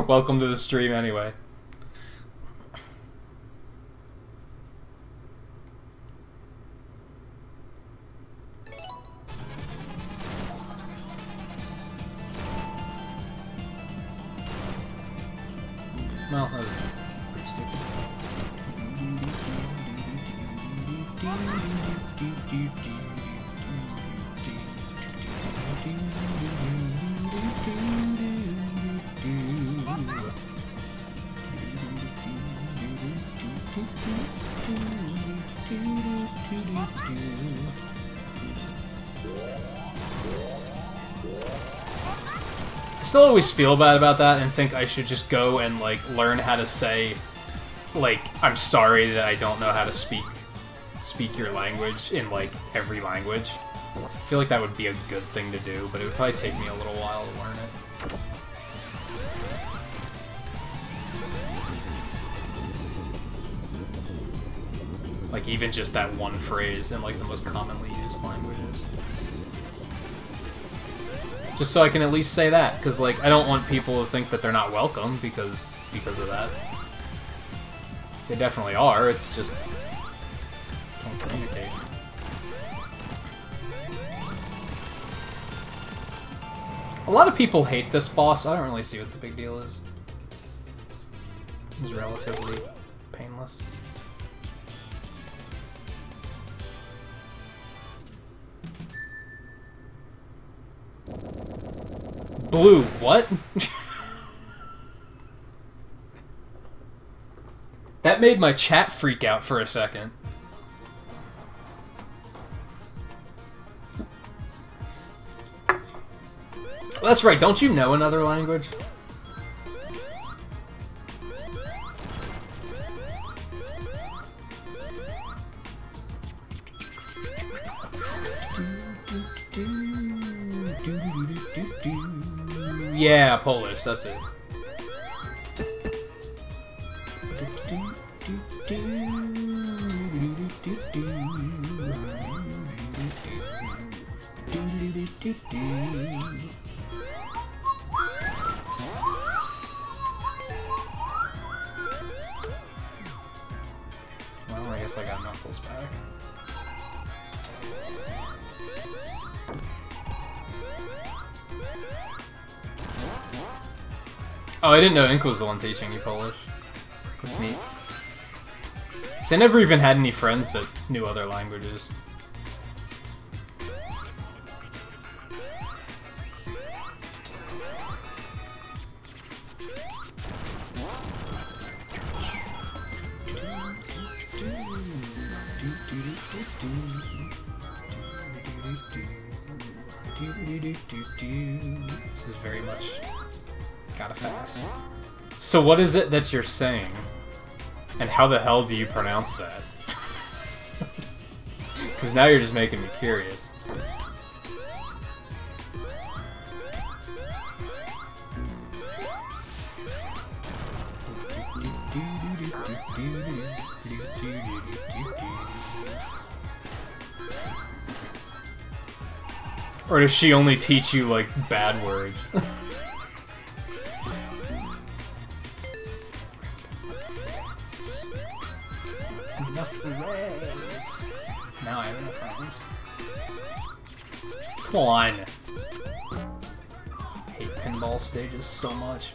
welcome to the stream anyway. Well, that was pretty stupid. I still always feel bad about that and think I should just go and, like, learn how to say, like, I'm sorry that I don't know how to speak your language in, like, every language. I feel like that would be a good thing to do, but it would probably take me a little while to learn it. Like, even just that one phrase in, like, the most commonly used languages. Just so I can at least say that, because, like, I don't want people to think that they're not welcome because of that. They definitely are, it's just... can't communicate. A lot of people hate this boss. I don't really see what the big deal is. He's relatively painless. Blue, what? That made my chat freak out for a second. Well, that's right, don't you know another language? Yeah, Polish, that's it. Well, I guess I got Knuckles back. Oh, I didn't know Ink was the one teaching you Polish. That's neat. So I never even had any friends that knew other languages. This is very much gotta fast. So what is it that you're saying? And how the hell do you pronounce that? Because now you're just making me curious. Or does she only teach you, like, bad words? Enough rays. Now I have enough rays. Come on. I hate pinball stages so much.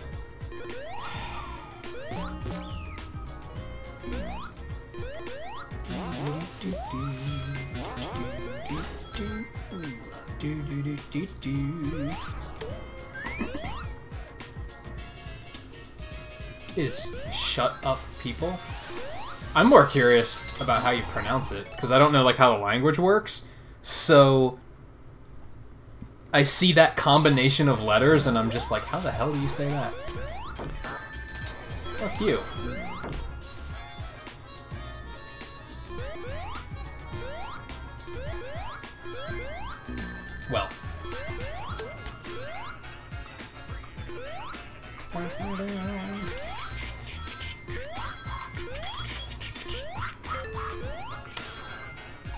Is shut up people? I'm more curious about how you pronounce it, because I don't know like how the language works. So I see that combination of letters and I'm just like, how the hell do you say that? Fuck you. Well.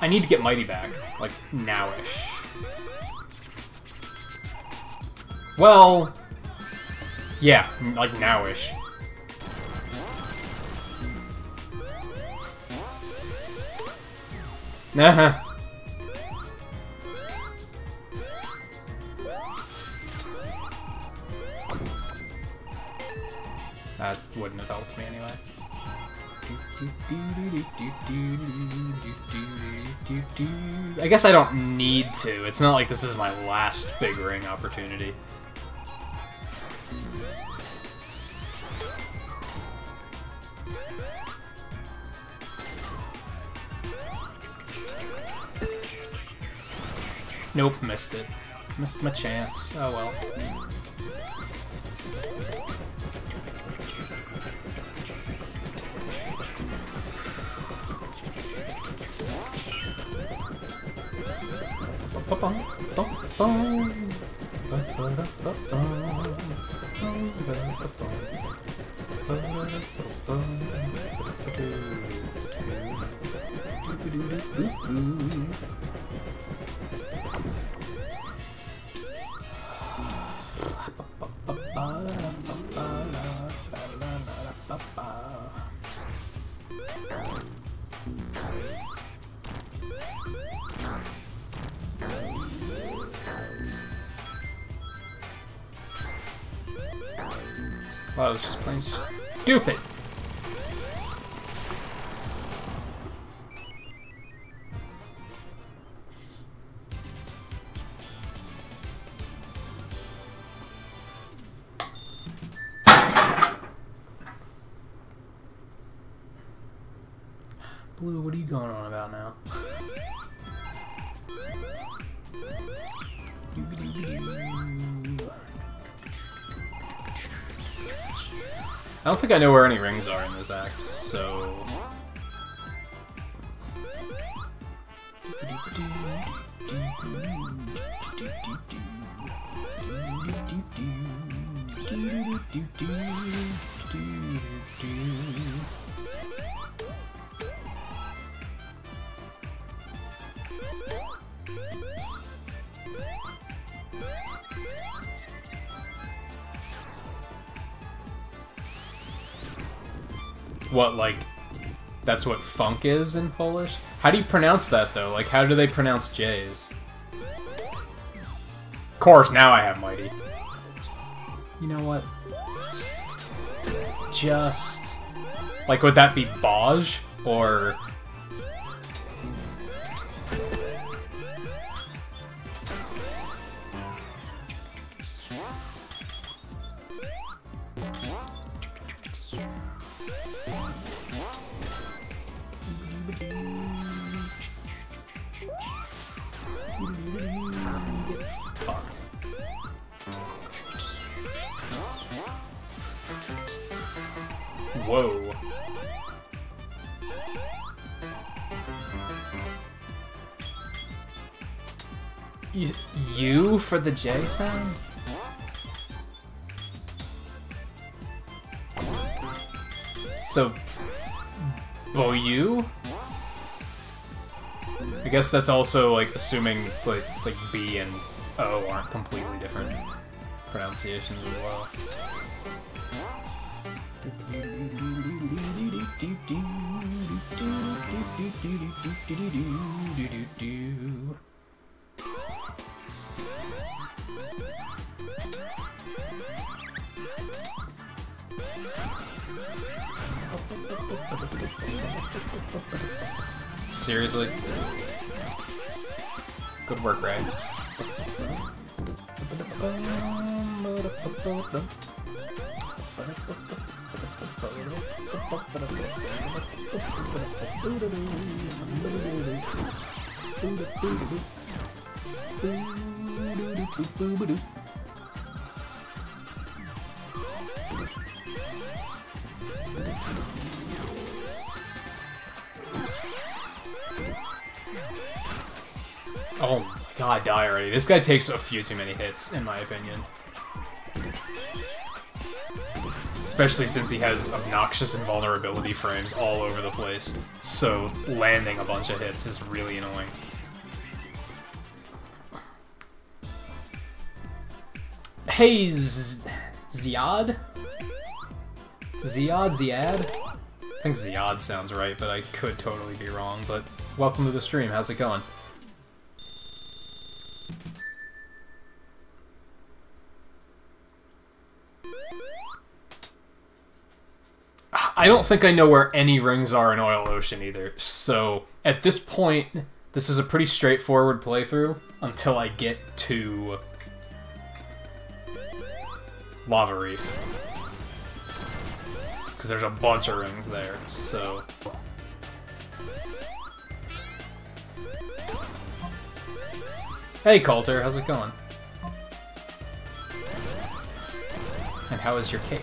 I need to get Mighty back, like, nowish. Well, yeah, like, nowish. Nah. That wouldn't have helped me anyway. I guess I don't need to. It's not like this is my last big ring opportunity. Nope, missed it. Missed my chance. Oh well. Well, I was just plain stupid. Blue, what are you going on about now? I don't think I know where any rings are in this act, so... What, like, that's what funk is in Polish? How do you pronounce that, though? Like, how do they pronounce J's? Of course, now I have Mighty. You know what? Just... Like, would that be Boj? Or... Whoa. You for the J sound? So, Boyu? I guess that's also like assuming like B and O aren't completely different pronunciations as well. Seriously? Good work, Ray. Oh my god, die already. This guy takes a few too many hits, in my opinion. Especially since he has obnoxious invulnerability frames all over the place. So landing a bunch of hits is really annoying. Hey, Ziad? Ziad? I think Ziad sounds right, but I could totally be wrong. But welcome to the stream. How's it going? I don't think I know where any rings are in Oil Ocean either, so at this point, this is a pretty straightforward playthrough until I get to Lava Reef. Because there's a bunch of rings there, so... Hey Coulter, how's it going? And how is your cake?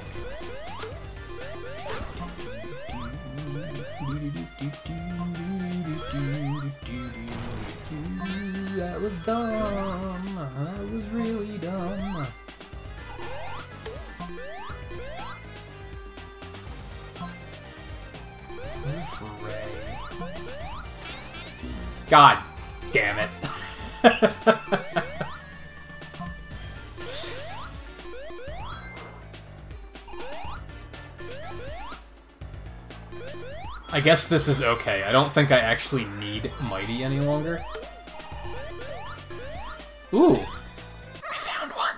That was dumb. That was really dumb. God damn it. I guess this is okay. I don't think I actually need Mighty any longer. Ooh! I found one!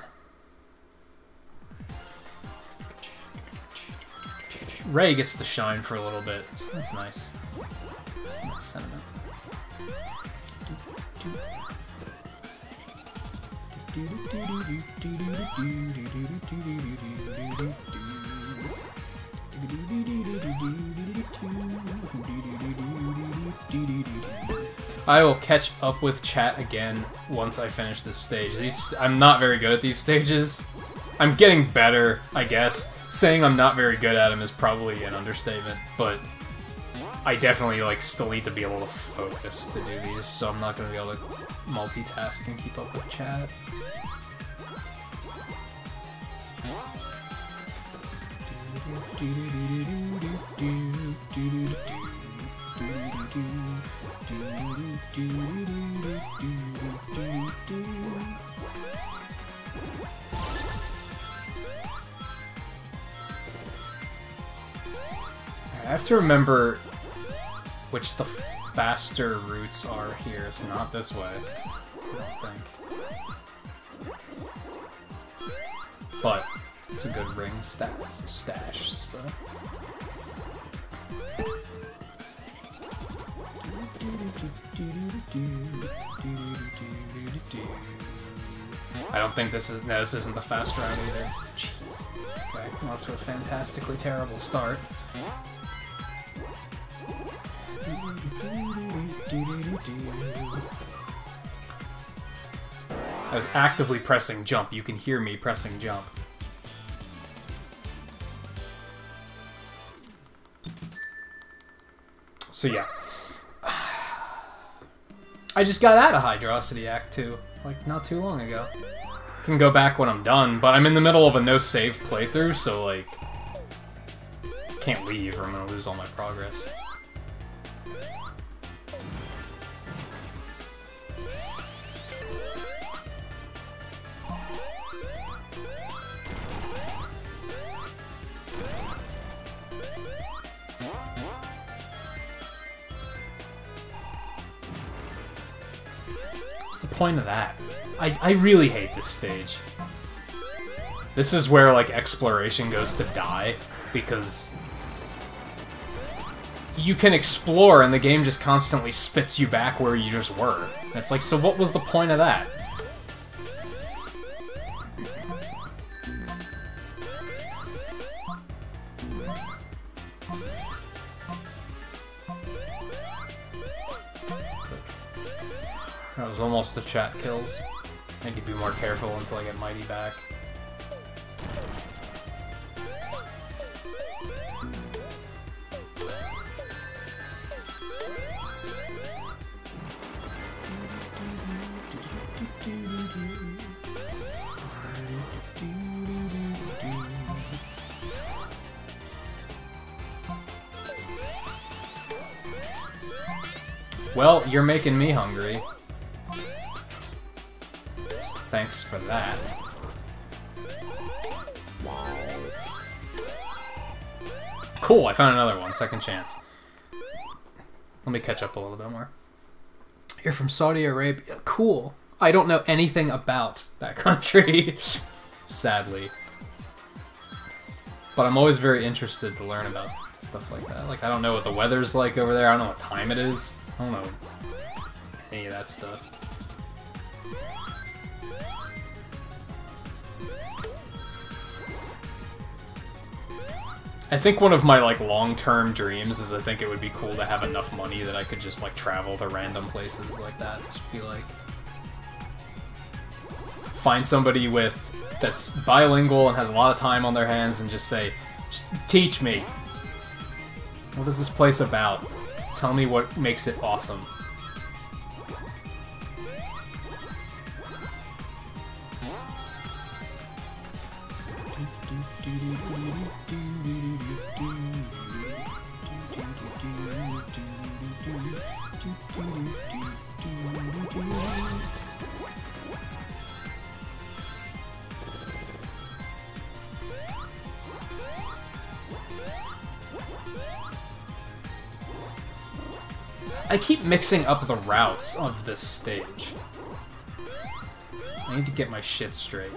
Ray gets to shine for a little bit, so that's nice. That's a nice sentiment. I will catch up with chat again once I finish this stage. I'm not very good at these stages. I'm getting better, I guess. Saying I'm not very good at them is probably an understatement, but I definitely still need to be able to focus to do these, so I'm not going to be able to multitask and keep up with chat. I have to remember which the faster routes are here. It's not this way, I don't think. But it's a good ring stash, so... I don't think this is... No, this isn't the fast route either. Jeez. Okay, I'm off to a fantastically terrible start. I was actively pressing jump. You can hear me pressing jump. So yeah. I just got out of Hydrosity Act 2, not too long ago. I can go back when I'm done, but I'm in the middle of a no-save playthrough, so, can't leave or I'm gonna lose all my progress. What's the point of that? I really hate this stage. This is where, exploration goes to die, because you can explore and the game just constantly spits you back where you just were. And it's so what was the point of that? That was almost the chat kills. I need to be more careful until I get Mighty back. Well, you're making me hungry. Thanks for that. Cool, I found another one. Second chance. Let me catch up a little bit more. You're from Saudi Arabia. Cool. I don't know anything about that country, sadly. But I'm always very interested to learn about stuff like that. Like, I don't know what the weather's like over there. I don't know what time it is. I don't know any of that stuff. I think one of my, like, long-term dreams is I think it would be cool to have enough money that I could just, like, travel to random places like that. Just be like... Find somebody that's bilingual and has a lot of time on their hands and just say, just teach me. What is this place about? Tell me what makes it awesome. I keep mixing up the routes of this stage. I need to get my shit straight.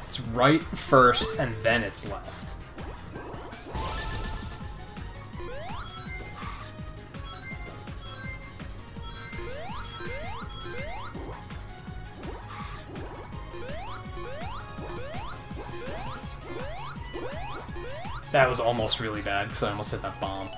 It's right first, and then it's left. That was almost really bad, because I almost hit that bomb.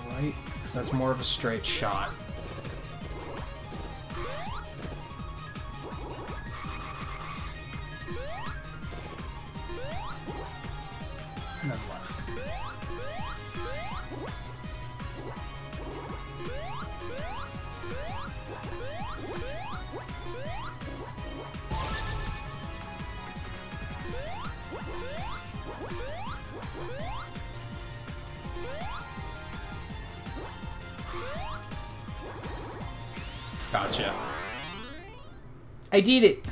Right, because that's more of a straight shot. And then left. Gotcha. I did it!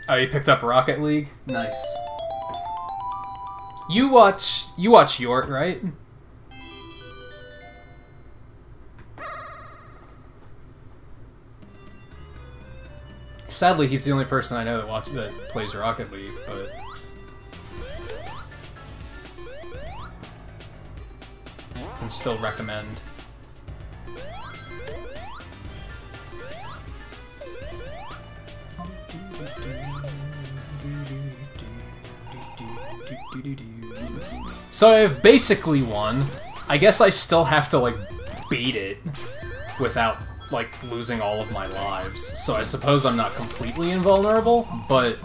Oh, you picked up Rocket League? Nice. You watch Yort, right? Sadly, he's the only person I know that plays Rocket League, but... can still recommend. So I've basically won. I guess I still have to, like, beat it without, like, losing all of my lives. So I suppose I'm not completely invulnerable, but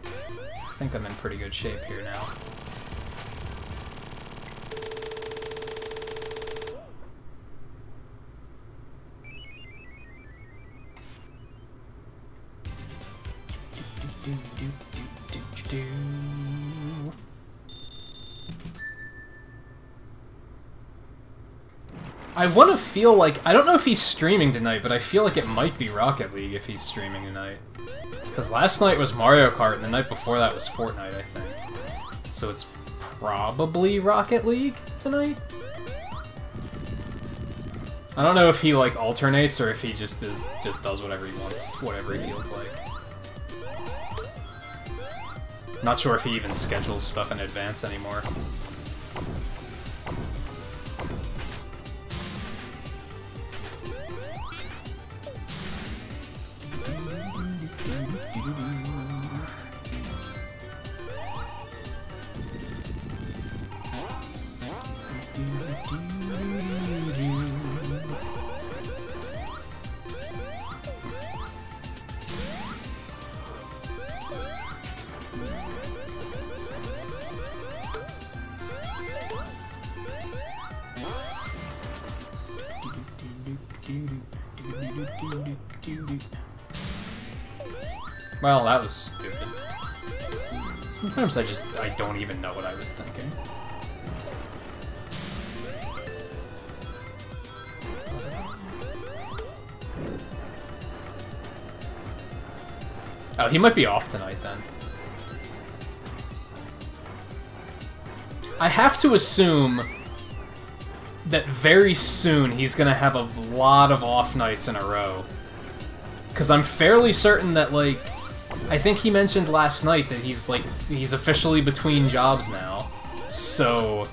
I think I'm in pretty good shape here now. I want to feel like... I don't know if he's streaming tonight, but I feel like it might be Rocket League if he's streaming tonight. Because last night was Mario Kart, and the night before that was Fortnite, I think. So it's probably Rocket League tonight? I don't know if he, like, alternates, or if he just does whatever he wants, whatever he feels like. Not sure if he even schedules stuff in advance anymore. Well, that was stupid. Sometimes I don't even know what I was thinking. Oh, he might be off tonight then. I have to assume that very soon he's gonna have a lot of off nights in a row. Because I'm fairly certain that, like, I think he mentioned last night that he's officially between jobs now. So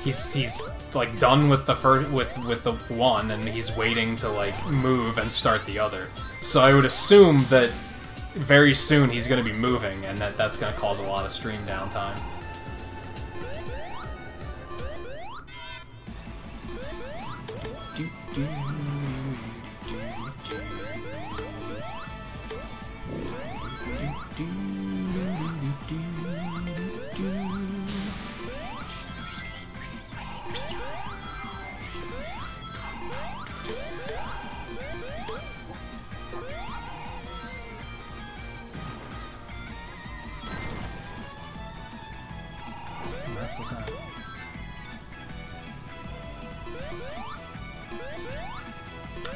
he's like done with the first with the one, and he's waiting to like move and start the other. So I would assume that very soon he's going to be moving, and that's going to cause a lot of stream downtime.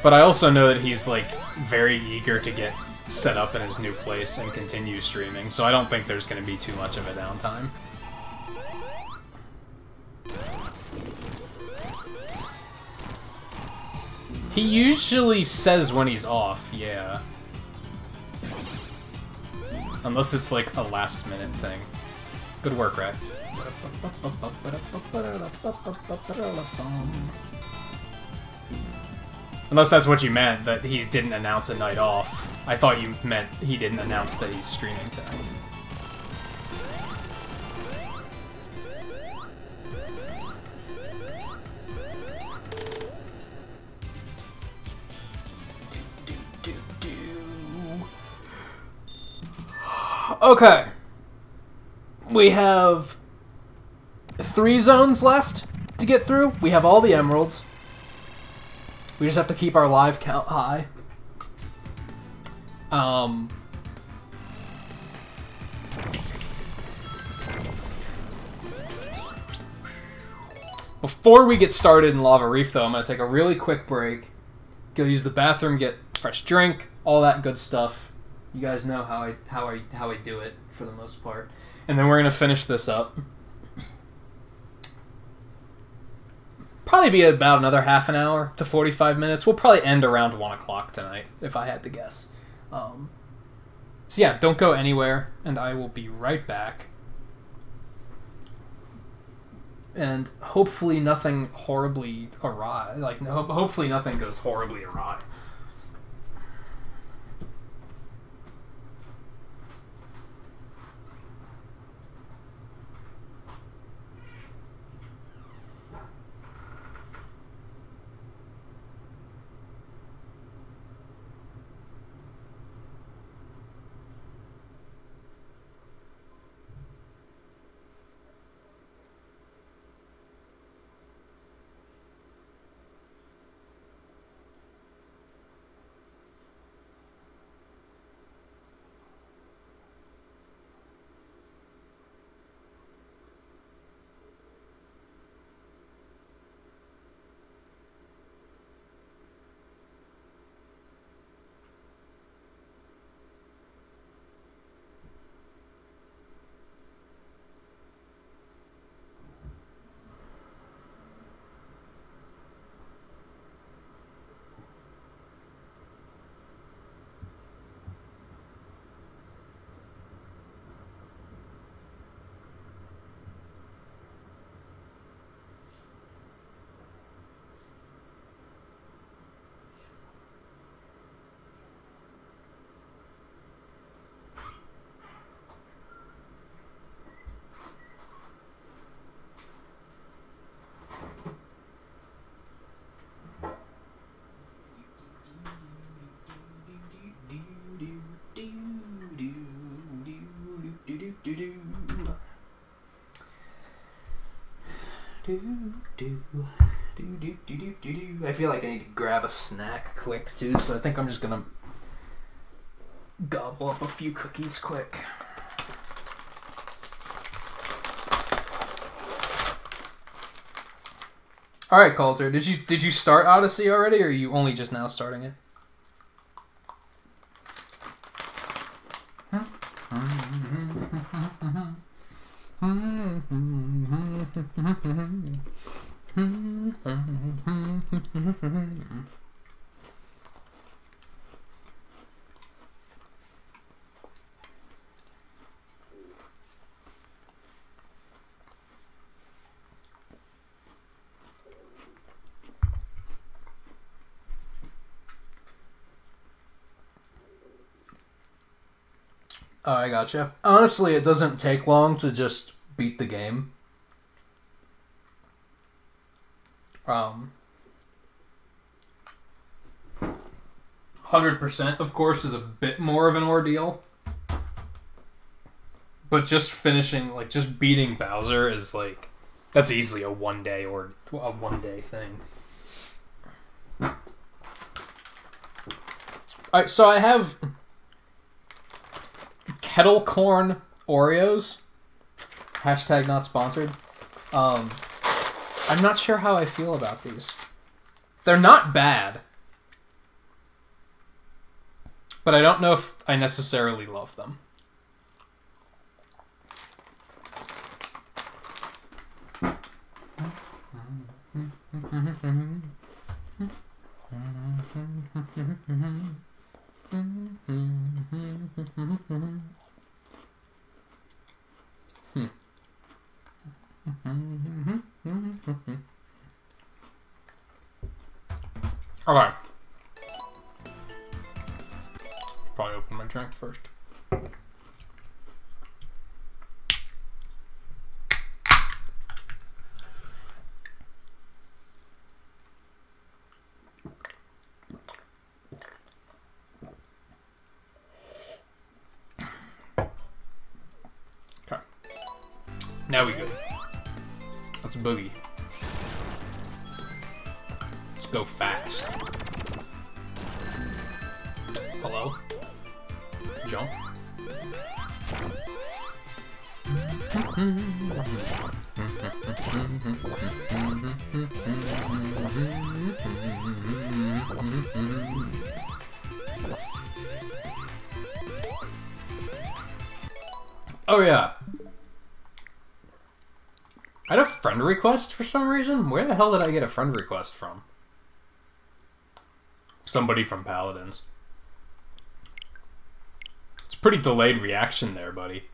But I also know that he's, like, very eager to get set up in his new place and continue streaming, so I don't think there's going to be too much of a downtime. He usually says when he's off, yeah. Unless it's, like, a last-minute thing. Good work, Rat. Unless that's what you meant, that he didn't announce a night off. I thought you meant he didn't announce that he's streaming tonight. Okay. We have 3 zones left to get through. We have all the emeralds. We just have to keep our live count high. Before we get started in Lava Reef, though, I'm going to take a really quick break. Go use the bathroom, get a fresh drink, all that good stuff. You guys know how I do it for the most part. And then we're going to finish this up. Probably be about another half an hour to 45 minutes. We'll probably end around 1 o'clock tonight, if I had to guess. So yeah, don't go anywhere, and I will be right back. And hopefully nothing horribly awry. Like, hopefully nothing goes horribly awry. I feel like I need to grab a snack quick too, so I think I'm just gonna gobble up a few cookies quick. All right, Coulter, did you start Odyssey already, or are you only just now starting it? Oh, I gotcha. Honestly, it doesn't take long to just beat the game. 100%, of course, is a bit more of an ordeal. But just finishing, like, just beating Bowser is, like, that's easily a one-day thing. Alright, so I have kettle corn Oreos. Hashtag not sponsored. I'm not sure how I feel about these. They're not bad. But I don't know if I necessarily love them. Okay. Probably open my drink first. Okay. Now we good. Let's boogie. Let's go fast. Hello? Jump. Oh yeah. I had a friend request for some reason. Where the hell did I get a friend request from? Somebody from Paladins. It's a pretty delayed reaction there, buddy.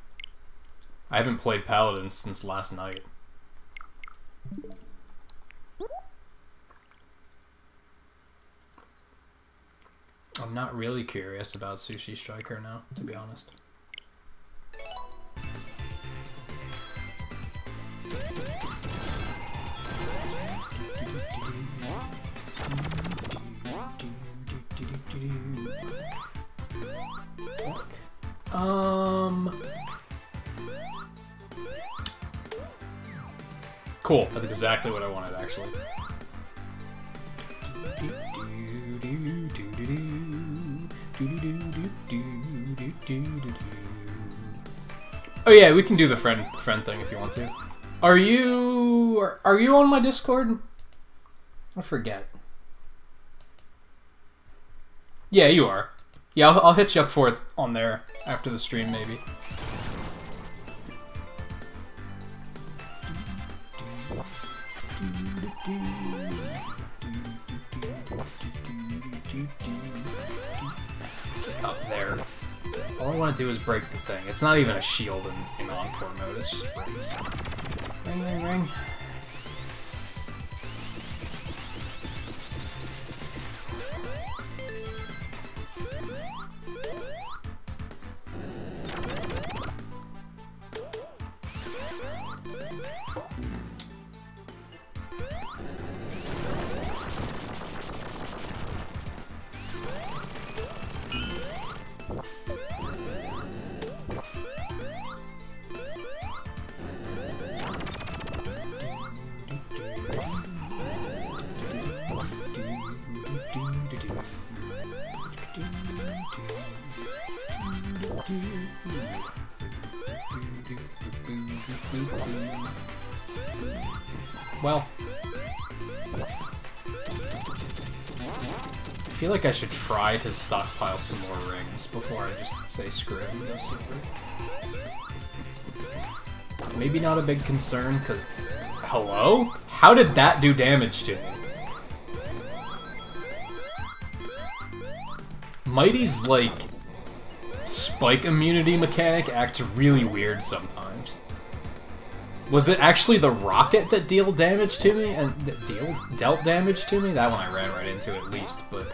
I haven't played Paladins since last night. I'm not really curious about Sushi Striker now, to be honest. Cool. That's exactly what I wanted, actually. Oh yeah, we can do the friend thing if you want to. Are you on my Discord? I forget. Yeah, you are. Yeah, I'll hit you up for it on there after the stream, maybe. Get up there. All I want to do is break the thing. It's not even a shield in Encore mode, it's just rings. Ring, ring, ring. well... I feel like I should try to stockpile some more rings before I just say screw it and go super. Maybe not a big concern, because... Hello? How did that do damage to me? Mighty's, like, spike immunity mechanic acts really weird sometimes. Was it actually the rocket that dealt damage to me? And dealt damage to me? That one I ran right into at least, but,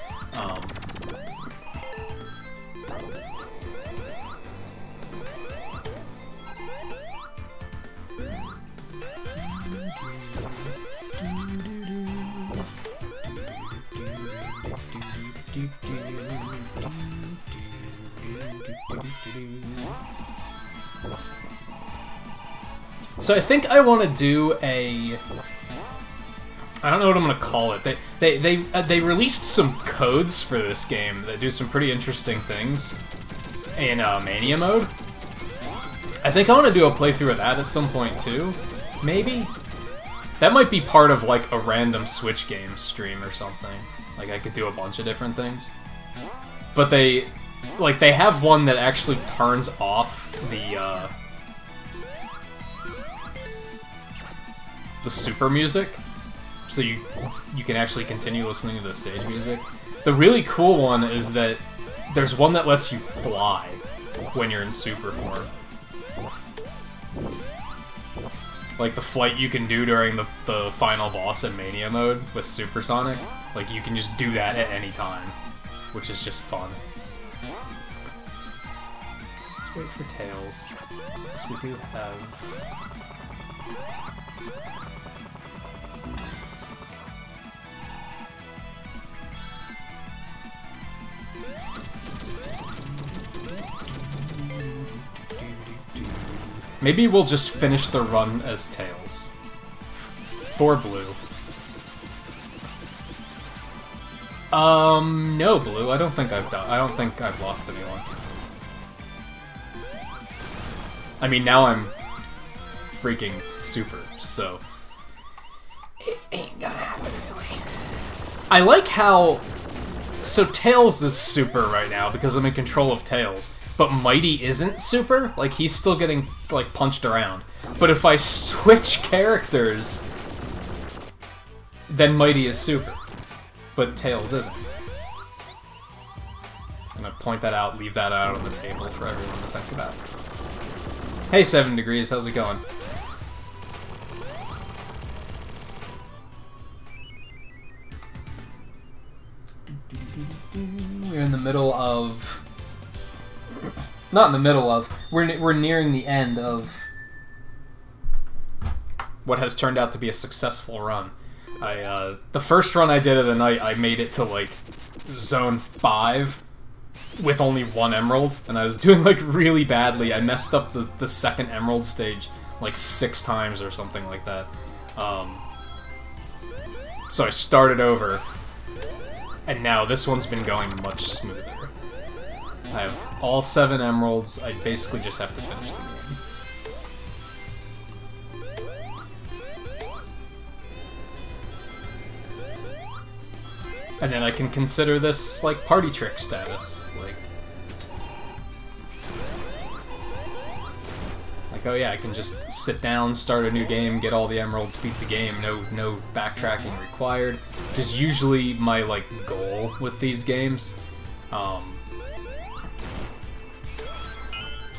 So I think I want to do a... I don't know what I'm gonna call it. They released some codes for this game that do some pretty interesting things in Mania mode. I think I want to do a playthrough of that at some point too. Maybe that might be part of like a random Switch game stream or something. Like I could do a bunch of different things. But they have one that actually turns off the super music, so you can actually continue listening to the stage music. The really cool one is that there's one that lets you fly when you're in super form. Like the flight you can do during the final boss in Mania mode with Supersonic. Like you can just do that at any time, which is just fun. Let's wait for Tails, because we do have... Maybe we'll just finish the run as Tails. For Blue. No, Blue. I don't think I've lost anyone. I mean, now I'm freaking super, so... It ain't gonna happen, really. I like how... So Tails is super right now, because I'm in control of Tails. But Mighty isn't super? Like, he's still getting, like, punched around. But if I switch characters, then Mighty is super. But Tails isn't. Just gonna point that out, leave that out on the table for everyone to think about. Hey, 7 Degrees, how's it going? We're in the middle of... Not in the middle of. We're nearing the end of what has turned out to be a successful run. The first run I did of the night, I made it to like zone 5 with only 1 emerald, and I was doing like really badly. I messed up the second emerald stage like 6 times or something like that. So I started over, and now this one's been going much smoother. I have all 7 emeralds, I basically just have to finish the game. And then I can consider this, like, party trick status. Like, oh yeah, I can just sit down, start a new game, get all the emeralds, beat the game, no backtracking required. Which is usually my, like, goal with these games.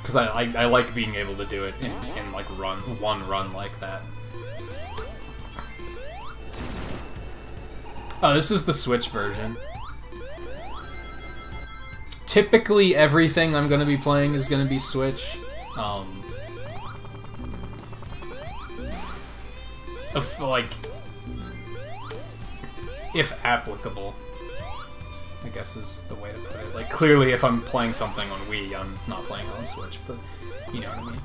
Because I like being able to do it in like one run like that. Oh, this is the Switch version. Typically, everything I'm going to be playing is going to be Switch. If applicable, I guess is the way to put it. Like, clearly if I'm playing something on Wii, I'm not playing on Switch, but you know what I mean.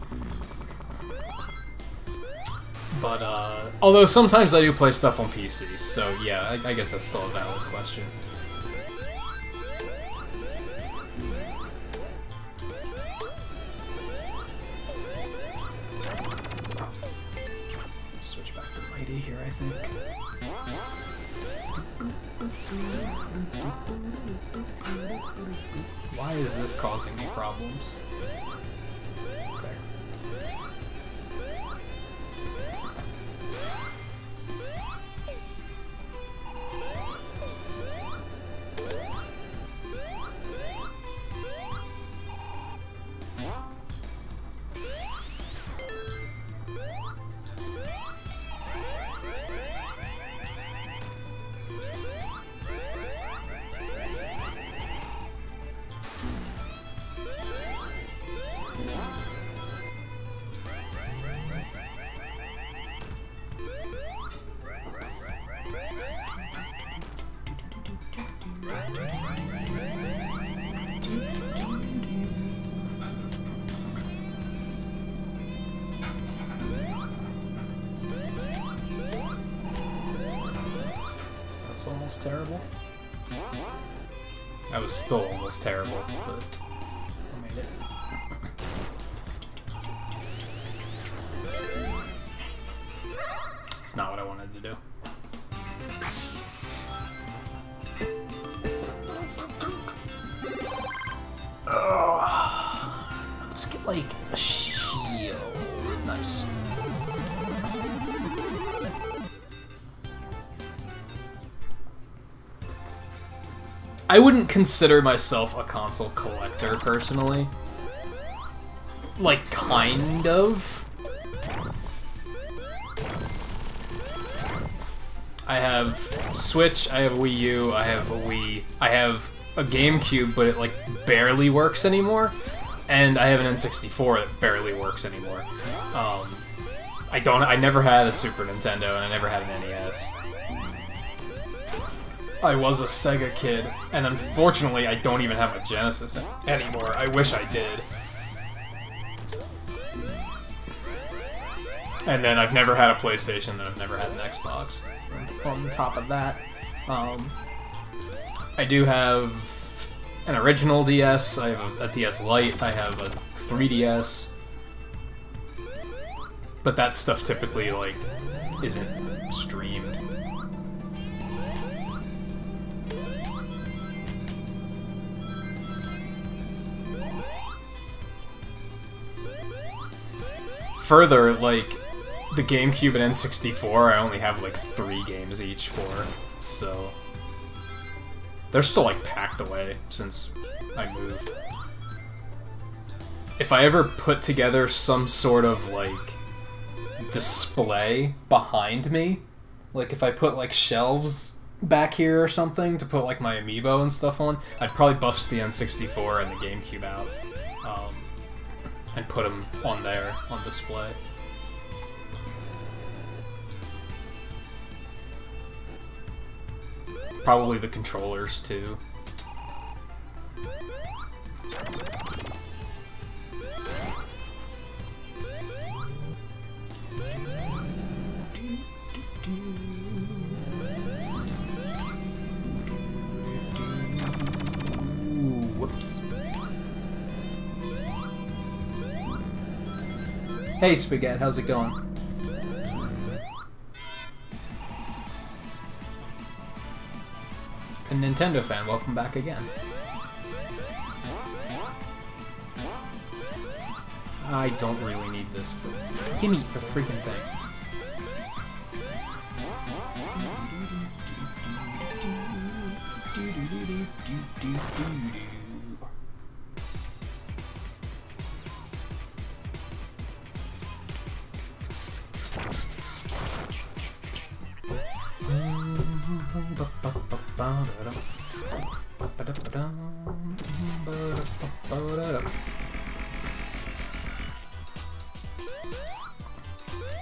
But, although sometimes I do play stuff on PC, so yeah, I guess that's still a valid question. Switch back to mighty here, I think. Why is this causing me problems? There. That's almost terrible. That was still almost terrible, but I made it. It's not what I wanted to do. Let's get like a shield. Nice. I wouldn't consider myself a console collector personally. Like, kind of. I have Switch, I have Wii U, I have a Wii, I have a GameCube, but it like barely works anymore, and I have an N64 that barely works anymore. I never had a Super Nintendo, and I never had an NES. I was a Sega kid, and unfortunately I don't even have a Genesis anymore. I wish I did. And then I've never had a PlayStation, and I've never had an Xbox. On top of that, I do have an original DS, I have a DS Lite, I have a 3DS, but that stuff typically, like, isn't streamed. Further, like, the GameCube and N64, I only have like 3 games each for, so they're still like packed away since I moved. If I ever put together some sort of like display behind me, like if I put like shelves back here or something to put like my amiibo and stuff on, I'd probably bust the N64 and the GameCube out and put them on there on display. Probably the controllers, too. Whoops. Hey, Spaghetti, how's it going? A Nintendo fan, welcome back again. I don't really need this, but give me the freaking thing.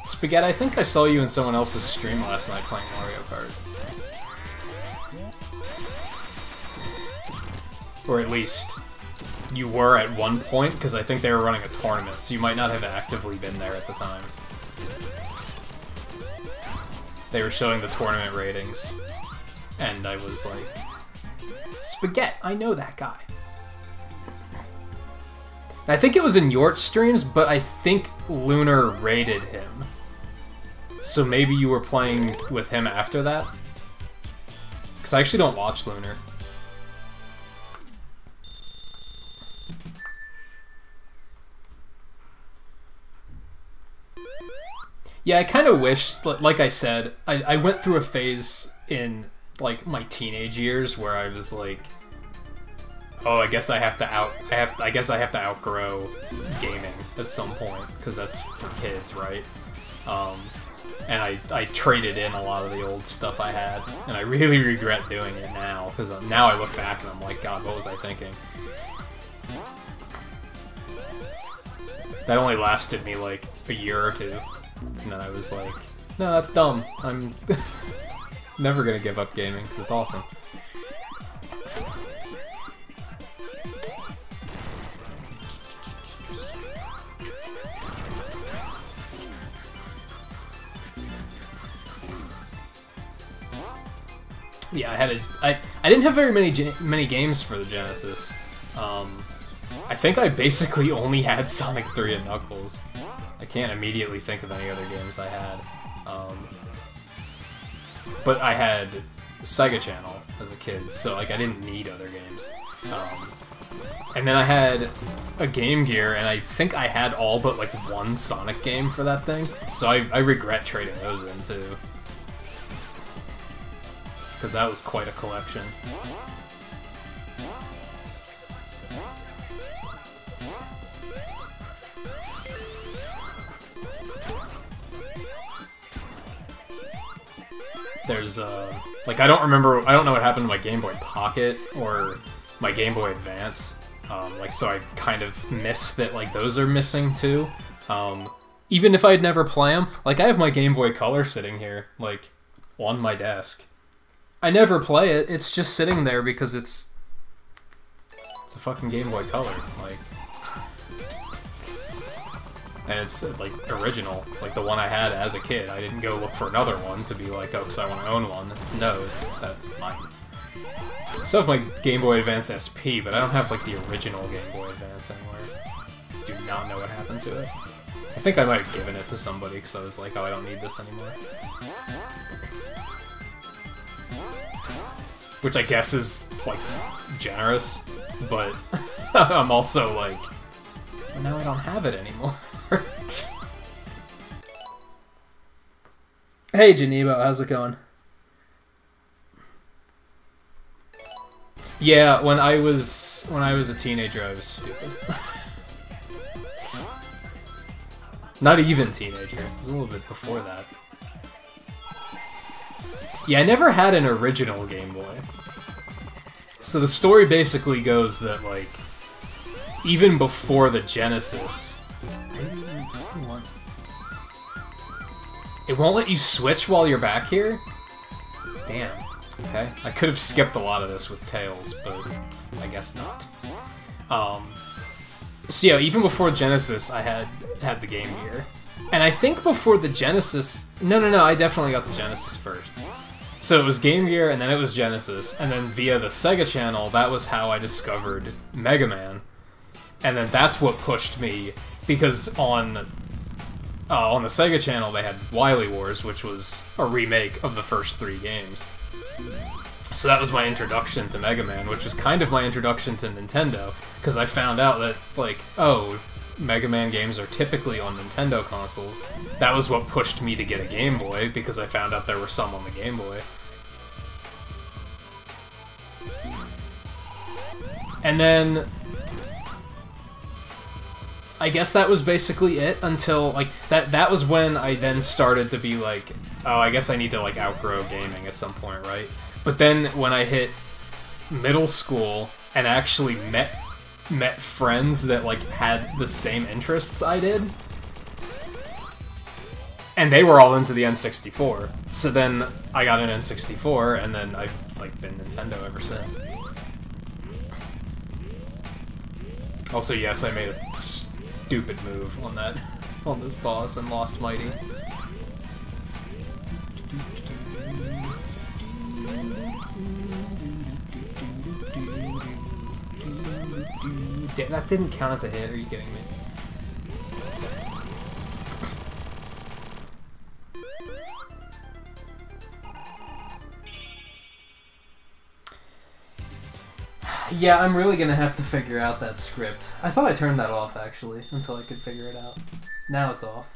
Spaghetti, I think I saw you in someone else's stream last night playing Mario Kart. Or at least you were at one point, because I think they were running a tournament, so you might not have actively been there at the time. They were showing the tournament ratings, and I was like, Spaghetti, I know that guy. I think it was in Yort's streams, but I think Lunar raided him. So maybe you were playing with him after that? Because I actually don't watch Lunar. Yeah, I kind of wish, like I said, I went through a phase in, like, my teenage years where I was like, oh, I guess I have to outgrow gaming at some point, because that's for kids, right? And I traded in a lot of the old stuff I had, and I really regret doing it now, because now I look back and I'm like, God, what was I thinking? That only lasted me, like, a year or two. And then I was like, no, that's dumb. I'm never gonna give up gaming, because it's awesome. Yeah, I didn't have very many games for the Genesis. I think I basically only had Sonic 3 and Knuckles. I can't immediately think of any other games I had. But I had Sega Channel as a kid, so like I didn't need other games. And then I had a Game Gear, and I think I had all but like one Sonic game for that thing. So I regret trading those in too, because that was quite a collection. There's, like, I don't know what happened to my Game Boy Pocket or my Game Boy Advance, like, so I kind of miss that, like, those are missing, too. Even if I'd never play them, like, I have my Game Boy Color sitting here, like, on my desk. I never play it, it's just sitting there because it's a fucking Game Boy Color, like... And it's, like, original. It's like the one I had as a kid. I didn't go look for another one to be like, oh, because I want to own one. That's mine. I still have my Game Boy Advance SP, but I don't have, like, the original Game Boy Advance anywhere. Do not know what happened to it. I think I might have given it to somebody because I was like, oh, I don't need this anymore. Which I guess is, like, generous, but I'm also like, well, now I don't have it anymore. Hey Janebo, how's it going? Yeah, when I was a teenager, I was stupid. Not even teenager. It was a little bit before that. Yeah, I never had an original Game Boy. So the story basically goes that, like, even before the Genesis... It won't let you switch while you're back here? Damn. Okay. I could have skipped a lot of this with Tails, but I guess not. So yeah, even before Genesis, I had the Game Gear. And I think before the Genesis... No, I definitely got the Genesis first. So it was Game Gear, and then it was Genesis, and then via the Sega Channel, that was how I discovered Mega Man. And then that's what pushed me, because on the Sega Channel they had Wily Wars, which was a remake of the first 3 games. So that was my introduction to Mega Man, which was kind of my introduction to Nintendo, because I found out that, like, oh, Mega Man games are typically on Nintendo consoles. That was what pushed me to get a Game Boy, because I found out there were some on the Game Boy. And then... I guess that was basically it until, like, that was when I then started to be like, oh, I guess I need to, like, outgrow gaming at some point, right? But then when I hit middle school and actually met friends that, like, had the same interests I did, and they were all into the N64. So then I got an N64, and then I've, like, been Nintendo ever since. Also, yes, I made a stupid move on this boss and lost Mighty. That didn't count as a hit, are you kidding me? Yeah, I'm really gonna have to figure out that script. I thought I turned that off, actually, until I could figure it out. Now it's off.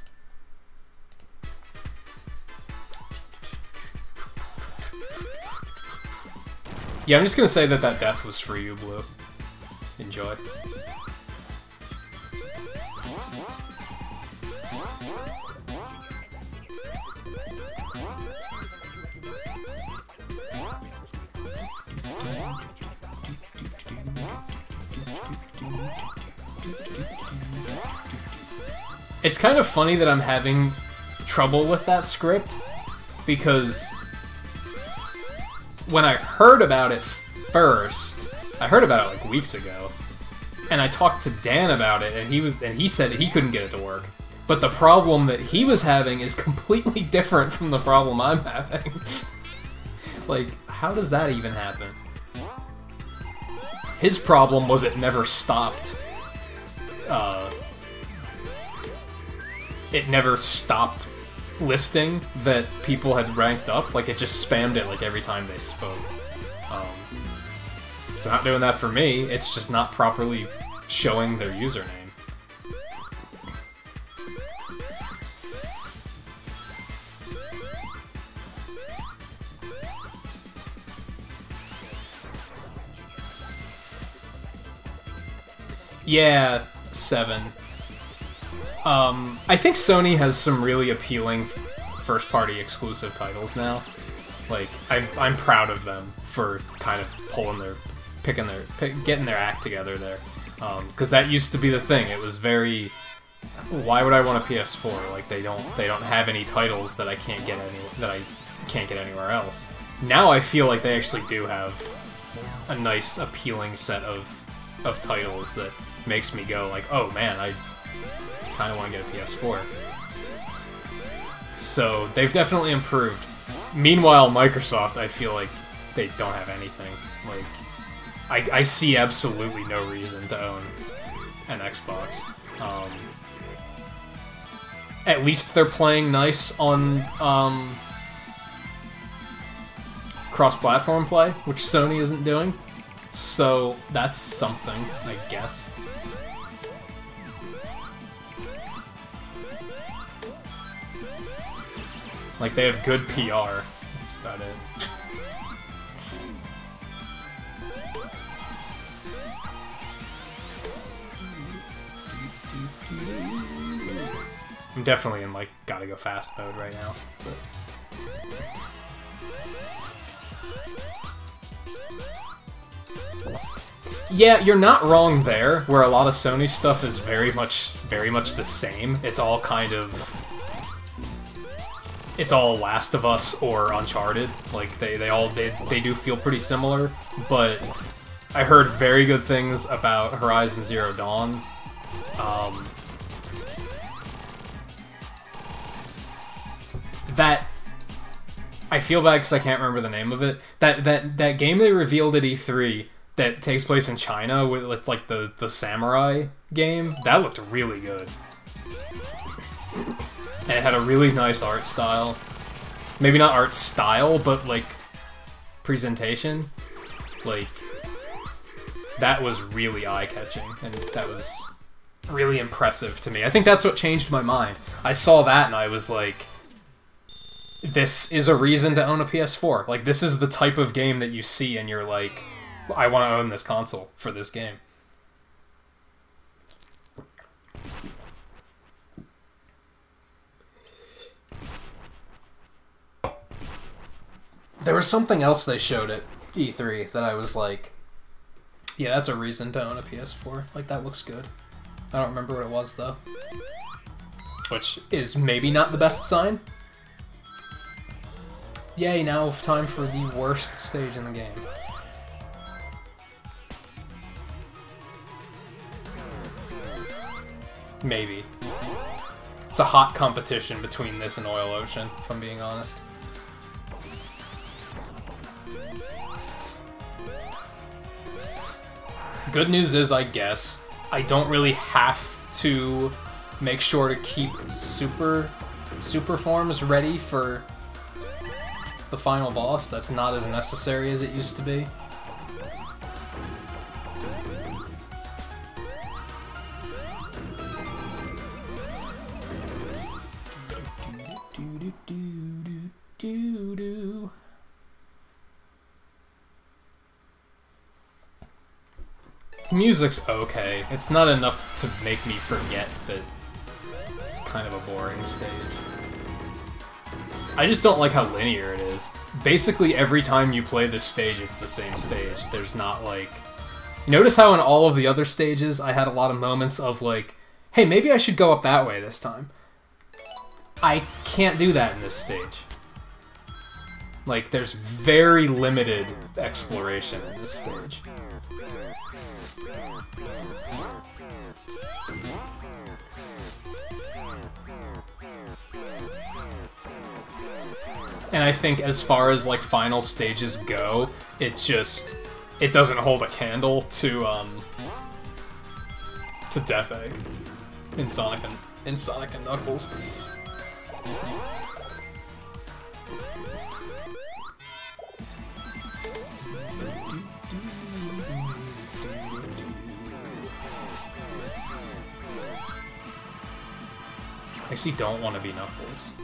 Yeah, I'm just gonna say that that death was for you, Blue. Enjoy. It's kind of funny that I'm having trouble with that script, because when I heard about it first, I heard about it like weeks ago, and I talked to Dan about it, and he said he couldn't get it to work. But the problem that he was having is completely different from the problem I'm having. Like, how does that even happen? His problem was it never stopped. It never stopped listing that people had ranked up. Like, it just spammed it like every time they spoke. It's not doing that for me. It's just not properly showing their username. Yeah, 7. I think Sony has some really appealing first-party exclusive titles now. Like, I'm proud of them for kind of getting their act together there. Because that used to be the thing. It was very, why would I want a PS4? Like, they don't have any titles that I can't get anywhere else. Now I feel like they actually do have a nice, appealing set of titles that makes me go like, oh man, I kind of want to get a PS4. So they've definitely improved. Meanwhile, Microsoft, I feel like they don't have anything. Like, I see absolutely no reason to own an Xbox. At least they're playing nice on cross-platform play, which Sony isn't doing. So that's something, I guess. Like, they have good PR. That's about it. I'm definitely in, like, gotta go fast mode right now. But... yeah, you're not wrong there, where a lot of Sony stuff is very much the same. It's all kind of... it's all Last of Us or Uncharted. Like, they do feel pretty similar, but I heard very good things about Horizon Zero Dawn. That... I feel bad because I can't remember the name of it. That game they revealed at E3 that takes place in China, with it's like the samurai game, that looked really good. And it had a really nice art style. Maybe not art style, but like presentation. Like, that was really eye-catching, and that was really impressive to me. I think that's what changed my mind. I saw that and I was like, this is a reason to own a PS4. Like, this is the type of game that you see and you're like, I want to own this console for this game. There was something else they showed at E3 that I was like, yeah, that's a reason to own a PS4. Like, that looks good. I don't remember what it was, though. Which is maybe not the best sign. Yay, now time for the worst stage in the game. Maybe. It's a hot competition between this and Oil Ocean, if I'm being honest. Good news is, I guess, I don't really have to make sure to keep super forms ready for the final boss. That's not as necessary as it used to be. do do. Music's okay. It's not enough to make me forget that it's kind of a boring stage. I just don't like how linear it is. Basically, every time you play this stage, it's the same stage. There's not, like... Notice how in all of the other stages, I had a lot of moments of, like, hey, maybe I should go up that way this time. I can't do that in this stage. Like, there's very limited exploration in this stage. And I think as far as, like, final stages go, it doesn't hold a candle to Death Egg in Sonic and Knuckles. I actually don't want to be Knuckles.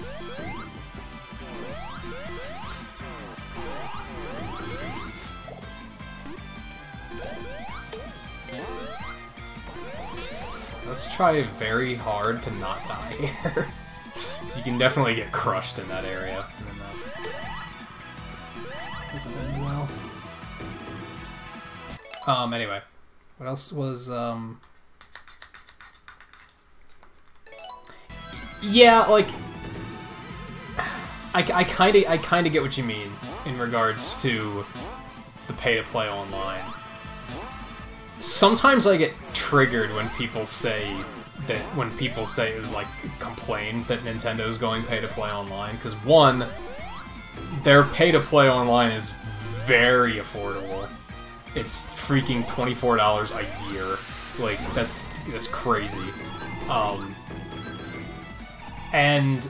Let's try very hard to not die here. So you can definitely get crushed in that area. And then that doesn't end well. Anyway. What else was, yeah, like... I kinda get what you mean in regards to the pay-to-play online. Sometimes I get triggered when people say, like, complain that Nintendo's going pay-to-play online, because one, their pay-to-play online is very affordable. It's freaking $24 a year. Like, that's crazy. And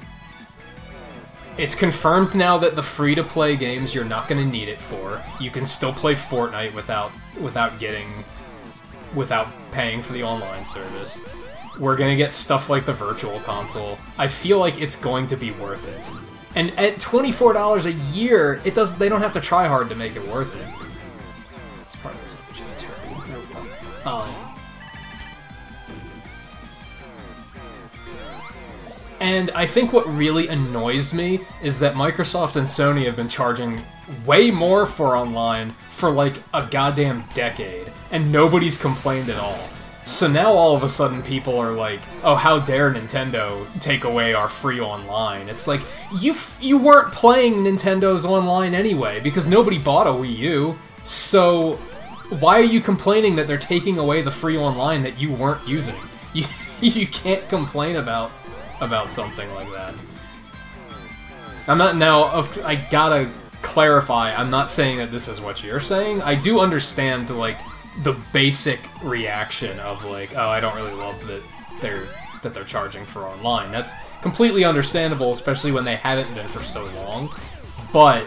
it's confirmed now that the free-to-play games you're not going to need it for. You can still play Fortnite without paying for the online service. We're gonna get stuff like the Virtual Console. I feel like it's going to be worth it. And at $24 a year, they don't have to try hard to make it worth it. This part of this stage is terrible. There we go. And I think what really annoys me is that Microsoft and Sony have been charging way more for online for like a goddamn decade, and nobody's complained at all. So now all of a sudden people are like, oh, how dare Nintendo take away our free online. It's like, you weren't playing Nintendo's online anyway, because nobody bought a Wii U, so why are you complaining that they're taking away the free online that you weren't using? You can't complain about something like that. I gotta clarify, I'm not saying that this is what you're saying. I do understand, like, the basic reaction of, like, oh, I don't really love that they're charging for online. That's completely understandable, especially when they haven't been for so long. But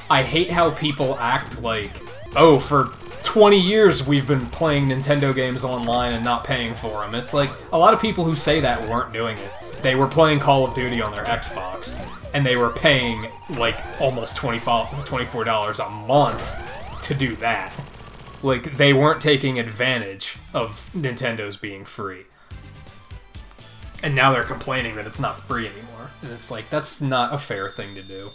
I hate how people act like, oh, for 20 years we've been playing Nintendo games online and not paying for them. It's like, a lot of people who say that weren't doing it. They were playing Call of Duty on their Xbox, and they were paying, like, almost $24 a month to do that. Like, they weren't taking advantage of Nintendo's being free. And now they're complaining that it's not free anymore. And it's like, that's not a fair thing to do.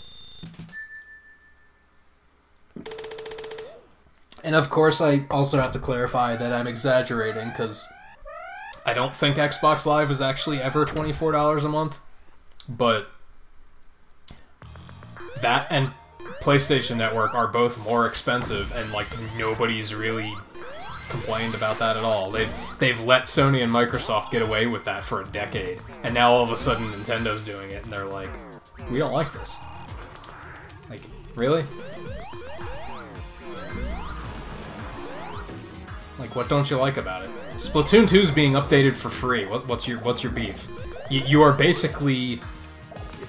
And of course, I also have to clarify that I'm exaggerating, because I don't think Xbox Live is actually ever $24 a month. But that and PlayStation Network are both more expensive, and, like, nobody's really complained about that at all. They've let Sony and Microsoft get away with that for a decade, and now all of a sudden Nintendo's doing it, and they're like, we don't like this. Like, really? Like, what don't you like about it? Splatoon 2's being updated for free. What's your beef? You are basically...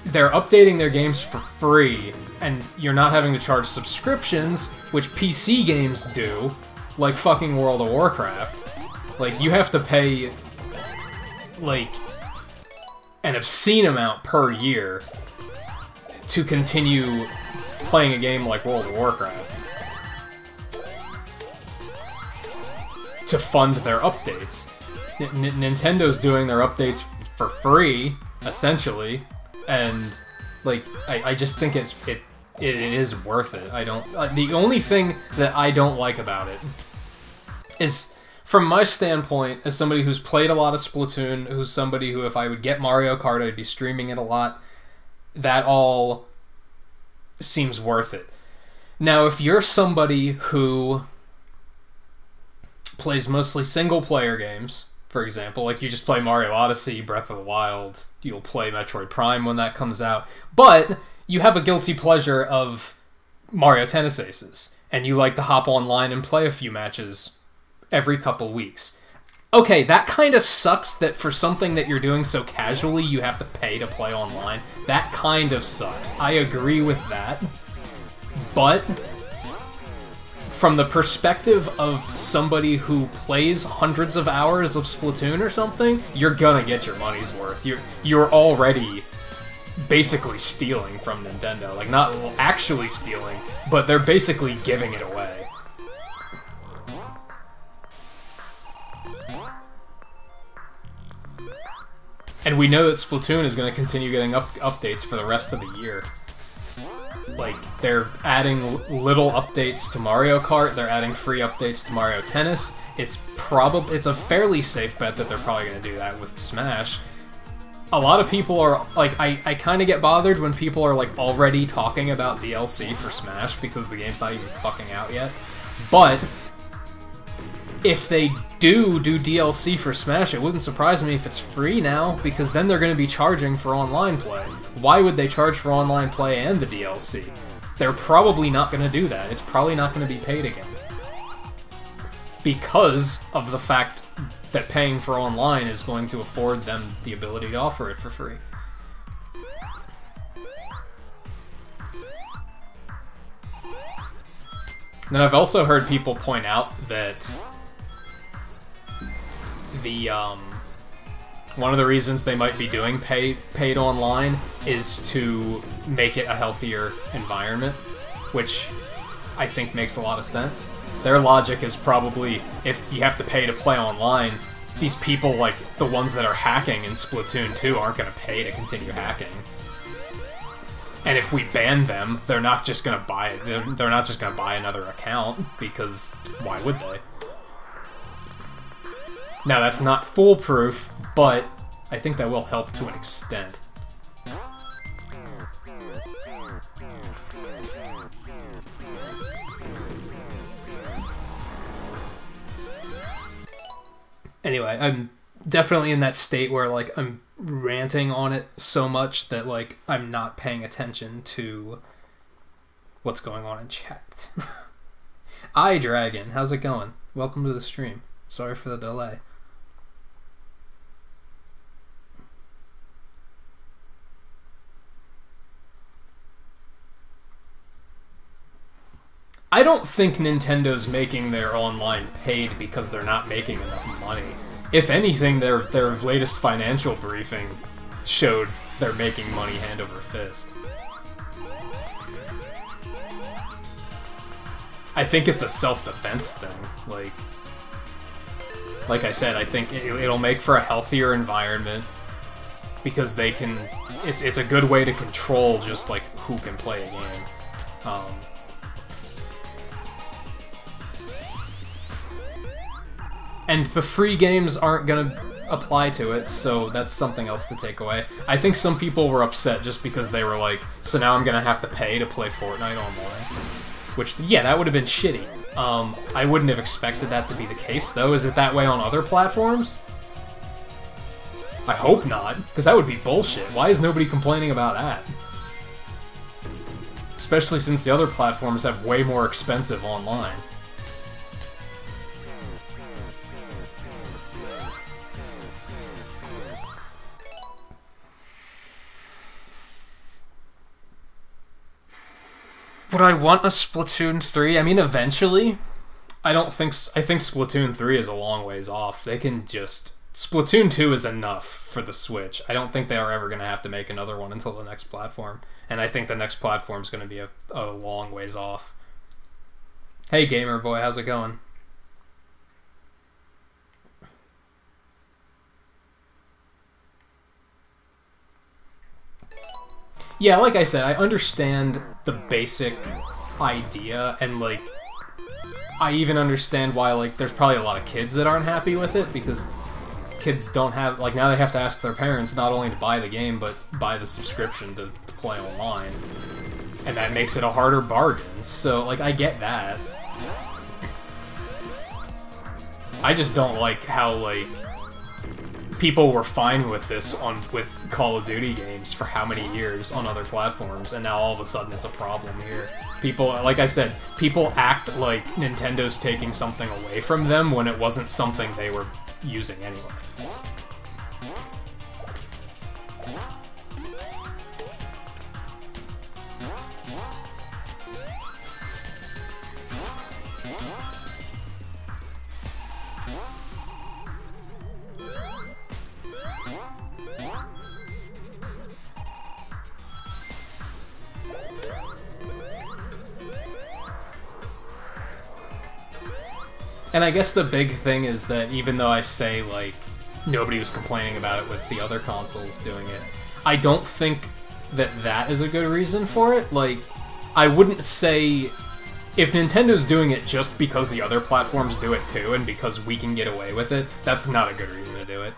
They're updating their games for free, and you're not having to charge subscriptions, which PC games do, like fucking World of Warcraft. Like, you have to pay, like, an obscene amount per year to continue playing a game like World of Warcraft to fund their updates. Nintendo's doing their updates for free, essentially, and like I just think it is worth it. I don't. The only thing that I don't like about it is, from my standpoint, as somebody who's played a lot of Splatoon, who's somebody who, if I would get Mario Kart, I'd be streaming it a lot. That all seems worth it. Now, if you're somebody who plays mostly single-player games, for example, like you just play Mario Odyssey, Breath of the Wild, you'll play Metroid Prime when that comes out, but you have a guilty pleasure of Mario Tennis Aces, and you like to hop online and play a few matches every couple weeks. Okay, that kind of sucks that for something that you're doing so casually, you have to pay to play online. That kind of sucks. I agree with that. But from the perspective of somebody who plays hundreds of hours of Splatoon or something, you're gonna get your money's worth. You're already basically stealing from Nintendo. Like, not actually stealing, but they're basically giving it away. And we know that Splatoon is going to continue getting updates for the rest of the year. Like, they're adding little updates to Mario Kart, they're adding free updates to Mario Tennis. It's a fairly safe bet that they're probably going to do that with Smash. A lot of people are, like, I kind of get bothered when people are, like, already talking about DLC for Smash because the game's not even fucking out yet. But if they do DLC for Smash, it wouldn't surprise me if it's free now, because then they're going to be charging for online play. Why would they charge for online play and the DLC? They're probably not going to do that. It's probably not going to be paid again. Because of the fact that paying for online is going to afford them the ability to offer it for free. Then I've also heard people point out that one of the reasons they might be doing paid online is to make it a healthier environment, which I think makes a lot of sense. Their logic is probably, if you have to pay to play online, these people, like the ones that are hacking in Splatoon 2, aren't going to pay to continue hacking. And if we ban them, they're not just going to buy it. They're not just going to buy another account, because why would they? Now, that's not foolproof, but I think that will help to an extent. Anyway, I'm definitely in that state where, like, I'm ranting on it so much that, like, I'm not paying attention to what's going on in chat. iDragon, how's it going? Welcome to the stream. Sorry for the delay. I don't think Nintendo's making their online paid because they're not making enough money. If anything, their latest financial briefing showed they're making money hand over fist. I think it's a self-defense thing. Like I said, I think it'll make for a healthier environment because they can. It's a good way to control just like who can play a game. And the free games aren't going to apply to it, so that's something else to take away. I think some people were upset just because they were like, so now I'm going to have to pay to play Fortnite online. Which, yeah, that would have been shitty. I wouldn't have expected that to be the case, though. Is it that way on other platforms? I hope not, because that would be bullshit. Why is nobody complaining about that? Especially since the other platforms have way more expensive online. Would I want a Splatoon 3? I mean, eventually. I think Splatoon 3 is a long ways off. They can just Splatoon 2 is enough for the Switch. I don't think they are ever going to have to make another one until the next platform. And I think the next platform is going to be a long ways off. Hey, Gamer Boy, how's it going? Yeah, like I said, I understand the basic idea, and, like, I even understand why, like, there's probably a lot of kids that aren't happy with it, because kids don't have, like, now they have to ask their parents not only to buy the game, but buy the subscription to play online. And that makes it a harder bargain, so, like, I get that. I just don't like how, like, people were fine with this with Call of Duty games for how many years on other platforms, and now all of a sudden it's a problem here. People, like I said, people act like Nintendo's taking something away from them when it wasn't something they were using anyway. And I guess the big thing is that even though I say, like, nobody was complaining about it with the other consoles doing it, I don't think that that is a good reason for it. Like, I wouldn't say... If Nintendo's doing it just because the other platforms do it too, and because we can get away with it, that's not a good reason to do it.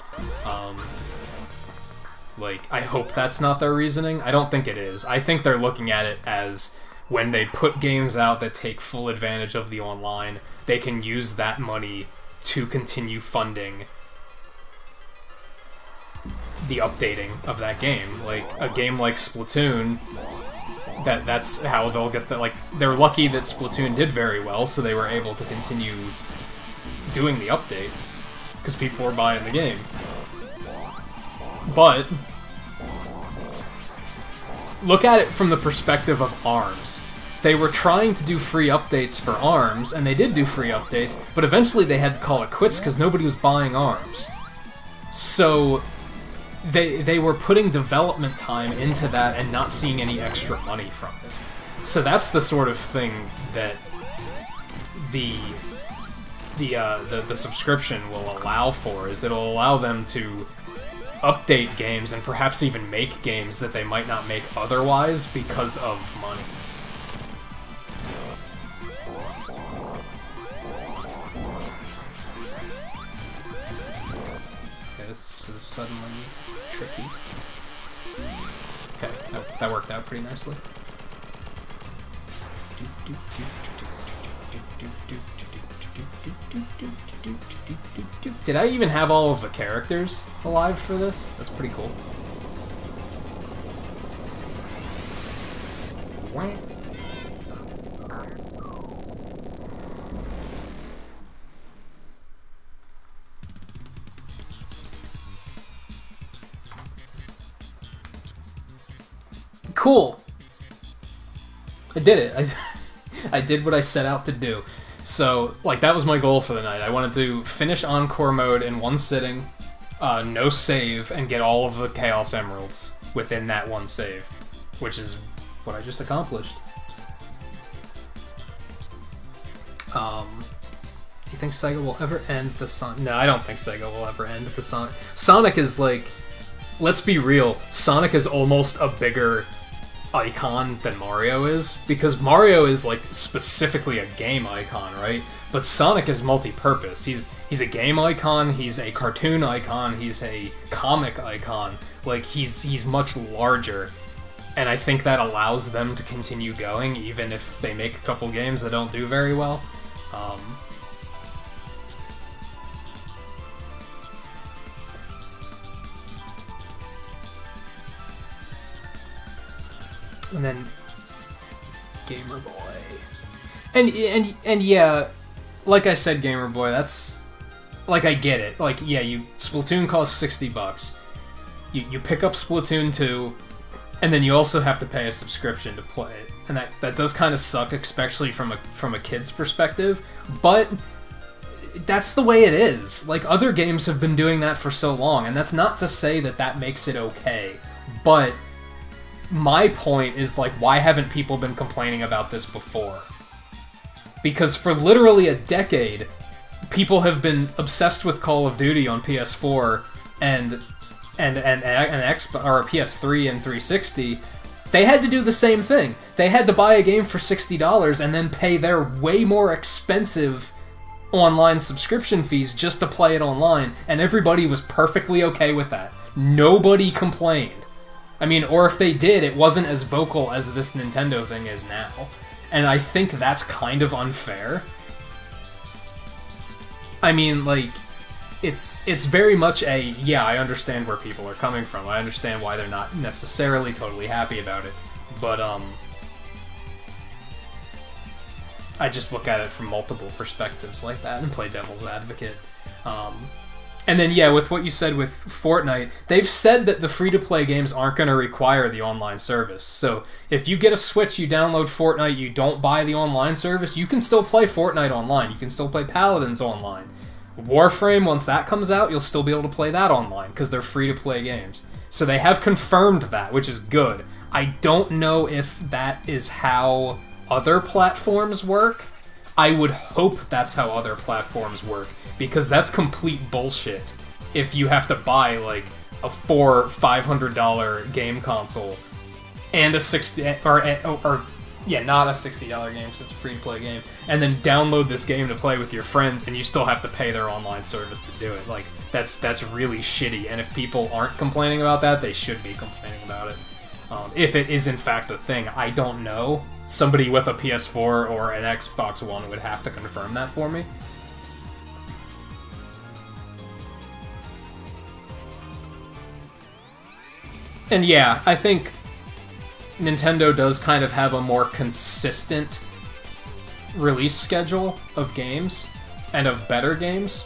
Like, I hope that's not their reasoning. I don't think it is. I think they're looking at it as when they put games out that take full advantage of the online, they can use that money to continue funding the updating of that game. Like, a game like Splatoon, that's how they'll get the, like, they're lucky that Splatoon did very well, so they were able to continue doing the updates, because people were buying the game. But look at it from the perspective of ARMS. They were trying to do free updates for ARMS, and they did do free updates, but eventually they had to call it quits because nobody was buying ARMS. So they were putting development time into that and not seeing any extra money from it. So that's the sort of thing that the subscription will allow for, is it'll allow them to update games and perhaps even make games that they might not make otherwise because of money. This is suddenly tricky. Okay, that worked out pretty nicely. Did I even have all of the characters alive for this? That's pretty cool. Cool! I did it. I did what I set out to do. So, like, that was my goal for the night. I wanted to finish Encore mode in one sitting, no save, and get all of the Chaos Emeralds within that one save, which is what I just accomplished. Do you think Sega will ever end the Sonic? No, I don't think Sega will ever end the Sonic. Sonic is, like, let's be real, Sonic is almost a bigger icon than Mario is, because Mario is, like, specifically a game icon, right? But Sonic is multi-purpose. He's a game icon, he's a cartoon icon, he's a comic icon. Like, he's much larger, and I think that allows them to continue going, even if they make a couple games that don't do very well. And then Gamer Boy. And yeah, like I said, Gamer Boy, that's, like, I get it. Like, yeah, Splatoon costs $60. You pick up Splatoon 2, and then you also have to pay a subscription to play it. And that does kind of suck, especially from a kid's perspective. But that's the way it is. Like, other games have been doing that for so long, and that's not to say that that makes it okay. But my point is, like, why haven't people been complaining about this before? Because for literally a decade, people have been obsessed with Call of Duty on PS4 and Xbox, or PS3 and 360. They had to do the same thing. They had to buy a game for $60 and then pay their way more expensive online subscription fees just to play it online, and everybody was perfectly okay with that. Nobody complained. I mean, or if they did, it wasn't as vocal as this Nintendo thing is now. And I think that's kind of unfair. I mean, like, it's very much a, yeah, I understand where people are coming from. I understand why they're not necessarily totally happy about it. But, I just look at it from multiple perspectives like that and play devil's advocate. And then, yeah, with what you said with Fortnite, they've said that the free-to-play games aren't going to require the online service. So if you get a Switch, you download Fortnite, you don't buy the online service, you can still play Fortnite online. You can still play Paladins online. Warframe, once that comes out, you'll still be able to play that online, because they're free-to-play games. So they have confirmed that, which is good. I don't know if that is how other platforms work. I would hope that's how other platforms work, because that's complete bullshit if you have to buy, like, a $400 or $500 game console and a $60... or yeah, not a $60 game, because it's a free-to-play game, and then download this game to play with your friends, and you still have to pay their online service to do it. Like, that's really shitty, and if people aren't complaining about that, they should be complaining about it. If it is in fact a thing, I don't know. Somebody with a PS4 or an Xbox One would have to confirm that for me. And yeah, I think Nintendo does kind of have a more consistent release schedule of games, and of better games.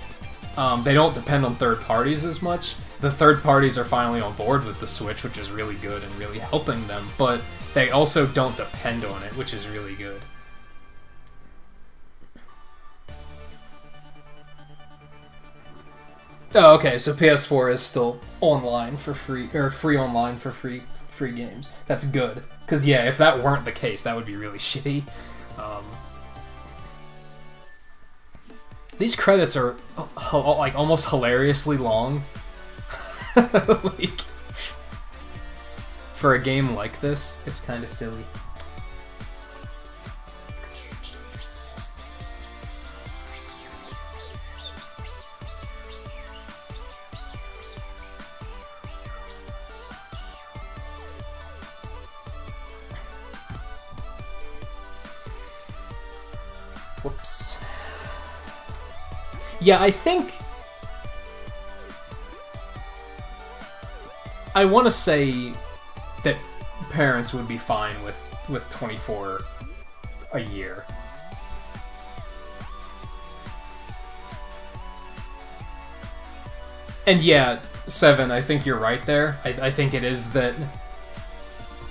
They don't depend on third parties as much. The third parties are finally on board with the Switch, which is really good and really helping them, but they also don't depend on it, which is really good. Oh, okay, so PS4 is still online for free, or free online for free games. That's good. Because, yeah, if that weren't the case, that would be really shitty. These credits are, like, almost hilariously long. Like, for a game like this, it's kind of silly. Whoops. Yeah, I think I want to say that parents would be fine with 24 a year. And yeah, 7, I think you're right there. I think it is that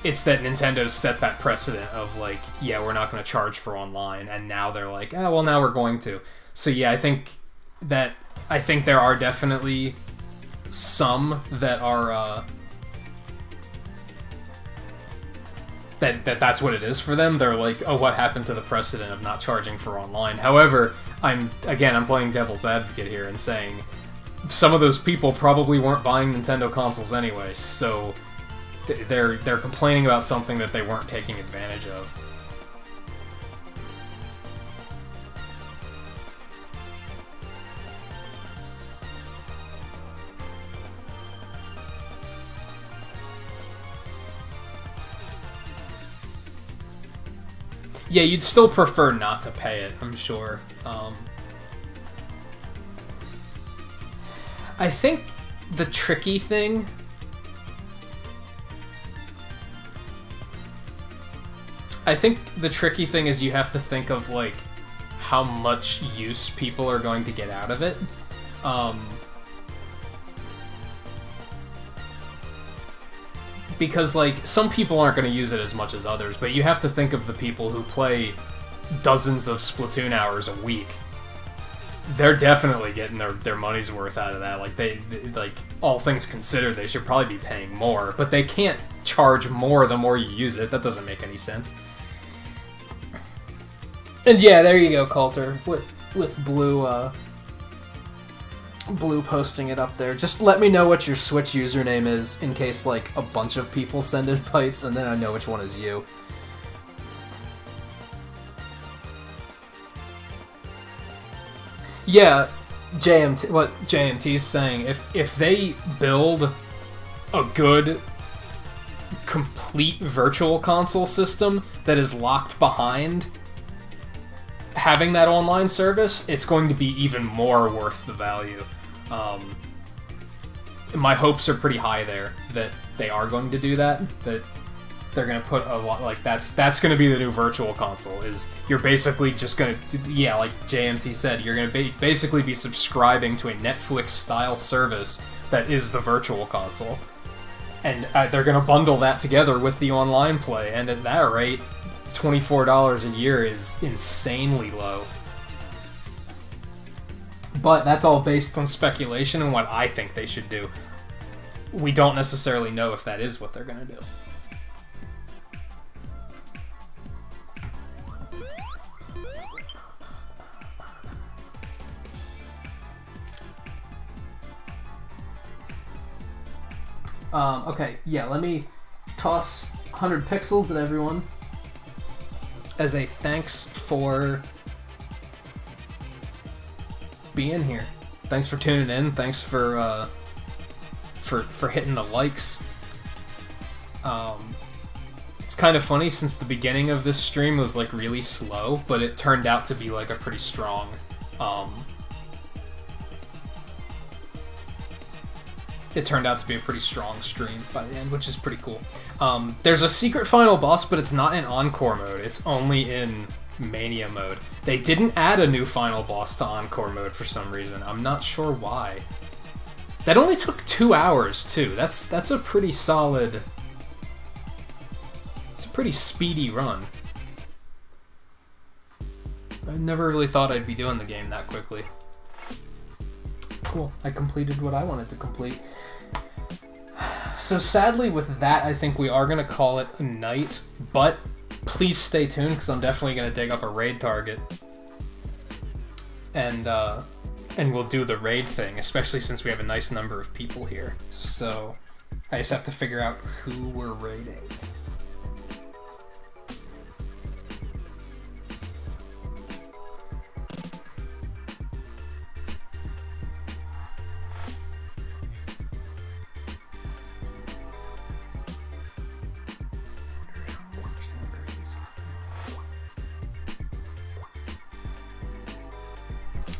it's that Nintendo's set that precedent of, like, yeah, we're not going to charge for online, and now they're like, oh, well, now we're going to. So yeah, I think there are definitely some that are that's what it is for them. They're like, oh, what happened to the precedent of not charging for online? However, I'm playing devil's advocate here and saying some of those people probably weren't buying Nintendo consoles anyway, so they're complaining about something that they weren't taking advantage of. Yeah, you'd still prefer not to pay it, I'm sure. I think the tricky thing... is you have to think of, like, how much use people are going to get out of it. Because, like, some people aren't going to use it as much as others, but you have to think of the people who play dozens of Splatoon hours a week. they're definitely getting their money's worth out of that. Like like all things considered, they should probably be paying more, but they can't charge more the more you use it. That doesn't make any sense. And yeah, there you go, Coulter, with Blue posting it up there. Just let me know what your Switch username is in case like a bunch of people send invites, and then I know which one is you. Yeah, what JMT's saying, if they build a good complete virtual console system that is locked behind having that online service, it's going to be even more worth the value. My hopes are pretty high there that they are going to do that, that they're going to put a lot, like, that's going to be the new virtual console, is you're basically just going to, yeah, like JMT said, you're going to basically be subscribing to a Netflix-style service that is the virtual console. And they're going to bundle that together with the online play, and at that rate, $24 a year is insanely low. But that's all based on speculation and what I think they should do. We don't necessarily know if that is what they're going to do. Okay, yeah, let me toss 100 pixels at everyone as a thanks for being here. Thanks for tuning in. Thanks for hitting the likes. It's kind of funny, since the beginning of this stream was like really slow, but it turned out to be like a pretty strong it turned out to be a pretty strong stream by the end, which is pretty cool. There's a secret final boss, but it's not in Encore mode. It's only in Mania mode. They didn't add a new final boss to Encore mode for some reason. I'm not sure why. That only took 2 hours, too. That's a pretty solid... It's a pretty speedy run. I never really thought I'd be doing the game that quickly. Cool. I completed what I wanted to complete. So sadly with that, I think we are going to call it a night, but please stay tuned, because I'm definitely going to dig up a raid target. And we'll do the raid thing, especially since we have a nice number of people here. So I just have to figure out who we're raiding.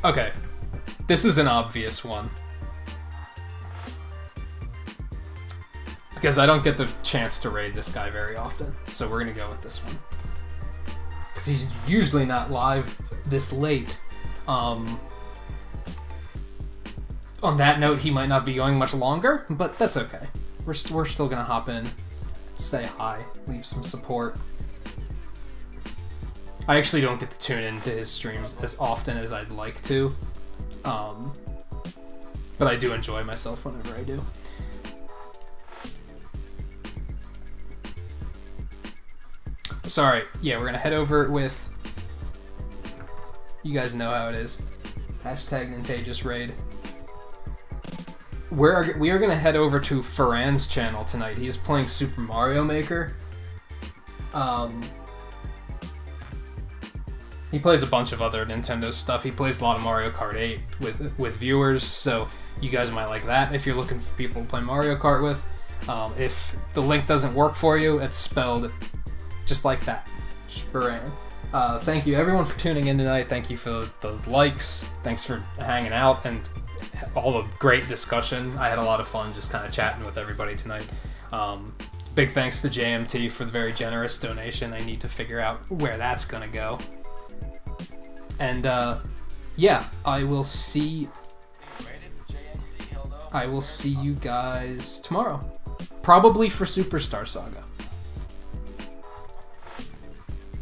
Okay, this is an obvious one. Because I don't get the chance to raid this guy very often, so we're gonna go with this one. Because he's usually not live this late. On that note, he might not be going much longer, but that's okay. We're still gonna hop in, say hi, leave some support. I actually don't get to tune into his streams as often as I'd like to, but I do enjoy myself whenever I do. Sorry, yeah, we're gonna head over with... You guys know how it is. Hashtag Nintagious raid. We are gonna head over to Ferran's channel tonight. He's playing Super Mario Maker. He plays a bunch of other Nintendo stuff. He plays a lot of Mario Kart 8 with viewers, so you guys might like that if you're looking for people to play Mario Kart with. If the link doesn't work for you, it's spelled just like that. Ferran. Thank you everyone for tuning in tonight. Thank you for the likes. Thanks for hanging out and all the great discussion. I had a lot of fun just kind of chatting with everybody tonight. Big thanks to JMT for the very generous donation. I need to figure out where that's gonna go. And yeah, I will see you guys tomorrow. Probably for Superstar Saga.